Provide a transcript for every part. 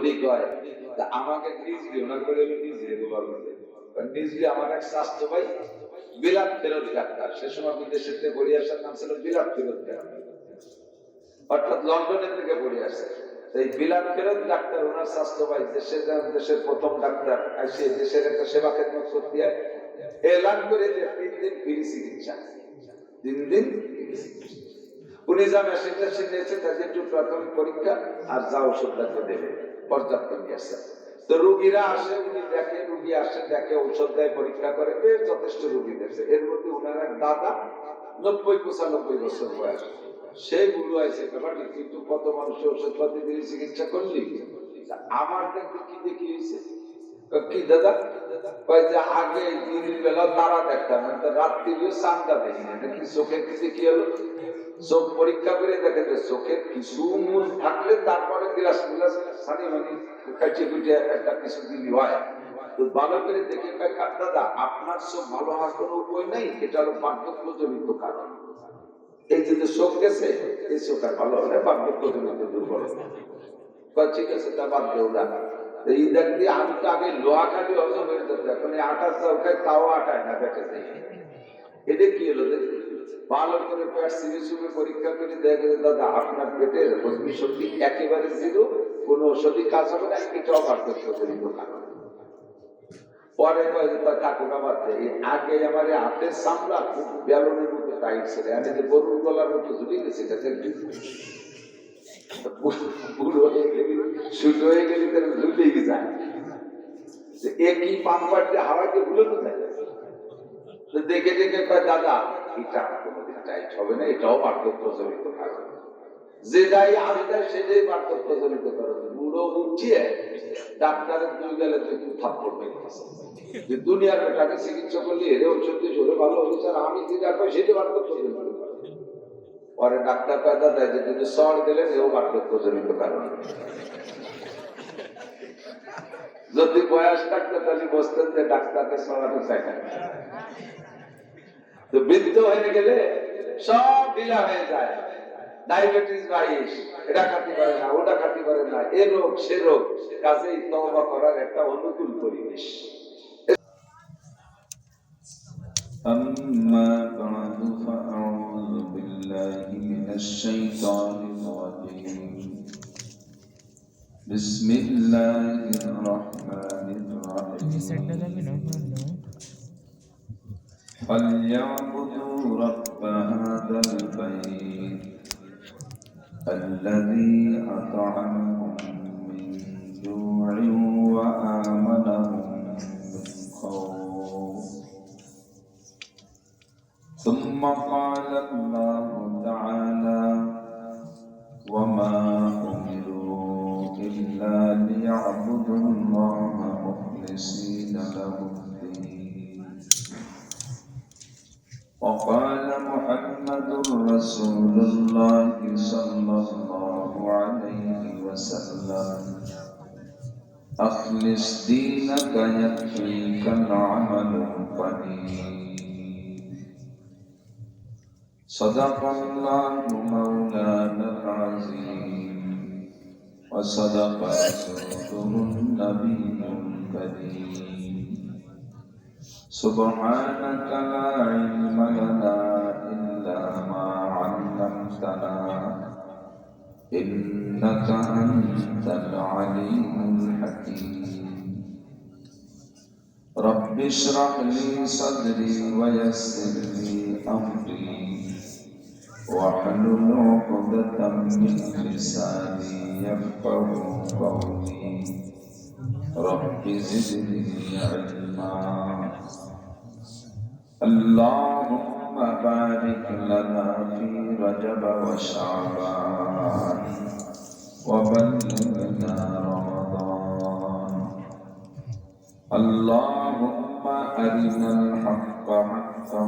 উনি কয় আমাকে নিজলি ওনার করে নিজলি নিজলি আমার এক স্বাস্থ্য ভাই বিলাত ফেরত ডাক্তার, সে সময় বিদেশের থেকে পড়ে আসার নাম ছিল বিলাত ফেরত ডাক্তার, অর্থাৎ লন্ডনের থেকে পড়ে আসে। এই বিলাত ফেরত ডাক্তার ওনার স্বাস্থ্য ভাই দেশের প্রথম ডাক্তার সে দেশের একটা সেবা খেদমত করতে এলান করে যে 3 দিন ফ্রি চিকিৎসা, 3 দিন। উনি যা মেশিনটা শিখেছে তাদের একটু প্রাথমিক পরীক্ষা আর যা ওষুধ ডাক্তার দেবে পর্যাপ্ত নিয়ে আসে। তো রোগীরা আসে, উনি দেখে, রোগী আসে দেখে, ঔষধ দেয়, পরীক্ষা করে, বেশ যথেষ্ট রোগী দেখছে। এর মধ্যে ওনার এক দাদা 90-95 বছর বয়স, সেগুলো আছে ব্যাপারটা, কিন্তু কত মানুষের ওষুধপাতি দিয়ে চিকিৎসা করলি, আমার কিন্তু কি দেখি হয়েছে কি দাদা কয় যে আগে দিনের বেলা তারা দেখতাম, রাত্রি চান্দা দেখি না, কি চোখের কি দেখি হলো, চোখ পরীক্ষা করে দেখে যে চোখের কিছু মূল থাকলে তারপরে গ্লাস গ্লাস সানি মানে কাটিয়ে কুটিয়ে একটা কিছু দিলি হয়। তো ভালো করে দেখে কয় দাদা আপনার চোখ ভালো হওয়ার কোনো উপায় নেই, এটা হলো বার্ধক্যজনিত কারণ। এই যে চোখ গেছে, এই চোখ আর ভালো হলে বার্ধক্যজনিত দুর্বলতা। ঠিক আছে, তা বাদ দেও না। এই দেখ দিয়ে আমি তো আগে লোহা খালি হজম হয়ে যেত, এখন আটা চৌকায় তাও আটায় না দেখে দেয়। এটা কি হলো দেখি, ভালো করে পেট সিরিজে পরীক্ষা করে দেখে দাদা আপনার পেটের হজমি শক্তি একেবারে জিরো, কোনো ওষুধই কাজ হবে না, এটাও বার্ধক্যজনিত কারণ। পরে ঠাকুর আমার আগে আমার হাতের সামলা খুব বেলনের মতো টাইট ছিল, আমি যে গরুর গলার মতো ঝুলে গেছি, শুরু হয়ে গেলে ঝুলেই যায়, একই পাম্পার দিয়ে হাওয়াকে ভুলে যায়। দেখে দেখে কয় দাদা এটা কোনোদিন টাইট হবে না, এটাও বার্ধক্যজনিত কারণ। যেটাই আমি দেয় সেটাই বার্ধক্যজনিত কারণ। বুড়ো উঠিয়ে ডাক্তারের 2 গেলে থাপ্পড় মেরে যে দুনিয়ার বেটাকে চিকিৎসা করলে এরে ওষুধ দিয়ে চলে ভালো হলো, স্যার আমি যেটা কই সেটা বার্ধক্যজনিত কারণ। পরে ডাক্তার পয়দা দেয় যে তুমি সর গেলেন, এও বার্ধক্যজনিত কারণ। যদি বয়স থাকতো তাহলে বসতেন যে ডাক্তারকে সরানো চাই না। তো বৃদ্ধ হয়ে গেলে সব ঢিলা হয়ে যায়, ডায়াবেটিস 22, এটা খাতে পারে না, ওটা খাতে পারে না, এ রোগ সে রোগ, কাজেই তওবা করার একটা অনুকূল পরিবেশ। أما بعد فأعوذ بالله من الشيطان الرجيم بسم الله الرحمن الرحيم فليعبدوا رب هذا البيت الذي أطعمهم من جوع وآمنهم من خوف. ثم قال الله تعالى وما أمروا إلا ليعبدوا الله مخلصين له الدين. وقال محمد رسول الله صلى الله عليه وسلم أخلص دينك يكفيك العمل القليل. صدق الله مولانا العظيم وصدق رسوله النبي الكريم. سبحانك لا علم لنا إلا ما علمتنا إنك أنت العليم الحكيم. رب اشرح لي صدري ويسر لي أمري واحلل عقدة من لساني يفقهوا قولي. رب زدني علما. اللهم بارك لنا في رجب وشعبان وبلغنا رمضان. اللهم أرنا الحق حقا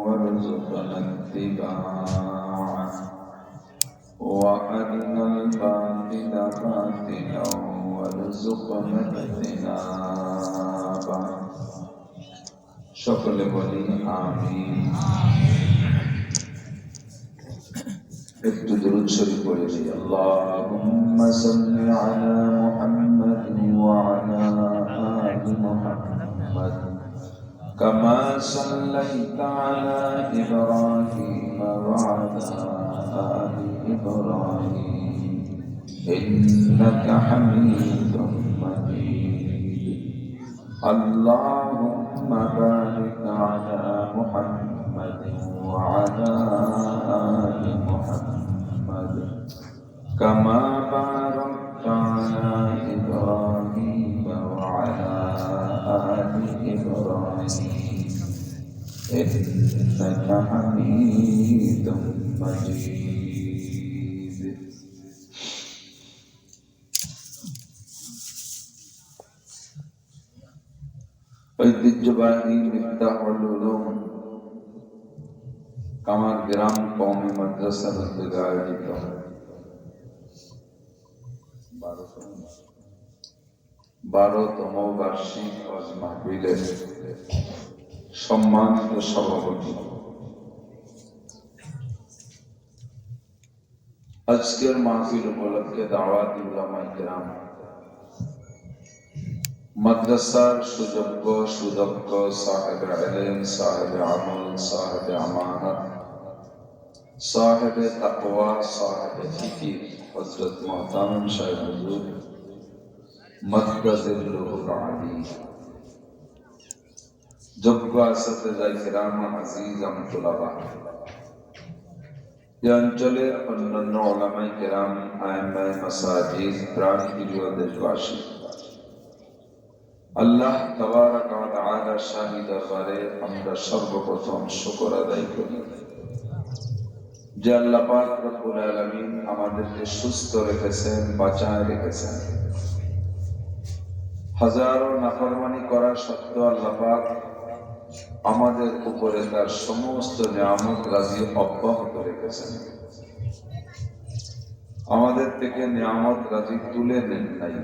وارزقنا اتباعه وأرنا الباطل باطلا وارزقنا اجتنابه. সকলে বলি আমিন। একটু দুরূদ শরীফ পড়ে দিই। আল্লাহুম্মা সাল্লি আলা মুহাম্মাদ كما صليت على إبراهيم وعلى آل إبراهيم إنك حميد مجيد اللهم بارك على محمد وعلى آل محمد كما باركت على إبراهيم وعلى آل إبراهيم إنك حميد مجيد ঐতিহ্যবাহী মিফতাহুল উলুম কামার গ্রাম কওমি মাদ্রাসার উদ্যোগে আয়োজিত 12তম বার্ষিক ওয়াজ মাহফিলের সম্মানিত সভাপতি, আজকের মাহফিল উপলক্ষে দাওয়াতি উলামায়ে কেরাম, মাদ্রাসার সুযোগ্য সুদক্ষ সাহেব ইলম, সাহেব আমল, সাহেব আমানত, সাহেব তাকওয়া, সাহেব ফিকির হযরত মুহতারাম শাইখ হুজুর মাদ্রাসাতুল আলী, যোগ্য আসাতিজা কিরাম, আজিজ আমতুল্লাহ, এই অঞ্চলের অন্যান্য উলামায়ে কেরাম, আইম্মায়ে মাসাজিদ, প্রাণপ্রিয় দেশবাসী, আল্লাহ তাবারাক ওয়া তাআলা শাহী দরবারে আমরা সর্বপ্রথম শুকর আদায় করি যে আল্লাহ পাক রব্বুল আলামিন আমাদেরকে সুস্থ রেখেছেন, বাঁচায় রেখেছেন। হাজারো নাফরমানি করা সত্ত্বেও আল্লাহ পাক আমাদের উপরে তার সমস্ত নিয়ামত রাজি অব্যাহত রেখেছেন। আমাদের থেকে নিয়ামত রাজি তুলে নেন নাই।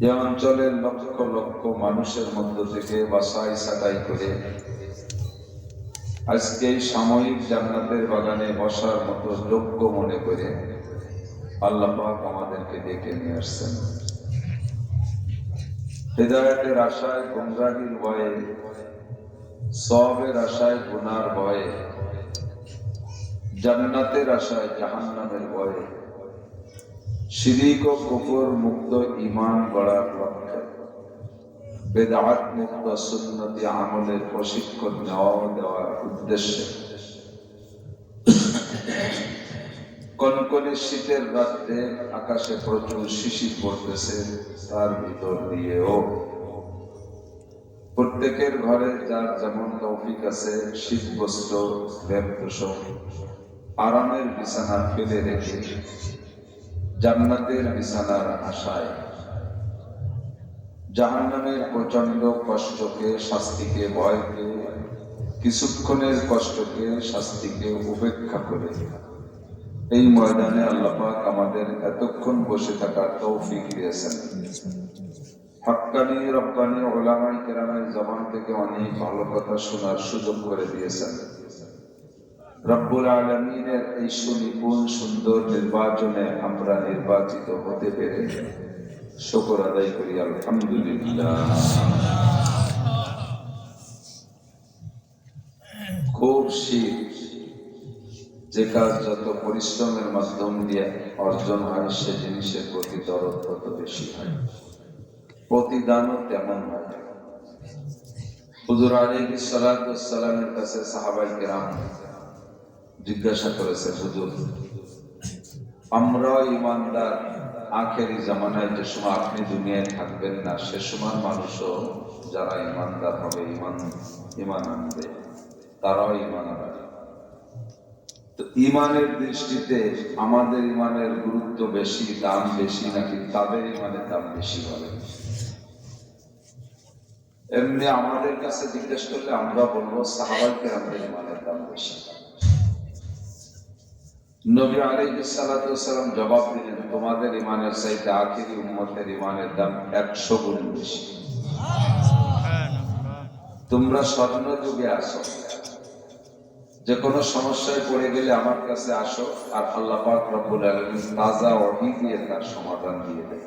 যে অঞ্চলের লক্ষ লক্ষ মানুষের মধ্য থেকে বাছাই ছাঁটাই করে আজকে এই সাময়িক জান্নাতের বাগানে বসার মতো যোগ্য মনে করে আল্লাহ পাক আমাদেরকে ডেকে নিয়ে আসছেন। হিদায়াতের আশায় গুমরাহির ভয়ে, সওয়াবের আশায় গুনার ভয়ে, জান্নাতের আশায় জাহান্নামের ভয়ে, শিরিক ও কুফর মুক্ত ঈমান গড়ার লক্ষ্যে, বেদাত মুক্ত সুন্নতি আমলের প্রশিক্ষণ দেওয়ার উদ্দেশ্যে কনকনে শীতের রাত্রে আকাশে প্রচুর শিশির পড়তেছে, তার ভিতর দিয়েও প্রত্যেকের ঘরে যার যেমন তৌফিক আছে শীত বস্ত্র, ব্যবতোষক, আরামের বিছানা ফেলে রেখে জান্নাতের বিছানার আশায় জাহান্নামের প্রচন্ড কষ্টকে, শাস্তিকে, ভয়কে, কিছুক্ষণের কষ্টকে, শাস্তিকে উপেক্ষা করে এই ময়দানে আল্লাহ পাক আমাদের এতক্ষণ বসে থাকার তৌফিক দিয়েছেন। হাক্কানি রব্বানি উলামায়ে কেরামের জবান থেকে অনেক ভালো কথা শোনার সুযোগ করে দিয়েছেন। রব্বুল আলামিনের এই সুনিপুণ সুন্দর নির্বাচনে আমরা নির্বাচিত হতে পেরে শুকর আদায় করি আলহামদুলিল্লাহ। খুব শীত, যে কাজ যত পরিশ্রমের মাধ্যম দিয়ে অর্জন হয় সে জিনিসের প্রতি দরদ তত বেশি হয়, প্রতিদানও তেমন হয়। হুজুর আলাইহিস সালাতু ওয়াস সালামের কাছে সাহাবায়ে কেরাম জিজ্ঞাসা করেছে, হুজুর আমরা ইমানদার, আখেরি জামানায় যে সময় আপনি দুনিয়ায় থাকবেন না সে সময় মানুষও যারা ইমানদার হবে, ইমান আনবে, তারাও ইমান আনবে, তো ইমানের দৃষ্টিতে আমাদের ইমানের গুরুত্ব বেশি, দাম বেশি, নাকি তাদের ইমানের দাম বেশি হবে? এমনি আমাদের কাছে জিজ্ঞেস করলে আমরা বলবো সাহাবায়ে কেরামের ইমানের দাম বেশি। নবী আলাইহিস সালাতু ওয়াস সালাম জবাব দিলেন, তোমাদের ইমানের চাইতে আখিরি উম্মতের ইমানের দাম 100 গুণ বেশি। তোমরা স্বর্ণ যুগে আসো, যে কোনো সমস্যায় পড়ে গেলে আমার কাছে আসো, আর আল্লাহ পাক রব্বুল আলামিন তাজা ওহী দিয়ে তার সমাধান দিয়ে দেন।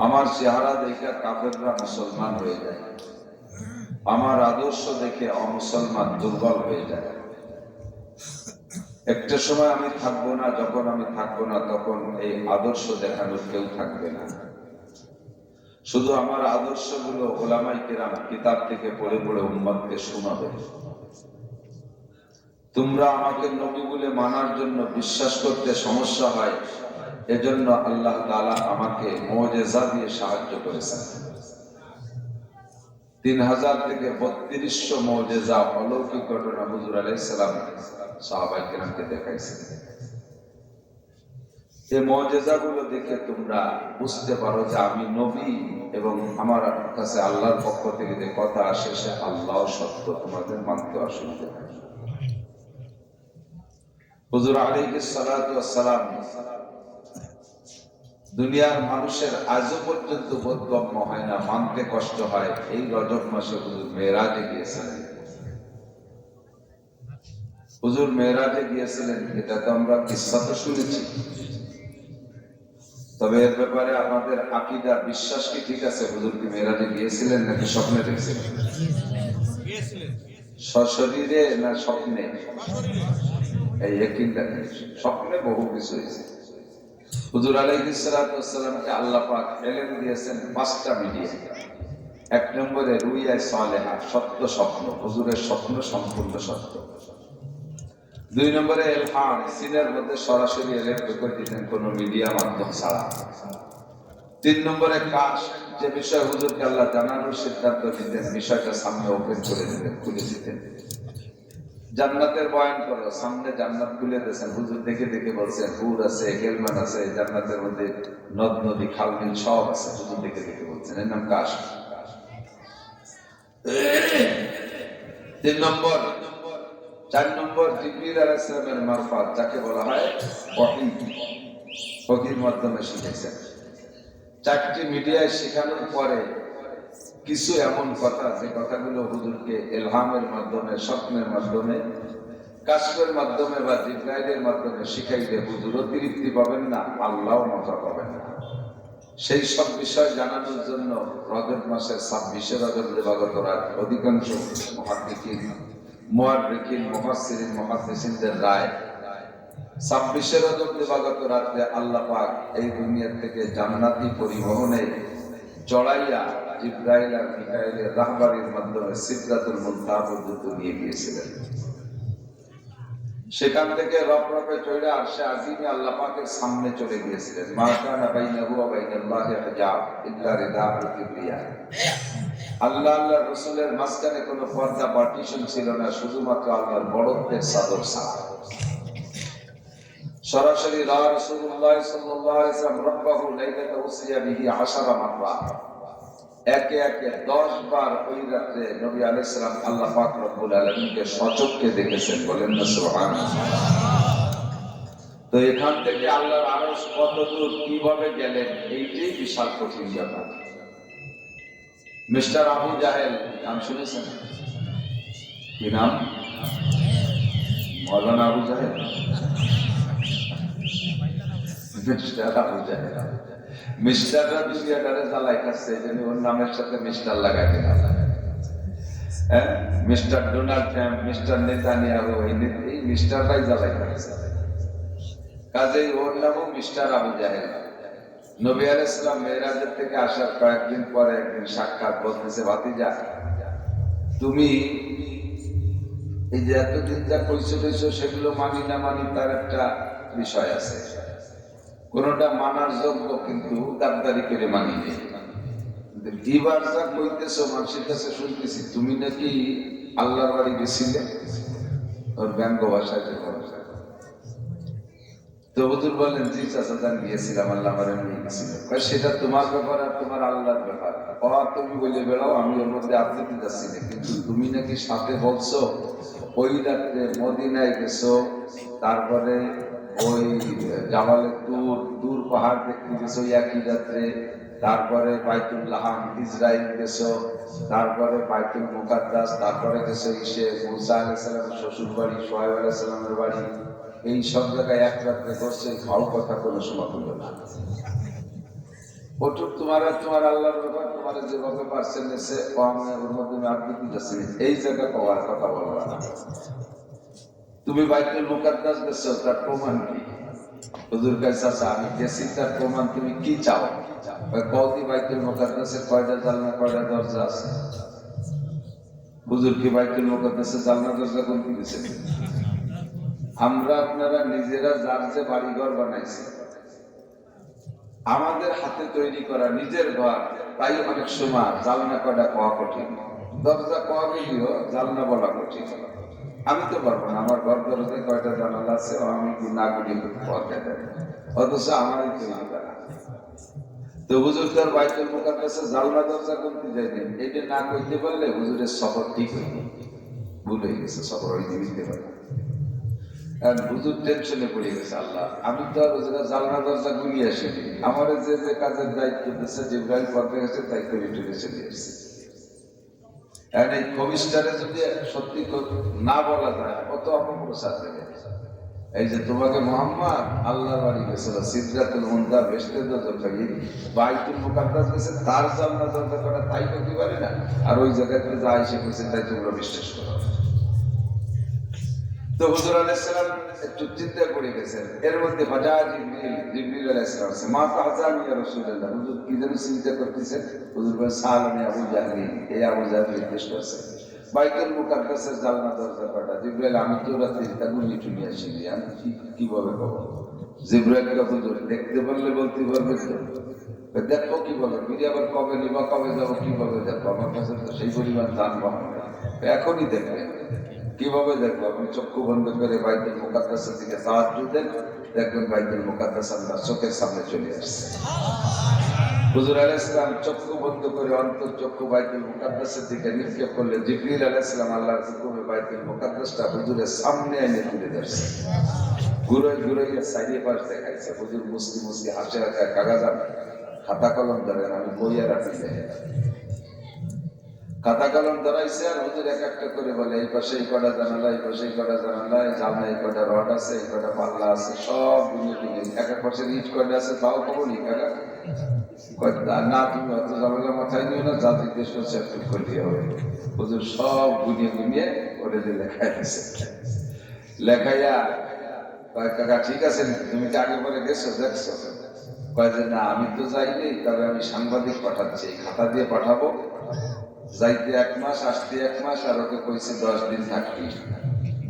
আমার চেহারা দেখে কাফেররা মুসলমান হয়ে যায়, আমার আদর্শ দেখে অমুসলমান দুর্বল হয়ে যায়। একটা সময় আমি থাকবো না, যখন আমি থাকবো না তখন এই আদর্শ দেখানোর কেউ থাকবে না। শুধু আমার আদর্শগুলো ওলামায়ে কেরাম কিতাব থেকে পড়ে পড়ে উম্মতকে শোনাবে। তোমরা আমাকে নবী বলে মানার জন্য বিশ্বাস করতে সমস্যা হয়, এজন্য আল্লাহ তাআলা আমাকে মুজিজা দিয়ে সাহায্য করেছেন। 3000 থেকে 3200 মুজিজা অলৌকিক ঘটনা হুজুর আলাইহিস সালাম সাহাবায়ে কেরামকে দেখাইছেন। এই মুজিজাগুলো দেখে তোমরা বুঝতে পারো যে আমি নবী এবং আমার কাছে আল্লাহর পক্ষ থেকে যে কথা আসে সে আল্লাহ সত্য, তোমাদের মানতে অসুবিধা নেই। হুজুর আলাইহিস সালাতু ওয়াস সালাম দুনিয়ার মানুষের আজও পর্যন্ত বোধগম্য হয় না, মানতে কষ্ট হয়, এই রজব মাসে হুজুর মেরাজে গিয়েছিলেন। হুজুর মেরাজে গিয়েছিলেন, এটা তো আমরা কিসসা তো শুনেছি, তবে এর ব্যাপারে আমাদের আকীদা বিশ্বাস কি ঠিক আছে? হুজুর কি মেরাজে গিয়েছিলেন নাকি স্বপ্নে দেখছিলেন? সশরীরে না স্বপ্নে? এই একই দেখেন, স্বপ্নে বহু কিছু হয়েছে। হুজুর আলাইহিস সালাতু ওয়াস সালামকে আল্লাহ পাক ইলম দিয়েছেন 5টা মিডিয়া। 1 নম্বরে রুইয়া সালেহা, সত্য স্বপ্ন, হুজুরের স্বপ্ন সম্পূর্ণ সত্য। 2 নম্বরে ইলহাম, সিনের মধ্যে সরাসরি এলেন করে দিতেন কোনো মিডিয়া মাধ্যম ছাড়া। 3 নম্বরে কাশ, যে বিষয় হুজুরকে আল্লাহ জানানোর সিদ্ধান্ত নিতেন বিষয়টা সামনে ওপেন করে দিতেন, খুলে দিতেন। জান্নাতের বয়ান করো, সামনে জান্নাত খুলে দিয়েছেন, হুজুর দেখে দেখে বলছেন হুর আছে, গেলমান আছে, জান্নাতের মধ্যে নদ নদী খাল বিল সব আছে, হুজুর দেখে দেখে বলছেন, এর নাম কাশ। 3 নম্বর 4 নম্বর জিবরিল আলাইহিস সালামের মারফত, যাকে বলা হয় ওহী, ওহীর মাধ্যমে শিখেছেন। 4টি মিডিয়ায় শেখানোর পরে কিছু এমন কথা, যে কথাগুলো হুজুরকে ইলহামের মাধ্যমে, স্বপ্নের মাধ্যমে, কাশফের মাধ্যমে বা জিবরাইলের মাধ্যমে শিখাইলে হুজুরও তৃপ্তি পাবেন না, আল্লাহও মজা পাবেন না। সেই সব বিষয় জানানোর জন্য রজব মাসের 26 রজব দিবাগত রাত অধিকাংশ মুহাদ্দিসিন, মুআররিখিন, মুফাসসিরিন, মুহাদ্দিসিনদের রায় 26 রজব দিবাগত রাতে আল্লাহ পাক এই দুনিয়া থেকে জান্নাতি পরিবহনে চড়াইয়া জিবরাইল আর মিকাইলের রাহবারির মাধ্যমে সিদরাতুল মুনতাহা পর্যন্ত নিয়ে গিয়েছিলেন। সেখান থেকে রফরফে চড়ে আরশে আজিমে আল্লাহ পাকের সামনে চলে গিয়েছিলেন। মা কানা বাইনাহু ওয়া বাইনাল্লাহি হিজাব ইল্লা রিদাউল কিবরিয়া। আল্লাহর রাসূলের মাঝখানে কোনো পর্দা পার্টিশন ছিল না, শুধুমাত্র আল্লাহর বড়ত্বের চাদর ছাড়া। সরাসরি রাসূলুল্লাহ সাল্লাল্লাহু আলাইহি ওয়াসাল্লাম রাব্বাহু লাইলাতা উসরিয়া বিহি 10 মাররা, একে একে 10 বার ওই রাতে নবী আলাইহিস সালাম আল্লাহ পাক রব্বুল আলামিনকে সচক্ষে দেখেছেন, বলেন না সুবহানাল্লাহ। তো এখান থেকে আল্লাহর আরশ কত দূর, কিভাবে গেলেন, এইটাই বিশাল কঠিন ব্যাপার। মিস্টার আবু জাহেল নাম শুনেছেন? কি নাম? মাওলানা আবু জাহেল। মিস্টার আবু জাহেল, মিস্টাররা দুনিয়াটারে জ্বালাই খাচ্ছে, এই জন্য ওর নামের সাথে মিস্টার লাগাই দিলাম। হ্যাঁ, mister Donald Trump, mister Netanyahu, এই মিস্টাররাই জ্বালাই খাচ্ছে। কাজেই ওর নামও মিস্টার আবু জাহেল। নবী আলাইহিস সালাম মেরাজের থেকে আসার কয়েকদিন পরে একদিন সাক্ষাৎ, বলতেছে ভাতিজা তুমি এই যে এতদিন যা কইছো সেগুলো মানি না মানি তার একটা বিষয় আছে, কোনটা মানার যোগ্য কিন্তু গাদ্দারি করে মানি নেই। এবার যা কইতেছো মানুষের কাছে শুনতেছি তুমি নাকি আল্লাহর বাড়ি গেছিলে, ওর ব্যঙ্গ ভাষায়। তো হুজুর বলেন জি চাচা যান গিয়েছিলাম, আল্লাহ আমার নিয়ে গেছিল। সেটা তোমার ব্যাপার আর তোমার আল্লাহর ব্যাপার, তুমি বলে বেড়াও, আমি ওর মধ্যে আপত্তি যাচ্ছি না, কিন্তু তুমি নাকি সাথে বলছো ওই রাত্রে মদিনায় গেছো, তারপরে ওই জাবালে দূর পাহাড় দেখতে গেছো একই রাত্রে, তারপরে বাইতুল্লাহ ইসরাইল গেছো, তারপরে বাইতুল মুকাদ্দাস, তারপরে গেছো মুসা আলাইহিস সালামের শ্বশুর বাড়ি, শুআয়ব আলাইহিস সালামের বাড়ি, এই সব জায়গায় এক রাত্রে করছে। ভালো কথা কোনো সময় হলো না। ওটুক তোমার আর তোমার আল্লাহর ব্যাপার, তোমার যেভাবে পারছেন এসে ও আমি ওর মধ্যে আবৃত্তি যাচ্ছি এই জায়গা পাওয়ার কথা বলবা না। তুমি বাইতুল মুকাদ্দাস গেছো, তার প্রমাণ কি? হুজুর কাছে আছে, আমি গেছি, তার প্রমাণ তুমি কি চাও? কওদি বাইতুল মুকাদ্দাসের কয়টা জানলা কয়টা দরজা আছে? হুজুর কি বাইতুল মুকাদ্দাসের জানলা দরজা কোনটি দিয়েছেন? আমরা আপনারা নিজেরা যার যে বাড়িঘর বানাইছি, আমাদের হাতে তৈরি করা নিজের ঘর, তাই অনেক সময় জানলা কয়টা পাওয়া কঠিন, দরজা পাওয়া গেলেও জানলা বলা কঠিন। আমি তো পারবো না, আমার ঘর দরজায় কয়টা জানালা আছে আমি কি না করি পথে দেয়, অথচ আমারই তৈরি করা। তো হুজুর তার বাইতুল মুকাদ্দাসের জানলা দরজা কোনটি যাইতেন, এটা না কইতে পারলে হুজুরের সফর ঠিক হইনি, ভুল হয়ে গেছে, সফর হইতে দিতে পারে। আর হুজুর টেনশনে পড়ে গেছে, আল্লাহ আমি তো আর হুজুরের জানলা দরজা ঘুরিয়ে আসিনি, আমার যে যে কাজের দায়িত্ব দিচ্ছে জিবরাইল পথে গেছে তাই করে টুরে চলে এসেছে। আর এই কবিস্টারে যদি সত্যি না বলা যায় কত অপপ্রচার দেবে। এই যে তোমাকে মোহাম্মদ আল্লাহর বাড়ি গেছিল, সিদরাতুল মুনতাহা বেহেশতের দরজা, বাইতুল মুকাদ্দাস গেছে, তার জান্নাত দরজা করা তাই করতে পারে না, আর ওই জায়গাতে যা এসে কইছে তাই তোমরা বিশ্বাস করো। তো হুজুর আলাইহিস সালাম একটু চিন্তায় পড়ে গেছেন। এর মধ্যে হঠাৎ জিবরিল আলাইহিস সালাম আছে, মা তাহজানি ইয়া রাসূলুল্লাহ, হুজুর কি যেন চিন্তা করতেছেন? হুজুর বলেন সালামে আবু জাহল, এই আবু জাহল জিজ্ঞেস করছে বাইতুল মুকাদ্দাসের জানলা দরজা কয়টা? জিবরাইল আমি তো রাতে তাগুলি টুনি আসিনি, আমি কিভাবে পাবো? জিবরাইল কত দূর দেখতে পারলে বলতে পারবে তো, দেখো কিভাবে ফিরে আবার কবে নিবা কবে যাবো কিভাবে দেখো, আমার কাছে তো সেই পরিমাণ দান পাবো না, এখনই দেখবে। কিভাবে দেখবো? আপনি চক্ষু বন্ধ করে বাইতুল মুকাদ্দাসের দিকে তাওয়াজ্জুহ দেন, দেখবেন বাইতুল মুকাদ্দাস আপনার চোখের সামনে চলে আসছে। হুজুর আলাইহিস সালাম চক্ষু বন্ধ করে অন্তর চক্ষু বাইতুল মুকাদ্দাসের দিকে নিক্ষেপ করলে জিবরিল আলাইহিস সালাম আল্লাহর হুকুমে বাইতুল মুকাদ্দাসটা হুজুরের সামনে এনে তুলে ধরছে। ঘুরাই ঘুরাইয়া সাইডে পাশ দেখাইছে। হুজুর মুসকি মুসকি হাসে, কাগজ খাতা কলম ধরেন, আমি বইয়া রাখি খাতা কলম ধরাইছে, আর হুজুর এক একটা করে বলে এই পাশে এই কটা জানালা, এই পাশে এই কটা জানালা, এই জানলা এই কটা রড আছে, এই কটা পাল্লা আছে, সব গুনিয়ে গুনিয়ে এক এক পাশে ইট কয়টা আছে তাও খবর নি কাকা না, তুমি অত ঝামেলা মাথায় নিও না, যা জিজ্ঞেস করছে একটু করতে হবে। হুজুর সব গুনিয়ে গুনিয়ে ওরে যে লেখাই দিছে, লেখাইয়া কয় কাকা ঠিক আছে, তুমি কি আগে পরে গেছো দেখছো? কয় যে না আমি তো যাইনি, তবে আমি সাংবাদিক পাঠাচ্ছি, খাতা দিয়ে পাঠাবো, যাইতে 1 মাস আসতে 1 মাস, আর ওকে কইছে 10 দিন থাকবি,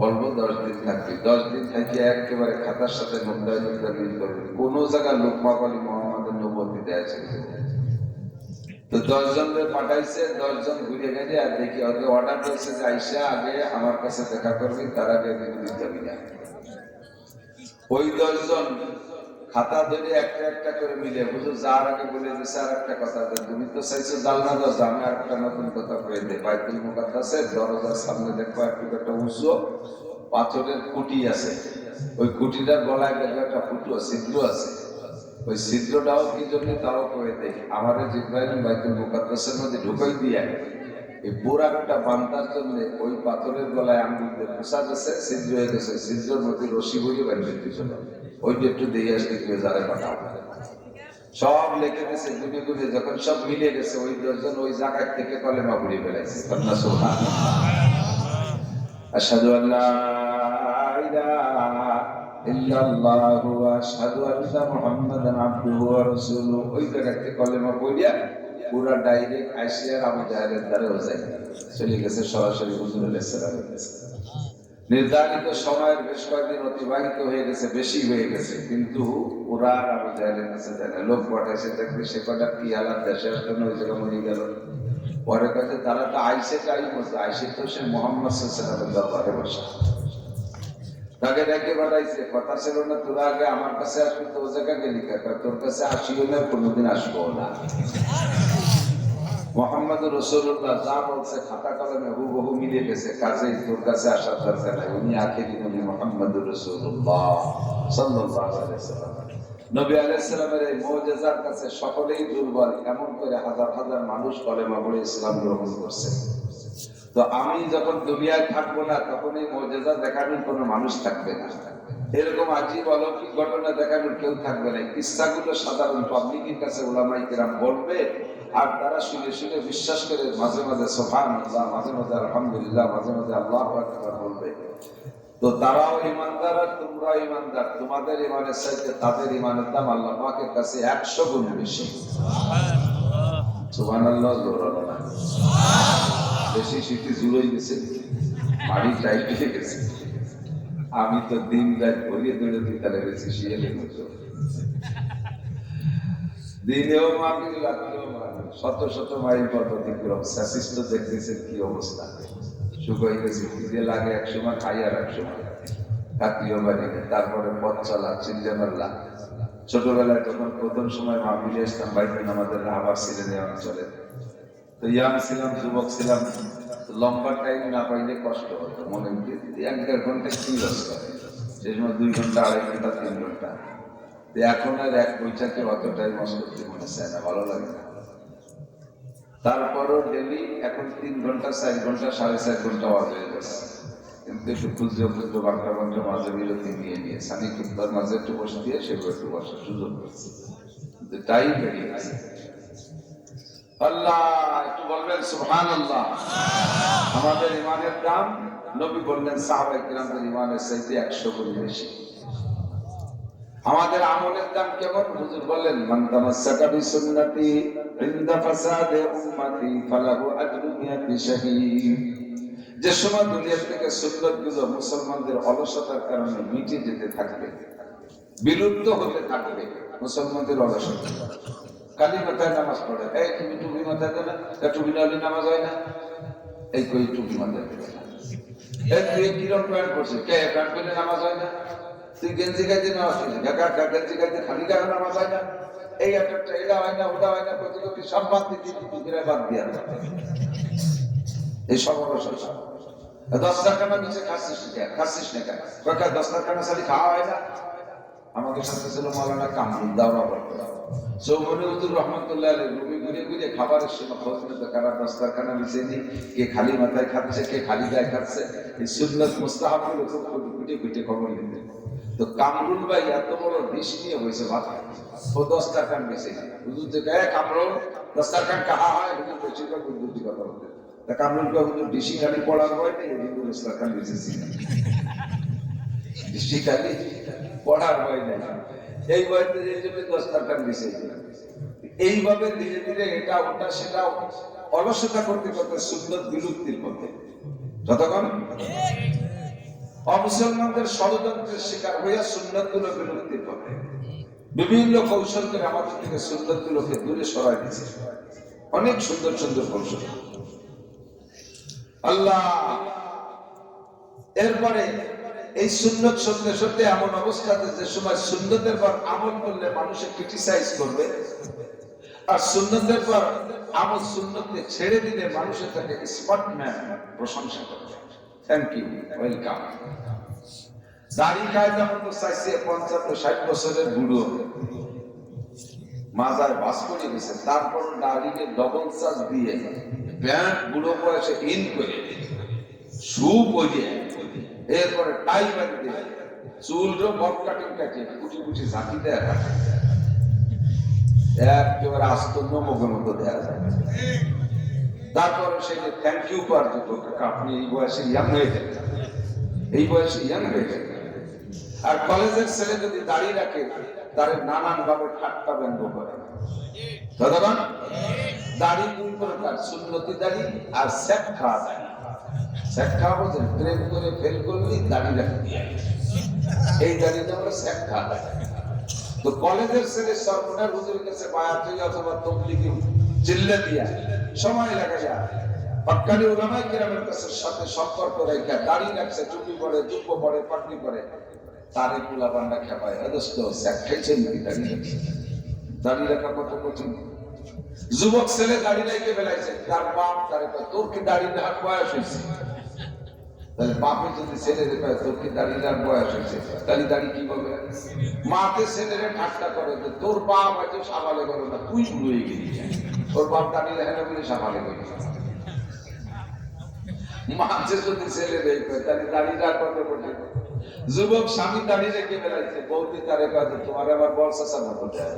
বলবো 10 দিন থাকবি, 10 দিন থেকে একেবারে খাতার সাথে নোংরায় মিল করবি, কোন জায়গায় লোকমা বলি মোহাম্মদের নবুয়তি দেয়া ছিল। তো 10 জনের পাঠাইছে, 10 জন ঘুরে গেছে, আর দেখি ওকে অর্ডার করেছে যে আইসা আগে আমার কাছে দেখা করবি, তার আগে দিন যাবি না। ওই 10 জন খাতা ধরে একটা একটা করে মিলে হুজুর যার আগে বলে দিছে আর একটা কথা, তুমি তো চাইছো জানলা দরজা, আমি আর একটা নতুন কথা কয়ে দিই, বাইতুল মুকাদ্দাসের দরজার সামনে দেখো একটা উঁচু পাথরের খুঁটি আছে, ওই খুঁটিটার গলায় দেখো একটা ফুটো ছিদ্র আছে, ওই ছিদ্রটাও কি জন্য তাও কয়ে দেয়, আমার জিবরাইল বাইতুল মুকাদ্দাসের মধ্যে ঢুকাই দিয়ে এই বোরাকটা বান্ধার জন্য ওই পাথরের গলায় আঙ্গুল দিয়ে পোষা গেছে, ছিদ্র হয়ে গেছে, ছিদ্রের মধ্যে রশি বইয়ে বাঁধিয়ে দিয়েছিল, ওইটা একটু দিয়ে আসতে গিয়ে যারা পাঠাও সব লেখে গেছে গুনে গুনে, যখন সব মিলে গেছে ওই 10 জন ওই জায়গায় থেকে কলেমা পড়ে ফেলাইছে, আশহাদু আল্লা ইলাহা ইল্লাল্লাহু ওয়া আশহাদু আন্না মুহাম্মাদান আবদুহু ওয়া রাসূলুহু, ওই জায়গা থেকে কলেমা পড়িয়া পুরা ডাইরেক্ট আইসিয়ার আবু জাহেলের দ্বারে যায় চলে গেছে সরাসরি হুজুর আলাইহিস সালামের কাছে। নির্ধারিত সময়ের বেশ কয়েকদিন অতিবাহিত হয়ে গেছে, বেশি হয়ে গেছে, কিন্তু ওরা আবু জাহেলের কাছে যায় না, লোক পাঠাইছে, দেখবে সে কটা কি হালাত, দেশে আসলে ওই জায়গা মরে গেল। পরে কাছে তারা তো আইসে টাই বসে, আইসে তো সে মোহাম্মদ সাল্লাল্লাহু আলাইহি ওয়াসাল্লামের দরবারে বসে, তাকে ডেকে পাঠাইছে, কথা ছিল না তোরা আগে আমার কাছে আসবি, তো ও জায়গা গেলি কাকা, তোর কাছে আসিও না, কোনোদিন আসবো না। মোহাম্মদ রাসূলুল্লাহ যা বলছে খাতা কলমে হুবহু মিলে গেছে, কাজেই তোর কাছে আসার দরকার নাই, উনি আখেরি নবী মুহাম্মদ রাসূলুল্লাহ সাল্লাল্লাহু আলাইহি ওয়াসাল্লাম। নবী আলাইহিস সালামের এই মুজিজার কাছে সকলেই দুর্বল, এমন করে হাজার হাজার মানুষ কলেমা পড়ে ইসলাম গ্রহণ করছে। তো আমি যখন দুনিয়ায় থাকবো না, তখন এই মুজিজা দেখানোর কোনো মানুষ থাকবে না, এরকম আজীব অলৌকিক ঘটনা দেখানোর কেউ থাকবে না। কিস্সাগুলো সাধারণ পাবলিকের কাছে উলামায়ে কেরাম বলবে, আর তারা শুনে শুনে বিশ্বাস করে মাঝে মাঝে সুবহানাল্লাহ, মাঝে মাঝে আলহামদুলিল্লাহ, মাঝে মাঝে আল্লাহু আকবার বলবে। তো তারাও ইমানদার আর তোমরাও ইমানদার। তোমাদের ইমানের চাইতে তাদের ইমানের দাম আল্লাহ পাকের কাছে 100 গুণ বেশি। সুবহানাল্লাহ, জোরালো না? বেশি শীতে জুড়ে গেছে, বাড়ি টাইট হয়ে গেছে। আমি তো দিন রাত ঘুরিয়ে দৌড়ে দিতে লেগেছি শিয়ালের মতো। দিনেও মাগি, রাত্রেও মাগি, শত শত মাইল পথ অতিক্রম। স্যাসিস তো দেখতেছেন কি অবস্থা, শুকাই গেছে। খিদে লাগে এক সময়, খাই আর এক সময়, কাটিও বাড়িতে। তারপরে পথ চলা, চিল্লে মারলা। ছোটবেলায় তখন প্রথম সময় মা ফিরে আসতাম বাইরে আমাদের আবার ছিলেন এই অঞ্চলে। তো ইয়াং ছিলাম, যুবক ছিলাম, লম্বা টাইম না পাইলে কষ্ট হতো। মনে করি 1-1.5 ঘন্টা কি লস করে, সেই সময় 2 ঘন্টা, 2.5 ঘন্টা, 3 ঘন্টা। এখন আর এক বৈশাখে অত টাইম নষ্ট করতে মনে চায় না, ভালো লাগে না। তারপরও ডেলি এখন 3 ঘন্টা, 4 ঘন্টা, 4.5 ঘন্টা ওয়াজ হয়ে যাচ্ছে। কিন্তু একটু খুঁজে বাংলা মাঝে বিরতি নিয়ে সানি কুত্তার মাঝে একটু বসে দিয়ে সেগুলো একটু বসার সুযোগ করছে। কিন্তু টাইম বেরিয়ে গেছে। আল্লাহ, একটু বলবেন সুবহানাল্লাহ। আমাদের ইমানের দাম, নবী বললেন, সাহাবায়ে কিরামদের ইমানের চাইতে 100 গুণ বেশি। আমাদের আমলের দাম কেমন? হুজুর বললেন, মান তামাসসাকা বিসুন্নতি ইনদা ফাসাদে উম্মতি ফালাহু আজরু মিয়াতি শাহীদ। যে সময় দুনিয়া থেকে সুন্নতগুলো মুসলমানদের অলসতার কারণে মিটে যেতে থাকবে, বিলুপ্ত হতে থাকবে, মুসলমানদের অলসতা। কালী মাথায় নামাজ পড়ে, এই তুমি টুপি মাথায় দেবে না, টুপি না হলে নামাজ হয় না। এই কই টুপি মাথায় দেবে না। এই তুই কিরম প্যান্ট করছিস, কে প্যান্ট করলে নামাজ হয় না? তুই গেঞ্জি গাইতে নামাজ পড়ছিস, গেঞ্জি গাইতে খালি গায়ে নামাজ হয় না। এই একটা এটা হয় না, ওটা হয় না, কত সব বাদ দিয়ে বাদ দিয়া এই সব অলসতা। 10 টাকা নিচে খাচ্ছিস না কেন? 10 টাকা সালি খাওয়া হয় না। আমাকে সাথে ছিল মাওলানা কামরুল দাওরা বলতো, চৌমনিউদ্দিন রহমতুল্লাহ আলাইহি। রুমি ঘুরে ঘুরে খাবারের সময় খোঁজ নিতে, কারা দস্তারখানা নিচে নি, কে খালি মাথায় খাচ্ছে, কে খালি গায়ে খাচ্ছে। এই সুন্নাত মুস্তাহাবগুলো খুব খুঁটে খুঁটে খবর নিতে। তো কামরুল ভাই এত বড় ডিশ নিয়ে হয়েছে ভাত, ও দস্তারখান বেঁচে গেল। হুজুর থেকে কামরুল দস্তারখান কাহা হয়, হুজুর বেশিরভাগ বুদ্ধি কথা বলতে। তা কামরুল ভাই হুজুর ডিশি খালি পড়ার হয় না, হুজুর দস্তারখান বেঁচেছি না, ডিশি খালি পড়ার হয় না, এই বয়সে এই জন্য দস্তারখান বেঁচে গেল। এইভাবে ধীরে ধীরে এটা ওটা সেটা অলসতা করতে করতে সুন্নত বিলুপ্তির পথে, যতক্ষণ অমুসলমানদের ষড়যন্ত্রের শিকার হইয়া সুন্নত গুলো বিলুপ্তির পথে বিভিন্ন কৌশল করে আমাদের থেকে সুন্নত গুলোকে দূরে সরাই দিচ্ছে। অনেক সুন্দর সুন্দর কৌশল। আল্লাহ এরপরে এই সুন্নত সত্যি সত্যি এমন অবস্থাতে, যে সময় সুন্নতের পর আমল করলে মানুষে ক্রিটিসাইজ করবে, আর সুন্নতের পর আমল সুন্নতকে ছেড়ে দিলে মানুষের তাকে স্পটম্যান প্রশংসা করবে। Thank you, welcome. দাড়ি কায়দা মতো চাইছে 50-60 বছরের বুড়ো, মাজার বাস করে গেছে, তারপর দাড়িকে ডবল চার্জ দিয়ে প্যান্ট বুড়ো বয়সে ইন করে শু পরিয়ে, এরপরে টাই বাঁধি দিয়ে চুলটা বক কাটিং কাটিয়ে কুচি কুচি ঝাঁকি দেয়, একেবারে আস্তন্য মুখের মতো দেওয়া যায়। তারপরে সে যে থ্যাংক ইউ পাওয়ার যোগ্য, আপনি এই বয়সে ইয়াং হয়ে যান, এই বয়সে ইয়াং হয়ে যান। আর কলেজের ছেলে যদি দাড়ি রাখে, তার নানান ভাবে ঠাট্টা ব্যঙ্গ করে। তখন দাড়ি 2 প্রকার, সুন্নতি দাড়ি আর সেট খাওয়া দাড়ি। সেট খাওয়া বলছেন প্রেম করে ফেল করলেই দাড়ি রাখতে হয়, এই দাড়িটা আমরা সেট খাওয়া দাড়ি। তো কলেজের ছেলে সর্বনার হুজুরের কাছে বায়াত হয়ে অথবা তবলিগি চিল্লা দিয়া সময় লাগা যায়, হক্কানি উলামায়ে কেরামের কাছে সাথে সম্পর্ক রেখে দাড়ি রাখছে, টুপি পরে, জুব্বা পরে, পাগড়ি পরে, তারে পোলা বান্ডা খেপায়, দোস্ত স্যাক খাইছেন নাকি দাড়ি রাখছে? দাড়ি রাখা কত কঠিন। যুবক ছেলে দাড়ি রেখে বেলাইছে, তার বাপ তারে কয়, তোর কি দাড়ি রাখার বয়স হয়েছে? তাহলে বাপে যদি ছেলেরে কয় তোর কি দাড়ি রাখার বয়স হয়েছে, তাহলে দাড়ি কি বলবে? মাকে ছেলেরে ঠাট্টা করে, তোর বাপ হয়তো সাবালে করো না, তুই বুড়ো গেলি, তোর বাপ দাড়ি রাখে না বলে সাবালে করি। মাঝে যদি ছেলে রেখে তাহলে দাড়ি রাখ কত কঠিন। যুবক স্বামী দাঁড়িয়ে রেখে বেড়াইছে, বৌদি তারে কাজে তোমার আমার বল চাচার মতো দেয়।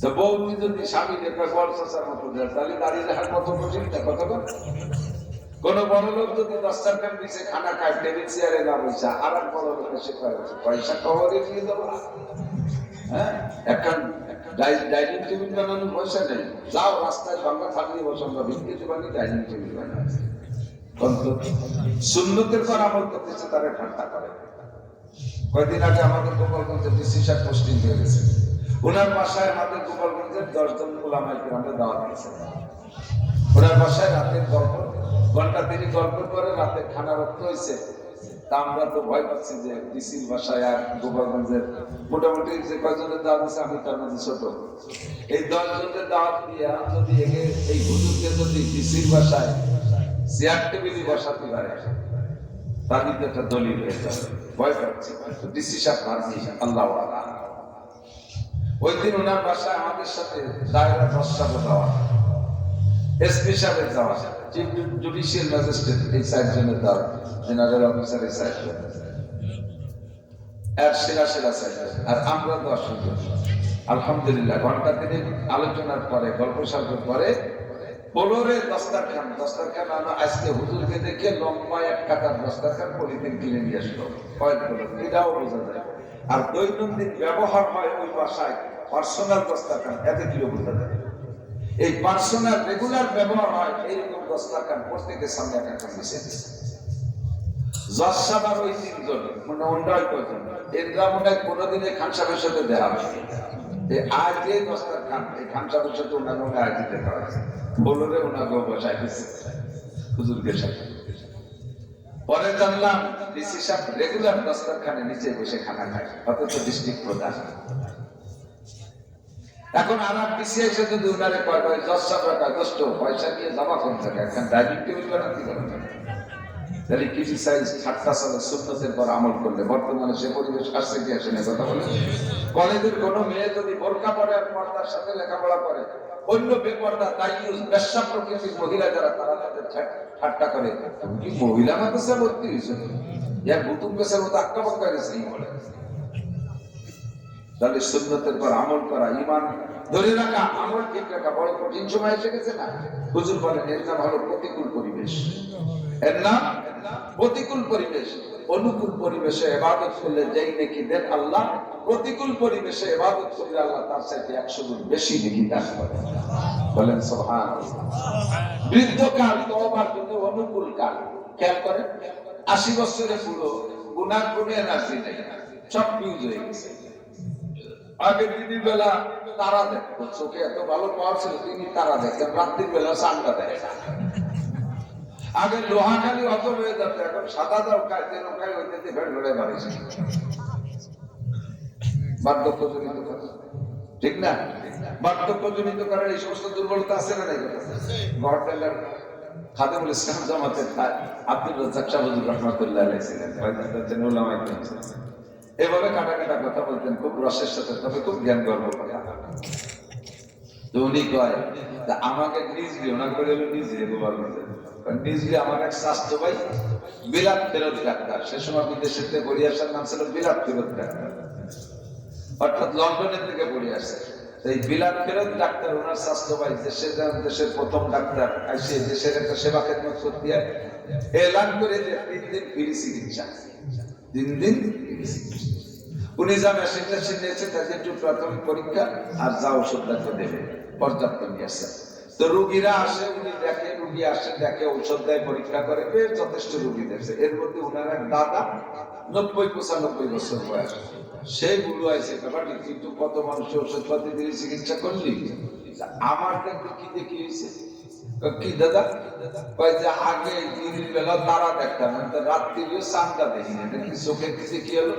তো বৌদি যদি স্বামী দেখে বল চাচার মতো দেয়, তাহলে দাঁড়িয়ে রাখার কত কঠিন না, কত কোন বড় লোক যদি দস্তারখান পিছিয়ে খানা খায়, টেবিল চেয়ারে না বসে, আর এক বড় লোক এসে পয়সা কবরে দিয়ে দেবো। হ্যাঁ, এখন ডাইনিং টেবিল বানানোর পয়সা নেই, যাও রাস্তায় বাংলা থাকলে বসে, আমরা ভিত্তিতে বানি ডাইনিং টেবিল বানাই। সুন্নতের পর আমল করতেছে, তারা ঠান্ডা করে। কয়েকদিন আগে আমাদের গোপালগঞ্জে ডিসি সাহেব পোস্টিং হয়ে গেছে, ওনার বাসায় আমাদের গোপালগঞ্জের 10 জন ওলামায়ে কেরামের দাওয়াত দিয়েছে। ওনার বাসায় রাতের গল্প, ঘন্টা তিনি গল্প করে রাতের খানা রক্ত হয়েছে। তা আমরা তো ভয় পাচ্ছি যে ডিসির বাসায় আর গোপালগঞ্জের মোটামুটি যে কয়জনের দাওয়াত দিচ্ছে, আমি তার মধ্যে ছোট, এই 10 জনের দাওয়াত দিয়ে যদি এই হুজুরকে যদি ডিসির বাসায় চেয়ার টেবিলে বসাতে পারে, তার কিন্তু একটা দলিল হয়ে যাবে। ভয় পাচ্ছি, ডিসি সাহেব ভাবছি আল্লাহ আল্লাহ। ওই দিন ওনার বাসায় আমাদের সাথে দায়রা 10 সাহেব যাওয়া, এসপি সাহেবের যাওয়া, চিফ জুডিশিয়াল ম্যাজিস্ট্রেট এই 4 জনের দাওয়া, জেনারেল অফিসার এই 4 জন, আর সেরা 4 জন, আর আমরা 10 জন। আলহামদুলিল্লাহ ঘন্টা দিনের আলোচনার পরে, গল্প সাল্পের পরে বলরে দস্তারখান আনা। আজকে হুজুরকে দেখে লম্বা 1 কাতার দস্তারখান পলিথিন কিনে নিয়ে আসলো, কয়েক বলর, এটাও বোঝা যায়। আর দৈনন্দিন ব্যবহার হয় ওই বাসায় পার্সোনাল দস্তারখান, এতে কিলো বোঝা যায়। এই পার্সোনাল রেগুলার ব্যবহার হয় এইরকম দস্তারখান, প্রত্যেকের সামনে একটা মিশে দিচ্ছে। জজ সাহেব আর ওই 3 জন, মানে অন্যায় কয়জন, এরা মনে হয় কোনোদিনে খান সাহেবের সাথে দেখা হয়নি। আজ যে দস্তারখান, এই খান সাহেবের সাথে ওনার মনে আজ দেখা হয়েছে, বলরে ওনাকেও বসাই দিচ্ছে হুজুরকে সাথে। পরে জানলাম ডিসি সাহেব রেগুলার দস্তারখানে নিচে বসে খানা খায়, অথচ ডিস্ট্রিক্ট প্রধান। এখন আমার ডিসি এসে যদি ওনারে কয় 10 টাকা দোস্ত পয়সা দিয়ে জমা করতে থাকে, এখন ডাইনিং টেবিল বানাতে পারবে না। তাহলে ক্রিটিসাইজ ঠাট্টা চলে সুন্নতের পর আমল করলে বর্তমানে সে পরিবেশ আসছে কি আসে না কথা বলে। কলেজের কোনো মেয়ে যদি বোরকা পরে আর পর্দার সাথে লেখাপড়া করে, অন্য বেপর্দা দায়ুস বেশ্যা প্রকৃতির মহিলা যারা, তারা তাদের ঠাট্টা করে, তুমি কি মহিলা মাদ্রাসা ভর্তি হয়েছে, ইয়ার বুতুম পেশার মতো আক্কা বাক্কা গেছে বলে। তাহলে সুন্নতের পর আমল করা, ঈমান ধরে রাখা, আমল ঠিক রাখা বড় কঠিন সময় এসে গেছে না। হুজুর বলেন এর নাম হলো প্রতিকূল পরিবেশ, এর নাম প্রতিকূল পরিবেশ। অনুকূল পরিবেশে ইবাদত করলে যেই নেকি দেন আল্লাহ, প্রতিকূল পরিবেশে ইবাদত করলে আল্লাহ তার চাইতে 100 গুণ বেশি নেকি দান করেন। বলেন সুবহানাল্লাহ। বৃদ্ধকাল তওবার জন্য অনুকূল কাল। খেয়াল করেন 80 বছরে পুরো গুনাহ করে এনার্জি নেই, সব ফিউজ হয়ে গেছে। আগে দিনের বেলা তারা দেখতো, চোখে এত ভালো পাওয়ার ছিল, তিনি তারা দেখতেন, রাত্রির বেলা চাঁদটা দেখে। আগে লোহা খালি অত হয়ে যেত, এখন সাদা দাও খায়, তেল খায়, ওই দিতে ভেড় ভেড়ে বাড়িছে। বার্ধক্যজনিত কারণ, ঠিক না? বার্ধক্যজনিত কারণ এই সমস্ত দুর্বলতা আছে না নাই? গড়বেলার খাদেমুল ইসলাম জামাতের আব্দুর রাজ্জাক সাহেব হুজুর রাহমাতুল্লাহ আলাইহি ছিলেন, বাইতুল উলামায়ে কেরাম ছিলেন। এভাবে কাটা কাটা কথা বলতেন, খুব রসের সাথে, তবে খুব জ্ঞান গর্ব করে। তো উনি কয় আমাকে নিজলি, ওনার করে নিজলি ব্যবহার করতেন, নিজলি আমার এক স্বাস্থ্য ভাই বিলাত ফেরত ডাক্তার, সে সময় বিদেশের থেকে পড়ে আসার নাম ছিল বিলাত ফেরত ডাক্তার, অর্থাৎ লন্ডনের থেকে পড়ে আসে। এই বিলাত ফেরত ডাক্তার ওনার স্বাস্থ্য ভাই দেশের প্রথম ডাক্তার এসে দেশের একটা সেবা খেদমত করতে এলান করে যে 3 দিন ফ্রি চিকিৎসা, 3 দিন। উনি যা মেশিনটা নিয়েছে তাদের একটু প্রাথমিক পরীক্ষা আর যা ওষুধ দেবে পর্যাপ্ত নিয়ে আসে। তো রুগীরা আসে, উনি দেখে, রুগী আসে দেখে, ঔষধ দেয়, পরীক্ষা করে, বেশ যথেষ্ট রুগী দেখছে। এর মধ্যে উনার এক দাদা 90-95 বছর বয়স, সেই বুড়ো আছে ব্যাপারটি, কিন্তু কত মানুষের ওষুধপাতি দিয়ে চিকিৎসা করলি, আমার দেখতে কি দেখি হয়েছে। কি দাদা কয় যে আগে দিনের বেলা তারা দেখতাম, রাত্রিও চাঁদটা দেখি না, দেখি চোখের কিছু কি হলো,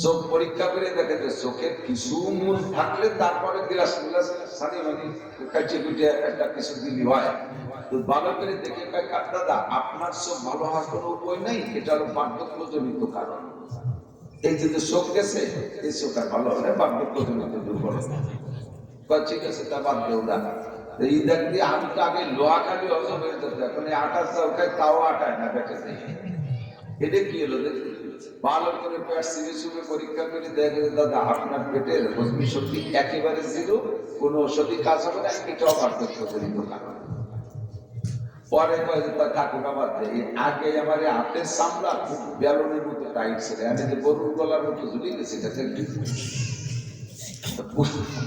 চোখ পরীক্ষা করে দেখে যে চোখের কিছু মূল থাকলে তারপরে গ্লাস গ্লাস সানি মানে কাছে পিঠে একটা কিছু দিলি হয়। তো ভালো করে দেখে কয় দাদা আপনার চোখ ভালো হওয়ার কোনো উপায় নেই, এটা হলো বার্ধক্যজনিত কারণ। এই যে চোখ গেছে, এই চোখ আর ভালো হলে বার্ধক্যজনিত দুর্বলতা। ঠিক আছে, তা বাদ দেও না। এই দেখ দিয়ে আমি তো আগে লোহা খালি হজম হয়ে যেত, এখন এই আটা চাল খাই, তাও আটায় না, দেখে এটা কি হলো দেখুন, ভালো করে পেট সিরিজে পরীক্ষা করে দেখে দাদা আপনার পেটের হজমি শক্তি একেবারে জিরো, কোনো ওষুধই কাজ হবে না, এটাও পার্থক্য জনিত কারণ। পরে কয় যে তার কাকুটা বাদ দেয়, আগে আমার হাতের চামড়া খুব বেলনের মতো টাইট ছিল, আমি যে গরুর গলার মতো ঝুলে গেছি,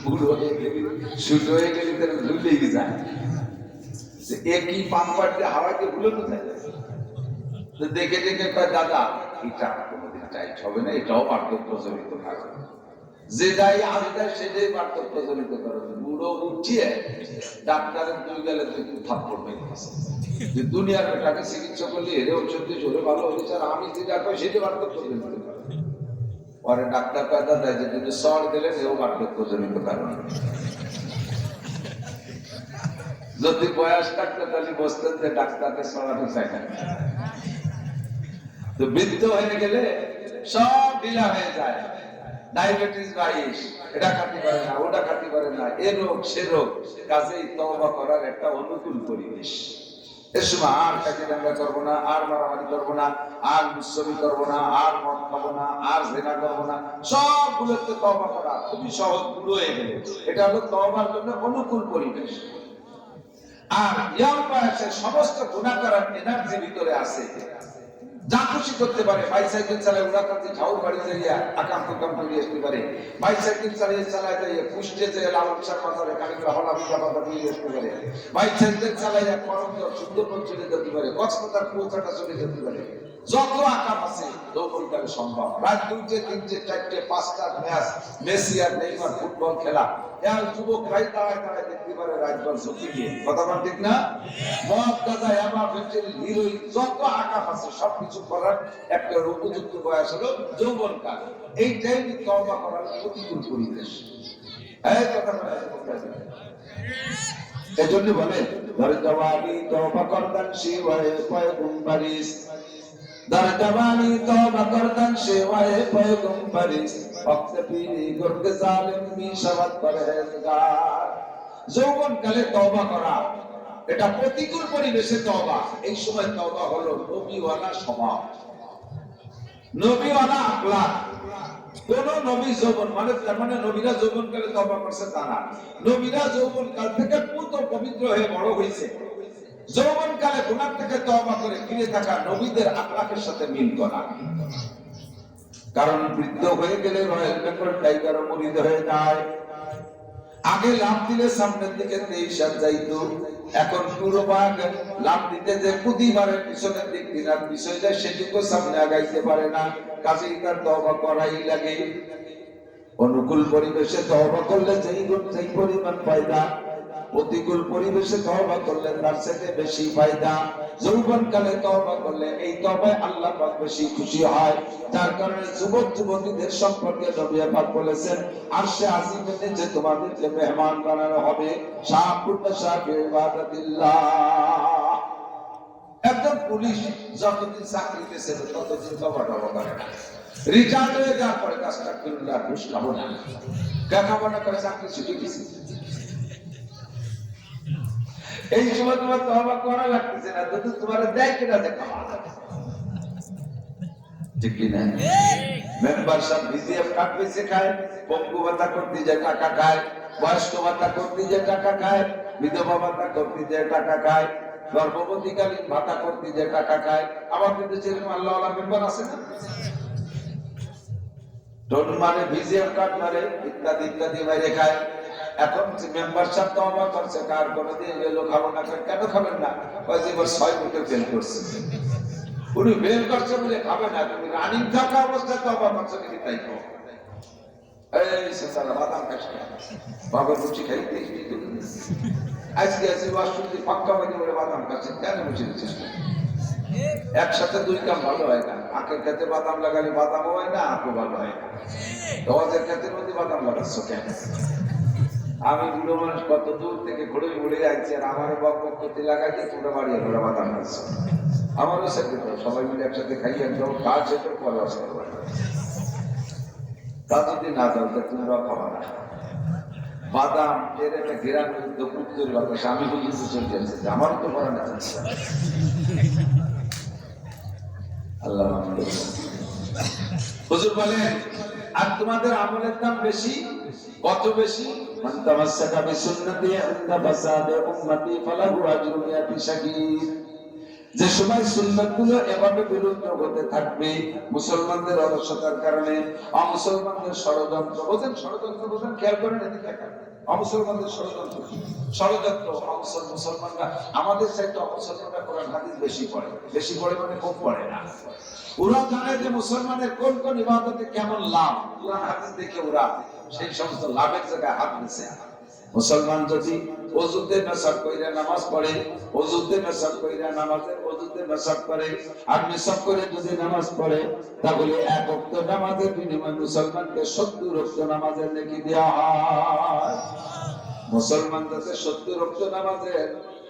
বুড়ো হয়ে গেলি শুরু হয়ে গেলি তাহলে ঝুলেই যায়, একই পাম্পার দিয়ে হাওয়াকে ভুলে কোথায় দেখে দেখে কয় দাদা এটা কোনোদিন টাইট হবে না, এটাও পার্থক্য জনিত কারণ। যেটাই আসবে সেটাই পার্থক্য জনিত কারণ। বুড়ো উঠিয়ে ডাক্তারের দুই গেলে তুই থাপ্পড় মেরেছে যে দুনিয়ার বেটাকে চিকিৎসা করলে এরেও 34 ভালো হয়েছে, আর আমি যেটা কই সেটা পার্থক্য জনিত কারণ। পরে ডাক্তার কায়দা দেয় যে তুমি সর গেলে এও পার্থক্য জনিত কারণ। যদি বয়স থাকতো তাহলে বসতেন যে ডাক্তারকে সরাতে চায় না, তো বৃদ্ধ হয়ে গেলে সব ঢিলা হয়ে যায়, ডায়াবেটিস 22, এটা খাতে পারে না, ওটা খাতে পারে না, এ রোগ সে রোগ। কাজেই তওবা করার একটা অনুকূল পরিবেশ। এর সময় আর কাকিদাঙ্গা করবো না, আর মারামারি করবো না, আর দুশ্চমি করবো না, আর মদ খাবো না, আর জেনা করবো না, সবগুলোতে তওবা করা খুবই সহজ। গুলো হয়ে গেলে এটা হলো তওবার জন্য অনুকূল পরিবেশ। আর ইয়ার বয়সে সমস্ত গুনাহ করার এনার্জি ভিতরে আছে, যা খুশি করতে পারে। বাইসাইকেল চালায় উড়াকাতি ঝাউর বাড়ি যাইয়া আকাম কুকাম করে আসতে পারে, বাইসাইকেল চালিয়ে যাইয়া পুষ্টে যে লালনসার বাজারে কালীগুলা হলা মিঠা বাজার দিয়ে আসতে পারে, বাইসাইকেল চালাইয়া করঞ্জ সুন্দরবন চলে যেতে পারে, কক্সবাজার পৌঁছাটা চলে যেতে পারে। যত আকাম আছে যৌবনকালে সম্ভব। রাত 2টে 3টে 4টে 5টার ম্যাচ, মেসি আর নেইমার ফুটবল খেলা, এর যুবকরাই দাঁড়ায় দাঁড়ায় দেখতে পারে রাতভর ঝুঁকি দিয়ে। কথা বল ঠিক না? মদ গাঁজা এবা ফেন্সিল হিরোইন যত আকাম আছে সবকিছু করার একটা উপযুক্ত বয়স হলো যৌবনকাল। এই টাইমে তওবা করার প্রতিকূল পরিবেশ। এই কথা এজন্য বলে ধরে জওয়ানি তওবা করদান শিওয়ে পয়গম্বরিস, ধরে জওয়ানি তওবা করদান শিওয়ে পয়গম্বরিস, ওয়াক্ত পীরি গুরদ জালিম মিশাওয়াত পরহেজগার। যৌবনকালে তওবা করা এটা প্রতিকূল পরিবেশে তওবা। এই সময় তওবা হলো নবীওয়ালা স্বভাব, নবীওয়ালা আখলাক। কোন নবী যৌবন মানে তার মানে নবীরা যৌবনকালে তওবা করছে তা না, নবীরা যৌবনকাল থেকে পূত পবিত্র হয়ে বড় হয়েছে। যৌবনকালে গুনাহ থেকে তওবা করে ফিরে থাকা নবীদের আখলাকের সাথে মিল করা। কারণ বৃদ্ধ হয়ে গেলে রয়্যাল বেঙ্গল টাইগারও মুরিদ হয়ে যায়। আগে লাভ দিলে সামনের দিকে 23 হাত যাইতো, এখন পুরো ভাগ লাভ দিতে যে প্রতিবারের পিছনের দিক দিনার বিষয় যায় সেটুকু সামনে আগাইতে পারে না। কাজেই তার তওবা করাই লাগে। অনুকূল পরিবেশে তওবা করলে যেই পরিমাণ ফায়দা, প্রতিকূল পরিবেশে তওবা করলে তার থেকে বেশি ফায়দা। যৌবনকালে তওবা করলে এই তওবায় আল্লাহ পাক বেশি খুশি হয়। যার কারণে যুবক যুবতীদের সম্পর্কে নবী পাক বলেছেন, আরশে আজিমে যে তোমাদেরকে মেহমান বানানো হবে, শাকুত শাকে ইবাদাতিল্লাহ। একদম পুলিশ যতদিন চাকরিতে ছিল ততদিন তওবা করে না, রিটায়ার্ড হয়ে যাওয়ার পরে কাজটা করলে আর ঘুষ খাবো না, খাবো না করে চাকরি ছুটি দিছি। এই সময় তোমার তওবা করা লাগতেছে না, যদি তোমার দেয় কিনা দেখা ঠিক কিনা। মেম্বার সাহেব বিজিএফ কার্ড বেঁচে খায়, পঙ্গু ভাতা করতে যে টাকা খায়, বয়স্ক ভাতা করতে যে টাকা খায়, বিধবা ভাতা করতে যে টাকা খায়, গর্ভবতীকালীন ভাতা করতে যে টাকা খায়। আবার কিন্তু যেরকম আল্লাহ মেম্বার আছে না, টোন মানে বিজিএফ কার্ড মানে ইত্যাদি ইত্যাদি বাইরে খায়। এখন মেম্বারশিপ তওবা করছে, কার কোন দিয়ে গেল খাবো না, কেন খাবেন না? ওই যে 6 ফুটে ফেল করছে, উনি ফেল করছে বলে খাবে না, তুমি রানিং থাকা অবস্থায় তওবা করছো কি তাই কো। এই সেসারা বাদাম খাস না, বাবার রুচি খাইতে আজকে আছে ওয়াশরুমে পাক্কা বানি বলে বাদাম খাচ্ছে, কেন বুঝে দিচ্ছিস? একসাথে দুই কাম ভালো হয় না। আখের খেতে বাদাম লাগালে বাদামও হয় না, আখও ভালো হয় না। তোমাদের ক্ষেতের মধ্যে বাদাম লাগাচ্ছ কেন? আমি বুড়ো মানুষ কত দূর থেকে ঘুরে ঘুরে যাচ্ছি, আর আমারও বক বক করতে লাগাইছে, তোমরা বাড়িয়ে ঘোরা বাদাম খাচ্ছ। আমারও সাথে সবাই মিলে একসাথে খাই, একদম কাজ সেটা পরে আসতে পারে। তা যদি না দাও তা তোমরা খাবা না। বাদাম এর একটা ঘেরার উত্তর বাতাস আমি পর্যন্ত চলে যাচ্ছে, আমারও তো করা না। আল্লাহ হুজুর বলেন, আর তোমাদের আমলের দাম বেশি, কত বেশি? মান তামাসসাকা বিসুন্নতি ইনদা ফাসাদে উম্মতি ফালাহু আজরু মিয়াতি শাহীদ। যে সময় সুন্নাতগুলো এভাবে বিলুপ্ত হতে থাকবে, মুসলমানদের অলসতার কারণে, অমুসলমানদের ষড়যন্ত্র, বোঝেন ষড়যন্ত্র বোঝেন, খেয়াল করেন এদিকে তাকান। অমুসলমানদের ষড়যন্ত্র কি? ষড়যন্ত্র মুসলমানরা আমাদের চাইতে অমুসলমানরা কোরআন হাদিস বেশি পড়ে, বেশি পড়ে মানে কম পড়ে না। ওরা জানে যে মুসলমানের কোন কোন ইবাদতে কেমন লাভ, কোরআন হাদিস দেখে ওরা সেই সমস্ত লাভের জায়গায় হাত দিছে। মুসলমান যদি ওযুতে মেসাক কইরা নামাজ পড়ে, ওযুতে মেসাক কইরা নামাজের ওযুতে মেসাক করে, আর মেসাক করে যদি নামাজ পড়ে, তাহলে এক ওয়াক্ত নামাজের বিনিময়ে মুসলমানকে 70 ওয়াক্ত নামাজের নেকি দেওয়া হয়। মুসলমান যাতে 70 ওয়াক্ত নামাজের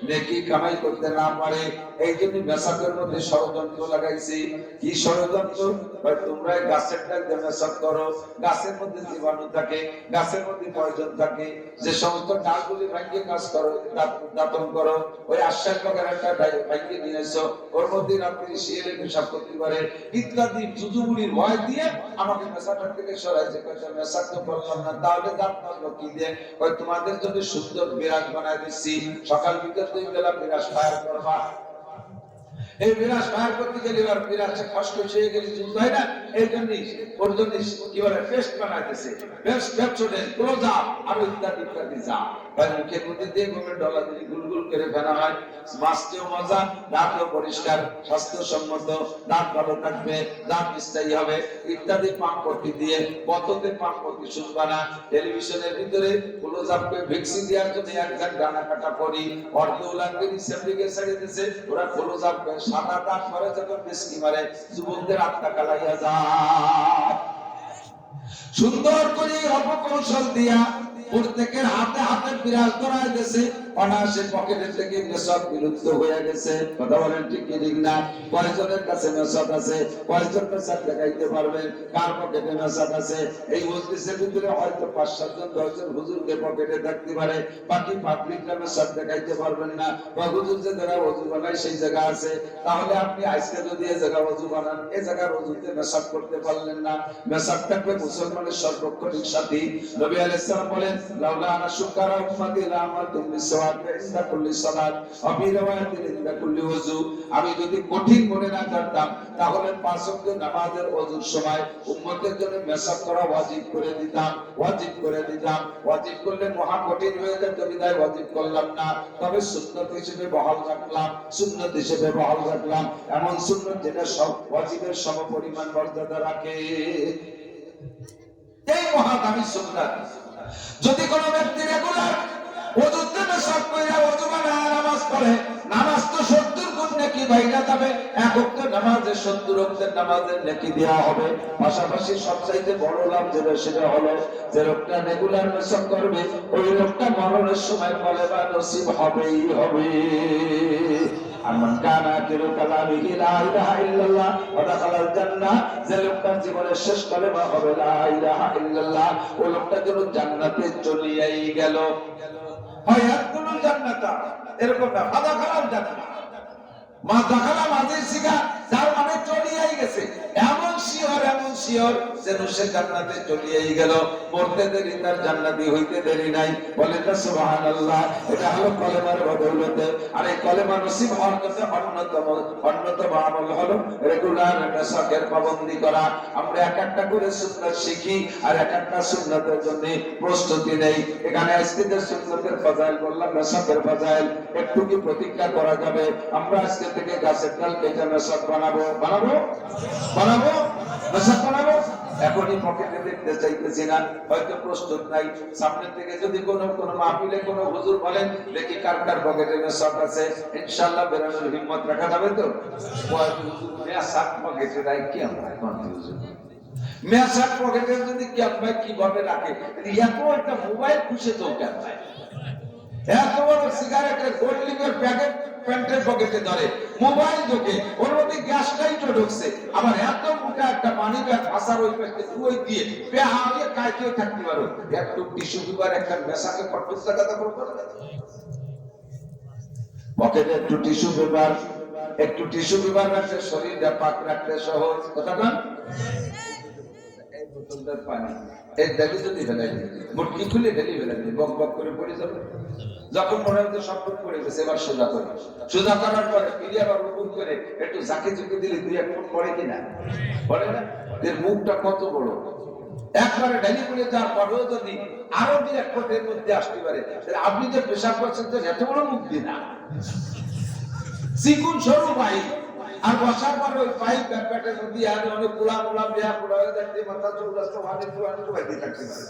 নেকি কামাই করতে না পারে, এই জন্য মেসাকের মধ্যে ষড়যন্ত্র লাগাইছি। কি ষড়যন্ত্র? ভাই তোমরা গাছের ডাল দিয়ে মেসাক করো, গাছের মধ্যে জীবাণু থাকে, গাছের মধ্যে পয়জন থাকে, যে সমস্ত ডালগুলি ভাঙিয়ে কাজ করো, দাতন করো, ওই আশ্বাস বাগার একটা ভাঙিয়ে নিয়ে এসো, ওর মধ্যে রাত্রি শিয়ালে পেশাব করতে পারে ইত্যাদি জুজুগুলির ভয় দিয়ে আমাকে মেসাটার থেকে সরাইছে। মেসাক তো করলাম না, তাহলে দাঁত মারলো কি দিয়ে? ওই তোমাদের জন্য সুন্দর বিরাজ বানায় দিচ্ছি, সকাল বিকেল 2 বেলা বিরাজ ফায়ার করবা। এই বিরাজ ফায়ার করতে গেলে এবার বিরাজে কষ্ট হয়ে গেলে যুদ্ধ হয় না, এই জন্যই ওর জন্য কি বলে পেস্ট বানাইতেছে, পেস্ট পেপসোডেন্ট, ক্লোজআপ আর ইত্যাদি ইত্যাদি যা ভাই মুখের মধ্যে দিয়ে গোমে ডলা দিয়ে গুলগুল করে ফেলা হয়। মাছতেও মজা, দাঁতও পরিষ্কার, স্বাস্থ্যসম্মত, দাঁত ভালো থাকবে, দাঁত স্থায়ী হবে ইত্যাদি পান করতে দিয়ে কততে পান করতে শুনবা না। টেলিভিশনের ভিতরে ক্লোজআপকে ভ্যাকসিন দেওয়ার জন্য একজন ডানা কাটা পরি অর্ধ উলাঙ্গে রিসেপ্টিকে ছেড়ে দিয়েছে, ওরা ক্লোজআপকে সাদা দাঁত মারে যখন বেশি মারে যুবকদের আত্মা কালাইয়া যায়। সুন্দর করে অপকৌশল দিয়া প্রত্যেকের হাতে হাতে বিরাজ করায় দিয়েছে, অনায়াসে পকেটের থেকে মেসক বিলুপ্ত হয়ে গেছে। কথা বলেন ঠিক কি ঠিক না? কয়জনের কাছে মেসক আছে? কয়জন মেসক দেখাইতে পারবেন কার পকেটে মেসক আছে? এই মজলিসের ভিতরে হয়তো 5-7 জন 10 জন হুজুরকে পকেটে থাকতে পারে, বাকি পাবলিকরা মেসক দেখাইতে পারবেন না। বা হুজুর যে জায়গা ওযু বানায় সেই জায়গা আছে, তাহলে আপনি আজকে যদি এই জায়গা ওযু বানান, এই জায়গার ওযুতে মেসক করতে পারলেন না। মেসক থাকবে মুসলমানের সর্বক্ষণিক সাথী। নবী আলাইহিস সালাম বলেন, লাউলা আনা শুকরা উম্মতি লা আমাতুম বিসওয়াক ইনদা কুল্লি সালাত ওয়া ফি রিওয়ায়াতিন ইনদা কুল্লি ওযু। আমি যদি কঠিন মনে না করতাম, তাহলে 5 ওয়াক্ত নামাজের ওযুর সময় উম্মতের জন্য মেসক করা ওয়াজিব করে দিতাম, ওয়াজিব করে দিতাম। ওয়াজিব করলে মহা কঠিন হয়ে যেত, বিধায় ওয়াজিব করলাম না, তবে সুন্নাত হিসেবে বহাল রাখলাম, সুন্নাত হিসেবে বহাল রাখলাম। এমন সুন্নাত যেটা সব ওয়াজিবের সমপরিমাণ মর্যাদা রাখে, এই মহাদামি সুন্নাত। যদি কোনো ব্যক্তি রেগুলার ওযুতে মেসক কইরা ওযু বানায় নামাজ পড়ে, নামাজ তো 70 গুণ নেকি বাইরা যাবে। এক ওয়াক্ত নামাজে 70 ওয়াক্তের নামাজের নেকি দেওয়া হবে। পাশাপাশি সবচাইতে বড় লাভ যেটা সেটা হলো যে লোকটা রেগুলার মেসক করবে, ওই লোকটা মরণের সময় কলেমা নসিব হবেই হবে। আর মান কানা আখিরু কালামিহি লা ইলাহা ইল্লাল্লাহ ওয়া দাখালাল জান্নাহ, যে লোকটার জীবনের শেষ কলেমা হবে লা ইলাহা ইল্লাল্লাহ, ওই লোকটা যেন জান্নাতে চলিয়াই গেল। হয় আদখুলুল জান্নাতা, এরকম না ফাদাখালাল জান্নাহ, মা দাখালা মাঝে সিগা, যার মানে চলিয়াই গেছে। এমন শিওর যেন সে জান্নাতে চলিয়াই গেল। মরতে দেরি, তার জান্নাতি হইতে দেরি নাই। বলেন না সুবহানাল্লাহ। এটা হলো কলেমার বদৌলতে। আর এই কলেমা নসিব হওয়ার জন্য অন্যতম আমল হলো রেগুলার মেসকের পাবন্দি করা। আমরা এক একটা করে সুন্নাত শিখি আর এক একটা সুন্নাতের জন্য প্রস্তুতি নেই। এখানে আজকে যে সুন্নাতের ফাজাইল বললাম, মেসকের ফাজাইল, একটু কি প্রতিজ্ঞা করা যাবে আমরা আজকে থেকে গাছের ডাল কেটে মেসক বানাবো? মেসক বানাবো। এখনই পকেটে দেখতে চাইতেছি না, হয়তো প্রস্তুত নাই। সামনে থেকে যদি কোনো মাহফিলে কোনো হুজুর বলেন, দেখি কার কার পকেটে মেসক আছে, ইনশাআল্লাহ বেরানোর হিম্মত রাখা যাবে তো? মেসক পকেটে রাই কি আমরা কনফিউশন। মেসক পকেটে যদি কি আমরা কিভাবে রাখে? এত একটা মোবাইল খুশি তো কেন ভাই? এত বড় সিগারেটের গোল্ডিংয়ের প্যাকেট প্যান্টের পকেটে ধরে, মোবাইল ঢোকে, ওর মধ্যে গ্যাস লাইটও ঢুকছে, আবার এত মোটা একটা পানি ব্যাগ ভাষার ওই পাশে ধুয়ে দিয়ে পেহাইয়ে কাইতেও থাকতে পারো। একটু টিস্যু পেপার একটা মেশাকে কটুস টাকা করতে পকেটে একটু টিস্যু পেপার একটু টিস্যু পেপার রাখতে শরীরটা পাক রাখতে সহজ, কথা না? এই বোতলটার পানি এই দেখে যদি ফেলে মুটকি খুলে ঢেলে ফেলে বক বক করে পড়ে যাবে। যখন মনে হচ্ছে সব পড়ে গেছে, এবার সোজা করে, সোজা করার পরে ফিরে আবার রুকুন করে একটু ঝাঁকে ঝুঁকে দিলে 2-1 ফুট পড়ে কিনা? পড়ে না? এর মুখটা কত বড়, একবারে ঢেলে পড়ে যাওয়ার পরেও যদি আরো 2-1 ফুটের মধ্যে আসতে পারে, আপনি যে পেশাব করছেন তো এত বড় মুখ দিয়ে না, চিকুন সরু ভাই। আর বসার পর ওই পাইপ ব্যাকপ্যাটের মধ্যে আর অনেক পোলা পোলা বিয়া পোলা হয়ে যাচ্ছে, মাথা চৌরাস্তা ভাবে ভাইতে থাকতে পারে।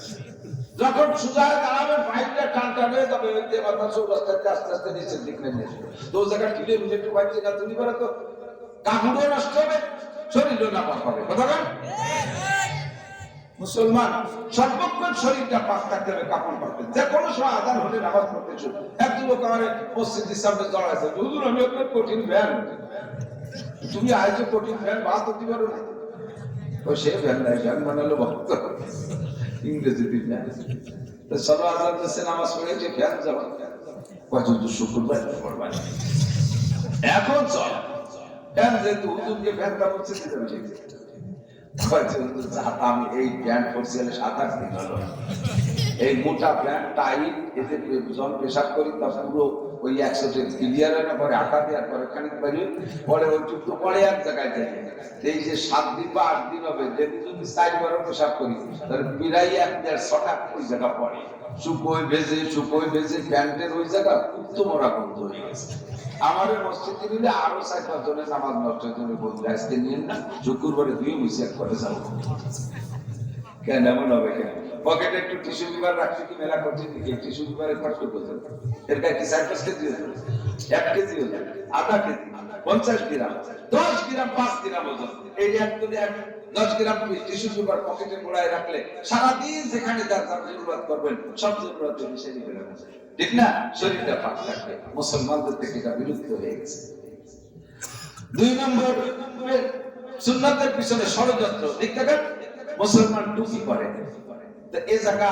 যখন সুজা দাঁড়াবেন পাইপটা টান টান হয়ে যাবে, ওই যে মাথা চৌরাস্তাতে আস্তে আস্তে নিচের দিক নেমে আসবে। তো ওই জায়গায় ঢিলে বুঝে একটু পাইছে না তুলি পারে তো কাপড়ও নষ্ট হবে, শরীরও না পাক হবে, কথা বলেন? মুসলমান সর্বক্ষণ শরীরটা পাক থাকতে হবে, কাপড় পাকতে, যে কোনো সময় আজান হলে নামাজ পড়তে শুরু। একজন লোক আমার মসজিদের সামনে জড়াইছে, হুজুর আমি আপনার কঠিন ফ্যান, তুমি আইছো কঠিন ফ্যান বাদ করতে পারো না? ও সে ফ্যান নাই, ফ্যান বানালো ভক্ত ইংরেজি দিন না। তো সবাই আজান দিচ্ছে, নামাজ পড়েছে, ফ্যান যাওয়া কয়জন তো শুক্রবার পড়বা এখন চল ফ্যান, যেহেতু হুজুরকে ফ্যানটা বলছে দিতে হবে, আমি এই প্যান্ট পরছি 7-8 দিন হলো, এই মোটা প্যান্ট টাইট, এতে জন পেশাব করি তা পুরো ওই 100 ক্লিয়ার হয় না, পরে আটা দেওয়ার পরে খানিক বাড়ি পরে ওইটুক তো পরে এক জায়গায় যায়। এই যে 7 দিন বা 8 দিন হবে, যদি যদি 4 বারও পেশাব করি তাহলে প্রায় 1-1.5 ওই জায়গা পড়ে, শুকোই ভেজে প্যান্টের ওই জায়গা উত্তম ওরা বন্ধ হয়ে গেছে। আমাদের মসজিদে নিলে আরো 4-5 জনের নামাজ নষ্ট হয়ে বলবে, আজকে নিয়ে না শুক্রবারে 2 মিশিয়ে করে যাবো। কেন এমন হবে? কেন পকেটে একটু টিস্যু পেপার রাখছি কি মেলা করছি, টিস্যু পেপারের খরচ করতে এর গায়ে কি 4-5 কেজি হতো, 1 কেজি হতো, আধা কেজি, 50 গ্রাম, 10 গ্রাম, 5 গ্রাম ওজন, এই একদমই 10 গ্রাম টিস্যু পেপার পকেটে মোড়ায় রাখলে সারাদিন যেখানে যার জরুরত করবেন সব জরুরত মিশে নিবে, ঠিক না? শরীরটা পাক থাকবে। মুসলমানদের থেকে এটা বিলুপ্ত হয়ে গেছে। 2 নম্বর সুন্নাতের পিছনে ষড়যন্ত্র, ঠিক থাকেন। মুসলমান টুপি পরে, তো এই জায়গা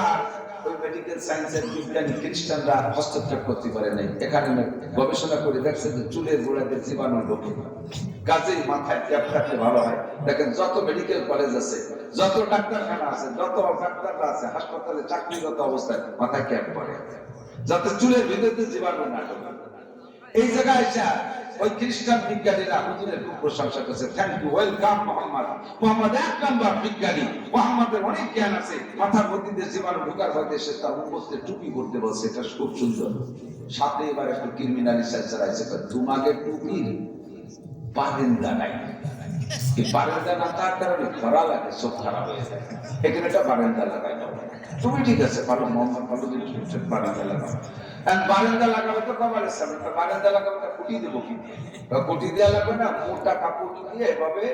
ওই মেডিকেল সায়েন্সের বিজ্ঞানী খ্রিস্টানরা হস্তক্ষেপ করতে পারে নাই। এখানে গবেষণা করে দেখছে যে চুলের গোড়াতে জীবাণু ঢোকে, কাজেই মাথায় ক্যাপ থাকলে ভালো হয়। দেখেন যত মেডিকেল কলেজ আছে, যত ডাক্তারখানা আছে, যত ডাক্তাররা আছে, হাসপাতালে চাকরিরত অবস্থায় মাথায় ক্যাপ পরে, যাতে চুলের ভিতরে জীবাণু না ঢোকে। এই জায়গায় এসে ওই খ্রিস্টান বিজ্ঞানীরা হুজুরের খুব প্রশংসা করেছে, thank you, welcome Mohammad. Mohammad 1 number বিজ্ঞানী, মোহাম্মদের অনেক জ্ঞান আছে, মাথার মধ্যে জীবাণু ঢোকার ভয়তে সে তার উম্মতকে টুপি পরতে বলছে, এটা খুব সুন্দর। সাথে এবার একটু ক্রিমিনাল রিসার্চার আছে, তোমাকে টুপির বারেন্দা নাই, এই বারেন্দা না থাকার কারণে খরা লাগে, চোখ খারাপ হয়ে যায়, এখানে একটা বারেন্দা লাগাই দাও। তুমি ঠিক আছে পারো, মোহাম্মদ ভালো বারেন্দা লাগাও। বারেন্দা লাগাবে তো কমালের সামনে, বারেন্দা লাগাবে তো কুটি দেবো, কি কুটি দেওয়া লাগবে না, মোটা কাপড় দিয়ে এভাবে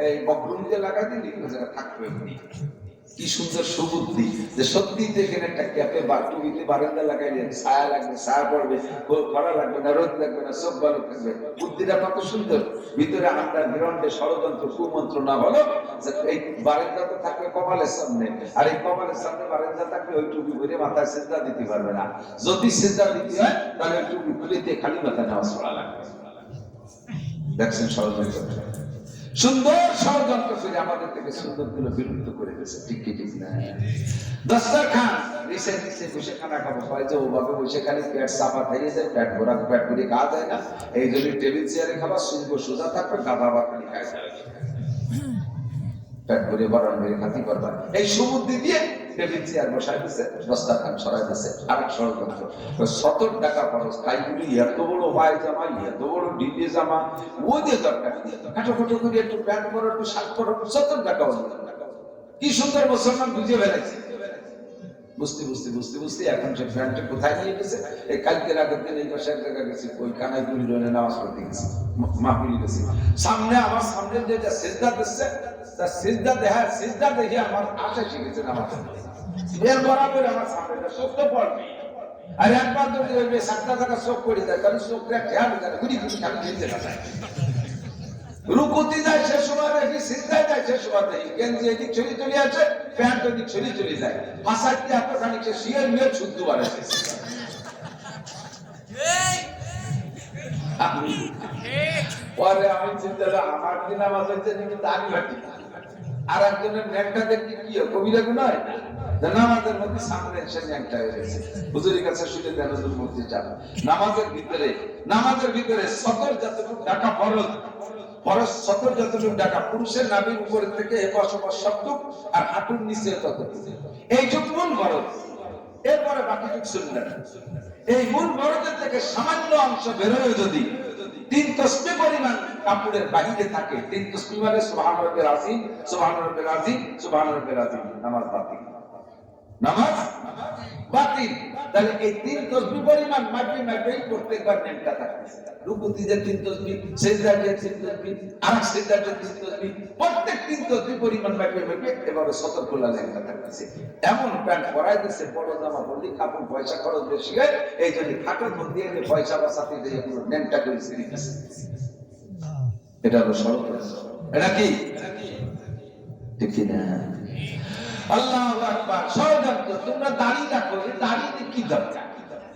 এই বকরুম দিয়ে লাগাই দিলি থাকবে। কি সুন্দর সুবুদ্ধি, যে সত্যি দেখেন একটা ক্যাপে বা টুপিতে বারান্দা লাগাইলেন, ছায়া লাগবে, ছায়া পড়বে, খরা লাগবে না, রোদ লাগবে না, চোখ ভালো থাকবে। বুদ্ধিটা কত সুন্দর। ভিতরে আন্ডার গ্রাউন্ডে ষড়যন্ত্র কুমন্ত্র না হলো, এই বারান্দা তো থাকবে কপালের সামনে, আর এই কপালের সামনে বারান্দা থাকবে, ওই টুপি ভরে মাথায় সিজদা দিতে পারবে না। যদি সিজদা দিতে হয় তাহলে ওই টুপি খুলে দিয়ে খালি মাথায় নামাজ পড়া লাগবে। দেখছেন ষড়যন্ত্র, সুন্দর ষড়যন্ত্র করে আমাদের থেকে সুন্দর গুলো বিলুপ্ত করে দিয়েছে, ঠিক কি ঠিক না? দস্তরখান নিচে নিচে বসে খানা খাবো, হয় যে ওভাবে বসে খালি পেট চাপা থাকে যায়, পেট ভরা পেট ভরে খাওয়া যায় না, এই জন্য টেবিল চেয়ারে খাবার শুনবো, সোজা থাকবে, গাদা বা খালি খাই যাবে, পেট ভরে বরণ ভরে খাতি করবা। এই সুবুদ্ধি দিয়ে টেবিল চেয়ার বসাই দিচ্ছে, দস্তরখান সরাই দিচ্ছে। আরেক ষড়যন্ত্র, 70 টাকা খরচ, তাইগুলি এত বড় ভাই জামা, এত বড় ডিজে জামা, ও যে দরকার খাটো খাটো করে একটু প্যান্ট পরো, একটু শার্ট পরো, 70 টাকা হলো। কি সুন্দর মুসলমান বুঝে বেড়াচ্ছে। বুঝতে বুঝতে বুঝতে বুঝতে এখন সে প্যান্টটা কোথায় নিয়ে গেছে, এই কালকে রাতের দিন এই পাশে এক জায়গায় গেছি, ওই কানাই গুলি রয়ে নামাজ পড়তে গেছি, মাহফিলে গেছি, সামনে আমার সামনে যেটা সিজদা দিচ্ছে, তার সিজদা দেখা, সিজদা দেখে আমার আশা শিখেছে নামাজ, এর বরাবর আমার সামনে সত্য পড়বে। আর একবার যদি ওই 7টা টাকা চোখ পড়ে যায়, তাহলে চোখটা খেয়াল যায়, ঘুরি ঘুরি খালি খেলতে না যায়, রুকুতে যায় সে সময় দেখি, সিজদায় যায় সে সময় দেখি, গেঞ্জি এদিক ছড়ি চলে আছে, প্যান্ট ওদিক ছড়ি চলে যায়, পাশাইতে এতখানি সে শিয়ের মেয়ে শুদ্ধ বাড়াচ্ছে। পরে আমি চিন্তা করলাম, আমার কি নামাজ হচ্ছে নাকি দাড়ি বাটি, আর একজনের ন্যাংটা দেখি কি কবিরা গুণ হয় না, নামাজের মধ্যে সামনে এসে ন্যাংটা হয়ে গেছে। হুজুরের কাছে শুনে দেন, হুজুর মধ্যে যান নামাজের ভিতরে সতর যতটুকু ঢাকা ফরজ, ফরজ সতর যতটুকু ঢাকা, পুরুষের নাভির উপর থেকে বসবাস সবটুক আর হাঁটুর নিচে ততটুকু, এইটুকু মূল ফরজ। এরপরে বাকিটুকু সুন্নাত। এই মূল ফরজের থেকে সামান্য অংশ বেরোয় যদি 3 তসবিহ পরিমাণ কাপড়ের বাহিরে থাকে, 3 তসবিহ মানে সুবহান রাব্বিল আযীম, সুবহান রাব্বিল আযীম, সুবহান রাব্বিল আযীম, নামাজ বাতিল, নামাজ বাতিল। তাহলে এই 3 তসবিহ পরিমাণ মাপে প্রত্যেকবার নেমটা থাকতেছে। রুকুতে যে 3 তসবিহ, সিজদাতে 3 তসবিহ, আর সিজদাতে 3 তসবিহ, প্রত্যেক 3 তসবিহ পরিমাণ মাপে এভাবে সতর্কলা নেমটা থাকতেছে। এমন প্যান্ট পরাই দিচ্ছে, বড় জামা বললি কাপড় পয়সা খরচ বেশি হয়, এই জন্য ফাটল দিয়ে পয়সা বাঁচাতে দিয়ে পুরো নেমটা করে দিচ্ছে। এটা হলো ষড়যন্ত্র। এটা কি ঠিক না? আল্লাহু আকবার। ষড়যন্ত্র। তোমরা দাড়ি রাখো, এই দাড়িতে কি দরকার?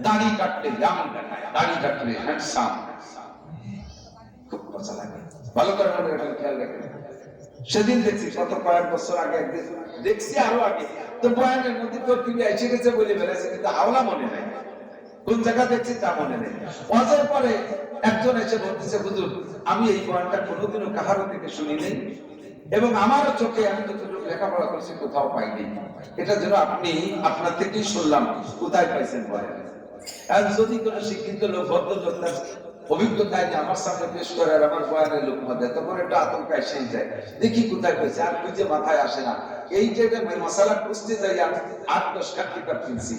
দাড়ি কাটলে জামান দেখায়, দাড়ি কাটলে হ্যান্ডসাম, খুব মজা লাগে। ভালো করে মনে রাখেন, খেয়াল রাখেন। সেদিন দেখছি, কত কয়েক বছর আগে একদিন দেখছি, আরো আগে তো বয়ানের মধ্যে তো টিভি এসে গেছে বলে বেড়েছে, কিন্তু হাওলা মনে নাই, কোন জায়গা দেখছি তা মনে নেই। ওয়াজের পরে একজন এসে বলতেছে, হুজুর আমি এই বয়ানটা কোনোদিনও কাহারো থেকে শুনি নাই, এবং আমারও চোখে আমি যতটুকু লেখাপড়া করছি কোথাও পাইনি, এটা যেন আপনি আপনার থেকেই শুনলাম, কোথায় পাইছেন বলেন। আর যদি কোনো শিক্ষিত লোক, ভদ্রলোক তার অভিজ্ঞতায় আমার সামনে পেশ করে আর আমার বয়ানের লোক মধ্যে, তখন একটা আতঙ্ক এসেই যায়, দেখি কোথায় পেয়েছে, আর বুঝে মাথায় আসে না। এই যে মশালা খুঁজতে যাই আমি 8-10 কিতাব কিনছি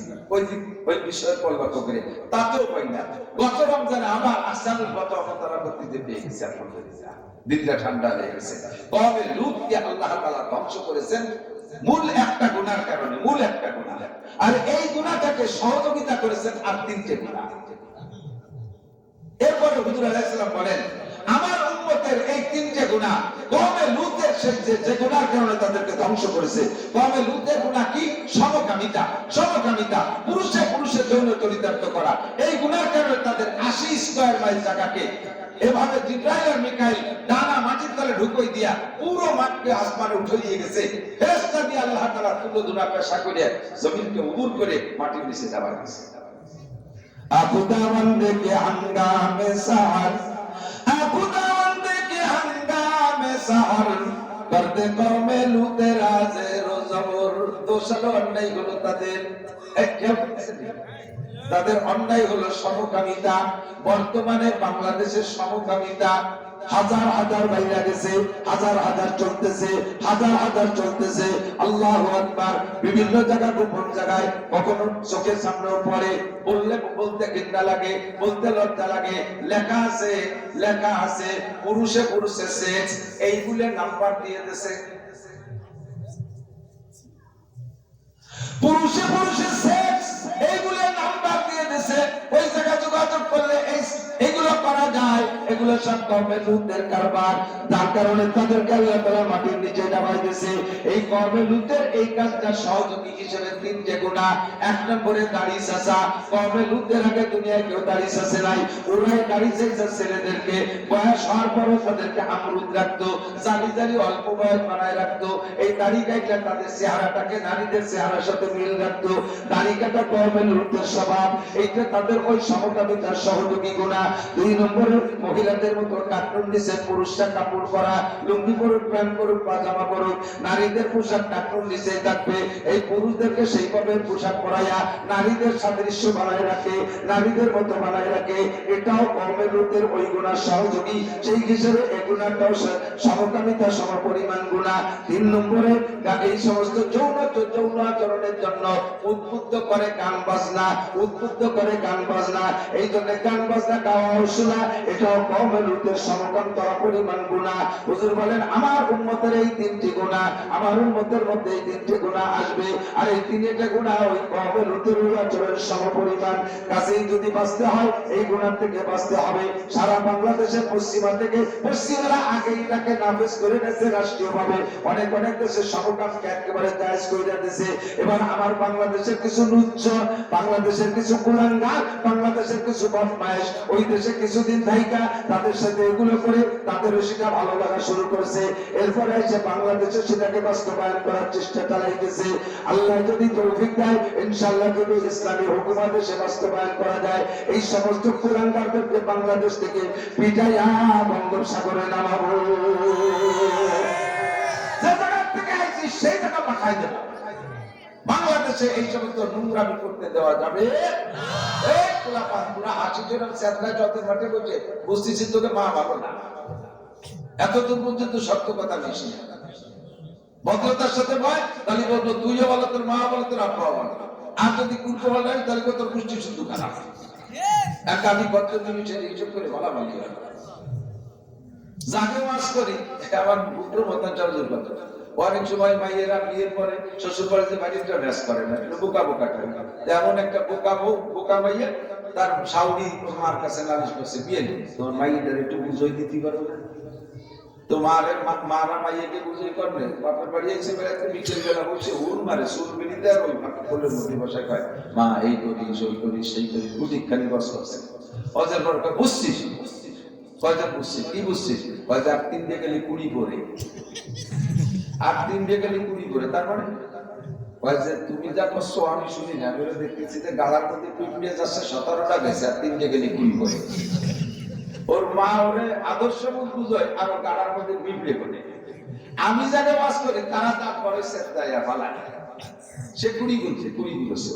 ওই বিষয়ের পর লক্ষ্য করে, তাতেও পাই না। গত রমজানে আমার আসানুল তারা করতে পেয়ে গেছে, আলহামদুলিল্লাহ, দিনটা ঠান্ডা হয়ে গেছে। তবে লূতকে আল্লাহ তাআলা ধ্বংস করেছেন মূল একটা গুনার কারণে, মূল একটা গুনাহ, আর এই গুনাহটাকে সহযোগিতা করেছেন আর 3টে গুনাহ। এরপরে হুজুর আলাইহিস সালাম বলেন, আমার উম্মতের এই 3টে গুনাহ, কওমে লূতের যে গুনাহর কারণে তাদেরকে ধ্বংস করেছে, কওমে লূতের গুনাহ কি? সমকামিতা, পুরুষে যৌন চরিতার্থ করা। এই গুনাহর কারণে তাদের 80 স্কয়ার মাইল জায়গাকে এভাবে জিবরাইল আর মিকাইল ডানা মাটির তলে ঢুকিয়ে দিয়া পুরো মাঠকে আসমানে উঠিয়ে দিয়ে গেছে। ফেরেশতা দিয়ে আল্লাহ তাআলা তুলো দুনা পেশা করে জমিনকে উবুর করে মাটির নিচে যাওয়া গেছে। खुदावंद के हंगामे सहर, खुदावंद के हंगामे सहर, करते कौमे लूते राजे रोजबर। দোষালো অন্যায় হলো তাদের অন্যায় হলো সমকামিতা। বর্তমানে বাংলাদেশের সমকামিতা হাজার হাজার বাইরে গেছে, হাজার চলতেছে। আল্লাহু আকবার। বিভিন্ন জায়গা, গোপন জায়গায়, কখনো চোখের সামনেও পড়ে, বলতে ঘৃণা লাগে, বলতে লজ্জা লাগে। লেখা আছে পুরুষে সেক্স, এইগুলো নাম্বার দিয়ে দিয়েছে। পুরুষে সেক্স, এইগুলো নাম্বার দিয়ে দিয়েছে। ওই জায়গা যোগাযোগ করলে এইগুলো করা যায়, এগুলো সব কওমে লূতের কারবার। তার কারণে তাদেরকে আল্লাহ তাআলা মাটির নিচে নামাই দিয়েছে। এই কওমে লূতের এই কাজটা সহযোগী হিসেবে 3টে গুনাহ। 1 নম্বরে দাড়ি চাচা। কওমে লূতের আগে দুনিয়ায় কেউ দাড়ি চাচে নাই। ওরাই দাড়ি চাচা ছেলেদেরকে বয়স হওয়ার পরও তাদেরকে আমরুদ রাখতো, জালি অল্প বয়স বানায় রাখতো। এই দাড়ি কাটলে তাদের চেহারাটাকে নারীদের চেহারার সাথে মিল রাখতো। দাড়ি কাটা কওমে লূতের স্বভাব। এইটা তাদের ওই সমকামিতার সহযোগী গুনাহ। 2 নম্বরে মহিলাদের মতো কার্টুন নিচে পুরুষরা কাপড় পরা, লুঙ্গি পরুক, প্যান্ট পরুক, পাজামা পরুক, নারীদের পোশাক কার্টুন নিচে থাকবে। এই পুরুষদেরকে সেইভাবে পোশাক পরাইয়া নারীদের সাদৃশ্য বানায় রাখে, নারীদের মতো বানায় রাখে। এটাও কওমে লূতের ওই গুনাহ সহযোগী। সেই হিসেবে এই গুনাহটাও সমকামিতা সমপরিমাণ গুনাহ। 3 নম্বরে এই সমস্ত যৌন আচরণের জন্য উদ্বুদ্ধ করে গান বাজনা। এই জন্য গান বাজনা গাওয়া শোনা, এটাও কওমে লুতের সমকান্তরা পরিমাণ গুনাহ। হুজুর বলেন আমার উম্মতের এই তিনটি গুনাহ, আমার উম্মতের মধ্যে এই তিনটি গুনাহ আসবে, আর এই তিনটা গুনাহ ওই কওমে লুতের আচরণের সমপরিমাণ। কাজেই যদি বাঁচতে হয় এই গুনাহ থেকে বাঁচতে হবে। সারা বাংলাদেশের পশ্চিমা থেকে পশ্চিমারা আগে এটাকে নাফিজ করে নিয়েছে রাষ্ট্রীয়ভাবে, অনেক অনেক দেশের সমকামকে একেবারে জায়েজ করে দিয়েছে। এবার আমার বাংলাদেশের কিছু লুচ্চ, বাংলাদেশের কিছু কুলাঙ্গার, বাংলাদেশের কিছু বদমাইশ ওই দেশে কিছুদিন থাইকা তাদের সাথে এগুলো করে তাদেরও সেটা ভালো লাগা শুরু করেছে। এরপরে এসে বাংলাদেশে সেটাকে বাস্তবায়ন করার চেষ্টা চালাইতেছে। আল্লাহ যদি তৌফিক দেয় ইনশাআল্লাহ যদি ইসলামী হুকুমত দেশে বাস্তবায়ন করা যায়, এই সমস্ত কুলাঙ্গারদেরকে বাংলাদেশ থেকে পিটাইয়া বঙ্গোপসাগরে নামাবো। যে জায়গা থেকে আইছি সেই জায়গা পাঠাই দেব। বাংলাদেশে এই সমস্ত নোংরামি করতে দেওয়া যাবে না। এই পোলাপান পুরা ৮০ জন চেতনা যতের মাঠে বসে বুঝতেছি তোকে মা ভালো না, এতদূর পর্যন্ত সত্য কথা বেশি ভদ্রতার সাথে ভয়, তাহলে বলবো তুইও বলো, তোর মা বলো, তোর আব্বা বলো। আর যদি কুর্কো বলো তাহলে তোর পুষ্টি শুধু খারাপ। আমি ভদ্র জিনিসের হিসেব করে বলা বলি যাকে ওয়াজ করি আমার বুকের মতন চালুর কথা। অনেক সময় মাইয়েরা বিয়ের পরে শ্বশুর বাড়িতে বাড়িটা ম্যাচ করে না, বোকা বোকা করে। এমন একটা বোকা বউ, বোকা মাইয়া তার শাউরি মার কাছে নালিশ করছে বিয়ে নেই, তোমার মাইয়েটার একটু বুঝই দিতে পারো না। তো মারা মাইয়াকে বুঝই করবে, বাপের বাড়ি এসে বেড়াতে বিকেল বেলা বসে উড় মারে সুর বেরিতে আর ওই কোলের মধ্যে বসে কয় মা এই করি সই করি সেই করি, বুঝিখানি বস করছে। অজের পর বুঝছিস, কয়টা বুঝছিস, কি বুঝছিস? কয়টা ৮ দিন দিয়ে গেলে ২০ পরে, ৮ দিন দিয়ে গেলে ২০ পরে। তার মানে তুমি যা করছো আমি শুনি না, আমি দেখতেছি যে গালার মধ্যে পিঁপড়ে যাচ্ছে ১৭টা গেছে, আর ৩ দিয়ে গেলে ২০ পরে। ওর মা ওরে আদর্শ বুঝায় আর ওর গালার মধ্যে পিঁপড়ে করে। আমি যাকে বাস করি তারা তার পরে সেটাইয়া ফালায়, সে ২০ বলছে, ২০ বলছে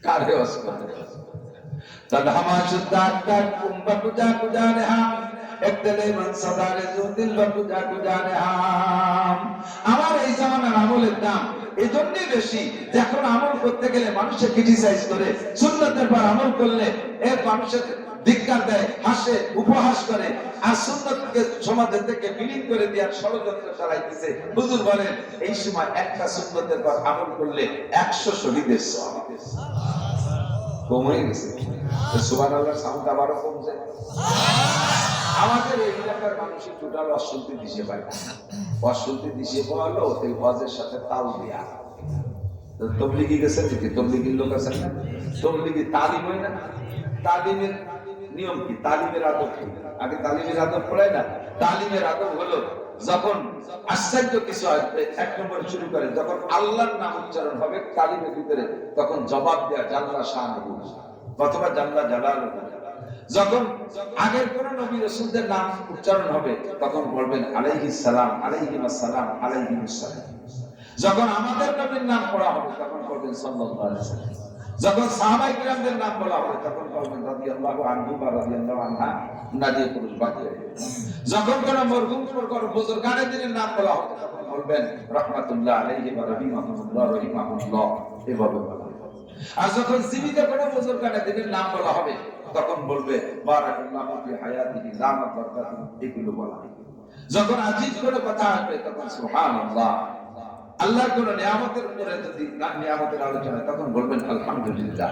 কারে বাস করে। तदहमा शुद्धात कुंभ कुजा कुजाने हम एक दिले मन सदारे जो दिल कुजा कुजाने हम। আমার এই জামানার আমলের দাম এই জন্যই বেশি যে এখন আমল করতে গেলে মানুষে ক্রিটিসাইজ করে, সুন্নতের পর আমল করলে এর মানুষের ধিক্কার দেয়, হাসে, উপহাস করে, আর সুন্নতকে সমাজের থেকে বিলীন করে দেওয়ার ষড়যন্ত্র চালাইতেছে। হুজুর বলেন এই সময় একটা সুন্নতের পর আমল করলে ১০০ শহীদের সওয়াব কমে গেছে। সুবহানাল্লাহ সাউন্ড আবারও কমছে। আমাদের এই এলাকার মানুষের টোটাল অশান্তি দিশে পায় না। অশান্তি দিশে পাওয়ালো এই ওয়াজের সাথে তাল দিয়া। তবলিগি গেছেন নাকি? তবলিগির লোক আছেন না? তবলিগি তালিম হয় না? তালিমের নিয়ম কি? তালিমের আদব কি? আগে তালিমের আদব পড়ায় না? তালিমের আদব হলো যখন আশ্চর্য কিছু আসবে ১ নম্বর শুরু করে, যখন আল্লাহর নাম উচ্চারণ হবে তালিমের ভিতরে তখন জবাব দেয়া জাল্লা শাহ অথবা জাল্লা জালালুহু। যখন আগের কোন নবী রাসূলদের নাম উচ্চারণ হবে তখন বলবেন আলাইহিস সালাম, আলাইহিস সালাম, আলাইহিস সালাম। যখন আমাদের নবীর নাম পড়া হবে তখন বলবেন সাল্লাল্লাহু আলাইহি ওয়াসাল্লাম। যখন সাহাবায়ে কিরামদের নাম বলা হবে তখন বলবেন রাদিয়াল্লাহু আনহু বা রাদিয়াল্লাহু আনহা, নারী পুরুষ বাকি। যখন কোন মরহুম বুজুর্গানের নাম বলা হবে তখন বলবেন রাহমাতুল্লাহ আলাইহি ওয়া রাহিমাহুল্লাহ রাহিমাহুল্লাহ, এভাবে বলা। আর যখন জীবিত কোনো বুজুর্গানের নাম বলা হবে তখন বলবে বারাকাল্লাহু ফি হায়াতিহি দামাত বারাকাতুহু, এগুলো বলা হবে। যখন আজিজ কোনো কথা আসবে তখন সুবহানাল্লাহ। আল্লাহর কোন নিয়ামতের উপরে যদি নিয়ামতের আলোচনা তখন বলবেন আলহামদুলিল্লাহ।